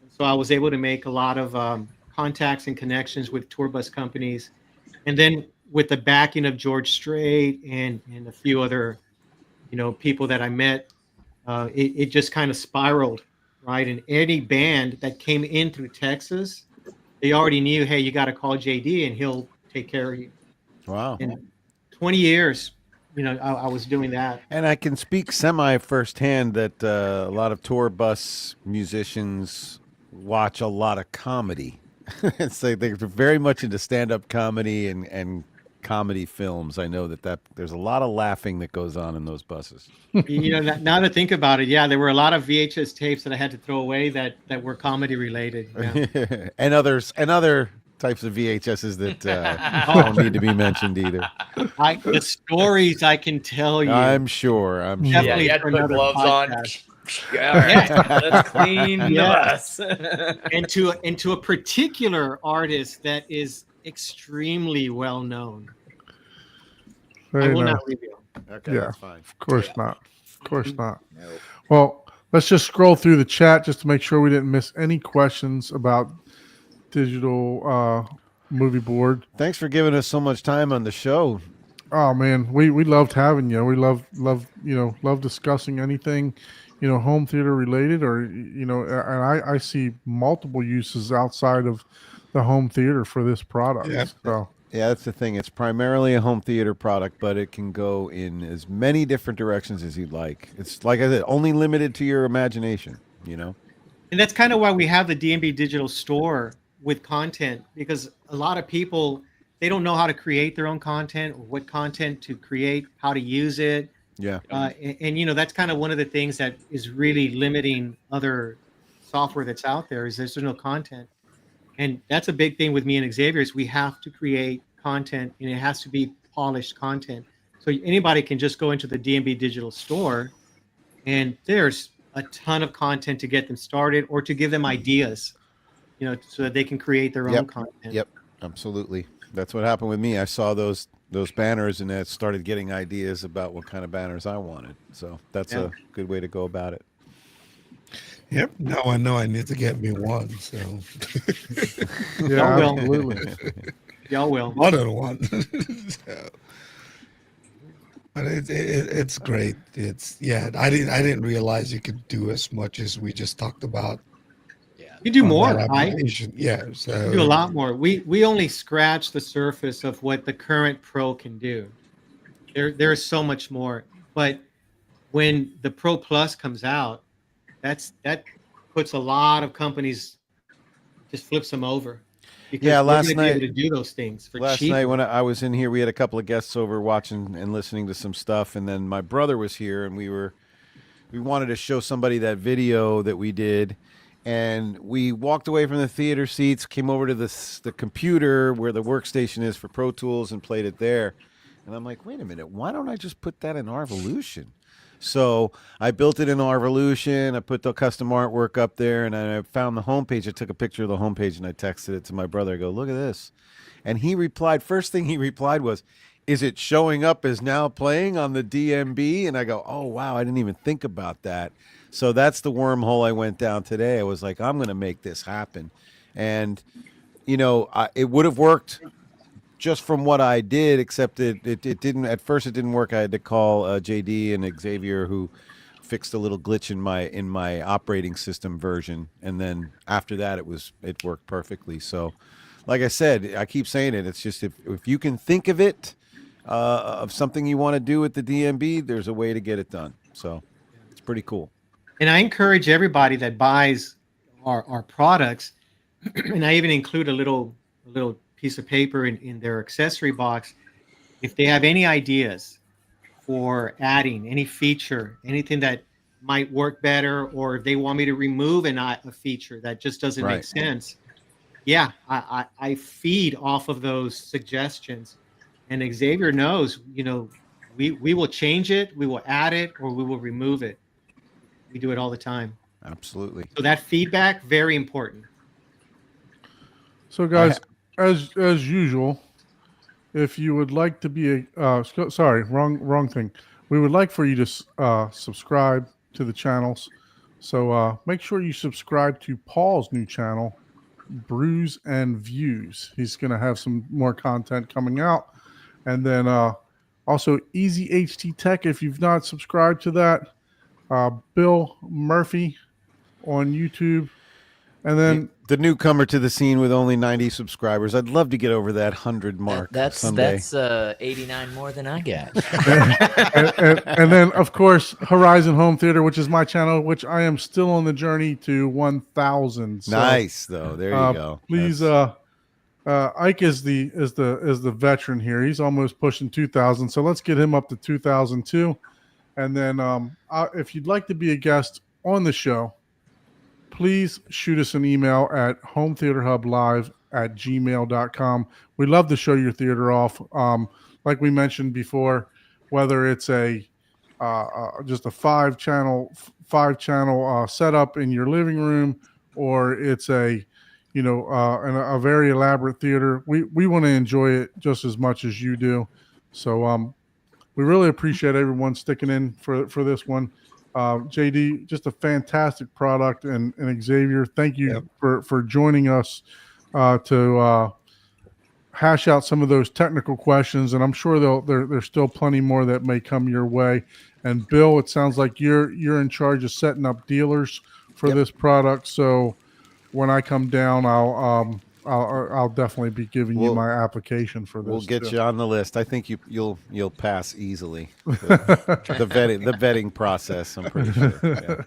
So I was able to make a lot of contacts and connections with tour bus companies. And then with the backing of George Strait and a few other, people that I met, it just kind of spiraled, right? And any band that came in through Texas, they already knew, hey, you got to call JD and he'll take care of you. Wow. And 20 years, I was doing that. And I can speak semi firsthand that a lot of tour bus musicians watch a lot of comedy. It's like they're very much into stand-up comedy and comedy films. I know that there's a lot of laughing that goes on in those buses. Now to think about it, yeah, there were a lot of VHS tapes that I had to throw away that were comedy related. Yeah. and other types of VHSs that don't need to be mentioned either. The stories I can tell you. I'm sure. Yeah, you had to put gloves on. Yeah, let's clean the bus. and to a particular artist that is extremely well known. I will not reveal. Okay, Yeah, that's fine. of course not. Of course not. Nope. Well, let's just scroll through the chat just to make sure we didn't miss any questions about digital movie board. Thanks for giving us so much time on the show. Oh man, we loved having you. We love discussing anything, home theater related, or and I see multiple uses outside of the home theater for this product. Yeah. So yeah, that's the thing. It's primarily a home theater product, but it can go in as many different directions as you'd like. It's like I said, only limited to your imagination. And that's kind of why we have the D&B Digital Store with content, because a lot of people, they don't know how to create their own content or what content to create, how to use it. Yeah. And that's kind of one of the things that is really limiting other software that's out there is there's no content. And that's a big thing with me and Xavier is we have to create content and it has to be polished content. So anybody can just go into the D&B Digital Store and there's a ton of content to get them started or to give them ideas, so that they can create their own content. Yep, absolutely. That's what happened with me. I saw those banners and I started getting ideas about what kind of banners I wanted. So that's a good way to go about it. Yep. Now I know I need to get me one. So yeah, absolutely. Y'all will. More than one. So, but it's great. I didn't realize you could do as much as we just talked about. You do more, right? Yeah, so you do a lot more. We only scratch the surface of what the current Pro can do. There is so much more. But when the Pro Plus comes out, that puts a lot of companies, just flips them over. Because last night be able to do those things for last cheap. night when I was in here, we had a couple of guests over watching and listening to some stuff, and then my brother was here, and we wanted to show somebody that video that we did. And we walked away from the theater seats, came over to the computer where the workstation is for Pro Tools and played it there. And I'm like, wait a minute, why don't I just put that in Arvolution? So I built it in Arvolution. I put the custom artwork up there, and I found the homepage. I took a picture of the homepage, and I texted it to my brother. I go, look at this. And he replied, first thing he replied was, is it showing up as now playing on the DMB? And I go, oh, wow, I didn't even think about that. So that's the wormhole I went down today. I was like, I'm going to make this happen. And, it would have worked just from what I did, except it didn't. At first, it didn't work. I had to call JD and Xavier, who fixed a little glitch in my operating system version. And then after that, it worked perfectly. So like I said, I keep saying it. It's just if you can think of it, of something you want to do with the DMB, there's a way to get it done. So it's pretty cool. And I encourage everybody that buys our products, and I even include a little piece of paper in their accessory box. If they have any ideas for adding any feature, anything that might work better, or if they want me to remove a feature that just doesn't Right. make sense. Yeah, I feed off of those suggestions, and Xavier knows, we will change it, we will add it, or we will remove it. We do it all the time. Absolutely. So that feedback, very important. So, guys, as usual, if you would like to be sorry, wrong thing. We would like for you to subscribe to the channels. So make sure you subscribe to Paul's new channel, Brews and Views. He's going to have some more content coming out. And then also Easy HT Tech, if you've not subscribed to that. Bill Murphy on YouTube. And then the newcomer to the scene with only 90 subscribers. I'd love to get over that 100 mark someday. That's 89 more than I get. and then, of course, Horizon Home Theater, which is my channel, which I am still on the journey to 1,000. So, nice, though. There you go. Please, Ike is the veteran here. He's almost pushing 2,000. So let's get him up to 2,002. And then, if you'd like to be a guest on the show, please shoot us an email at hometheaterhublive@gmail.com. We love to show your theater off. Like we mentioned before, whether it's a just a five channel setup in your living room, or it's a very elaborate theater, we want to enjoy it just as much as you do. So we really appreciate everyone sticking in for this one. JD, just a fantastic product, and Xavier, thank you for joining us to hash out some of those technical questions, and I'm sure there's still plenty more that may come your way. And Bill, it sounds like you're in charge of setting up dealers for this product, so when I come down, I'll definitely be giving you my application for this. We'll get you on the list. I think you'll pass easily the vetting process. I'm pretty sure. Yeah.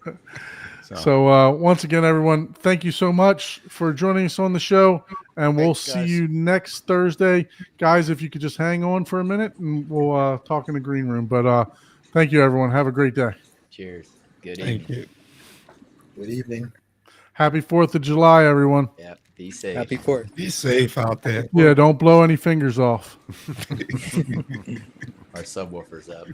So once again, everyone, thank you so much for joining us on the show, and we'll see you next Thursday, guys. If you could just hang on for a minute, and we'll talk in the green room. But thank you, everyone. Have a great day. Cheers. Good evening. Thank you. Good evening. Happy 4th of July, everyone. Yeah. Be safe. Happy 4th. Be safe out there. Yeah, don't blow any fingers off. Our subwoofer's up.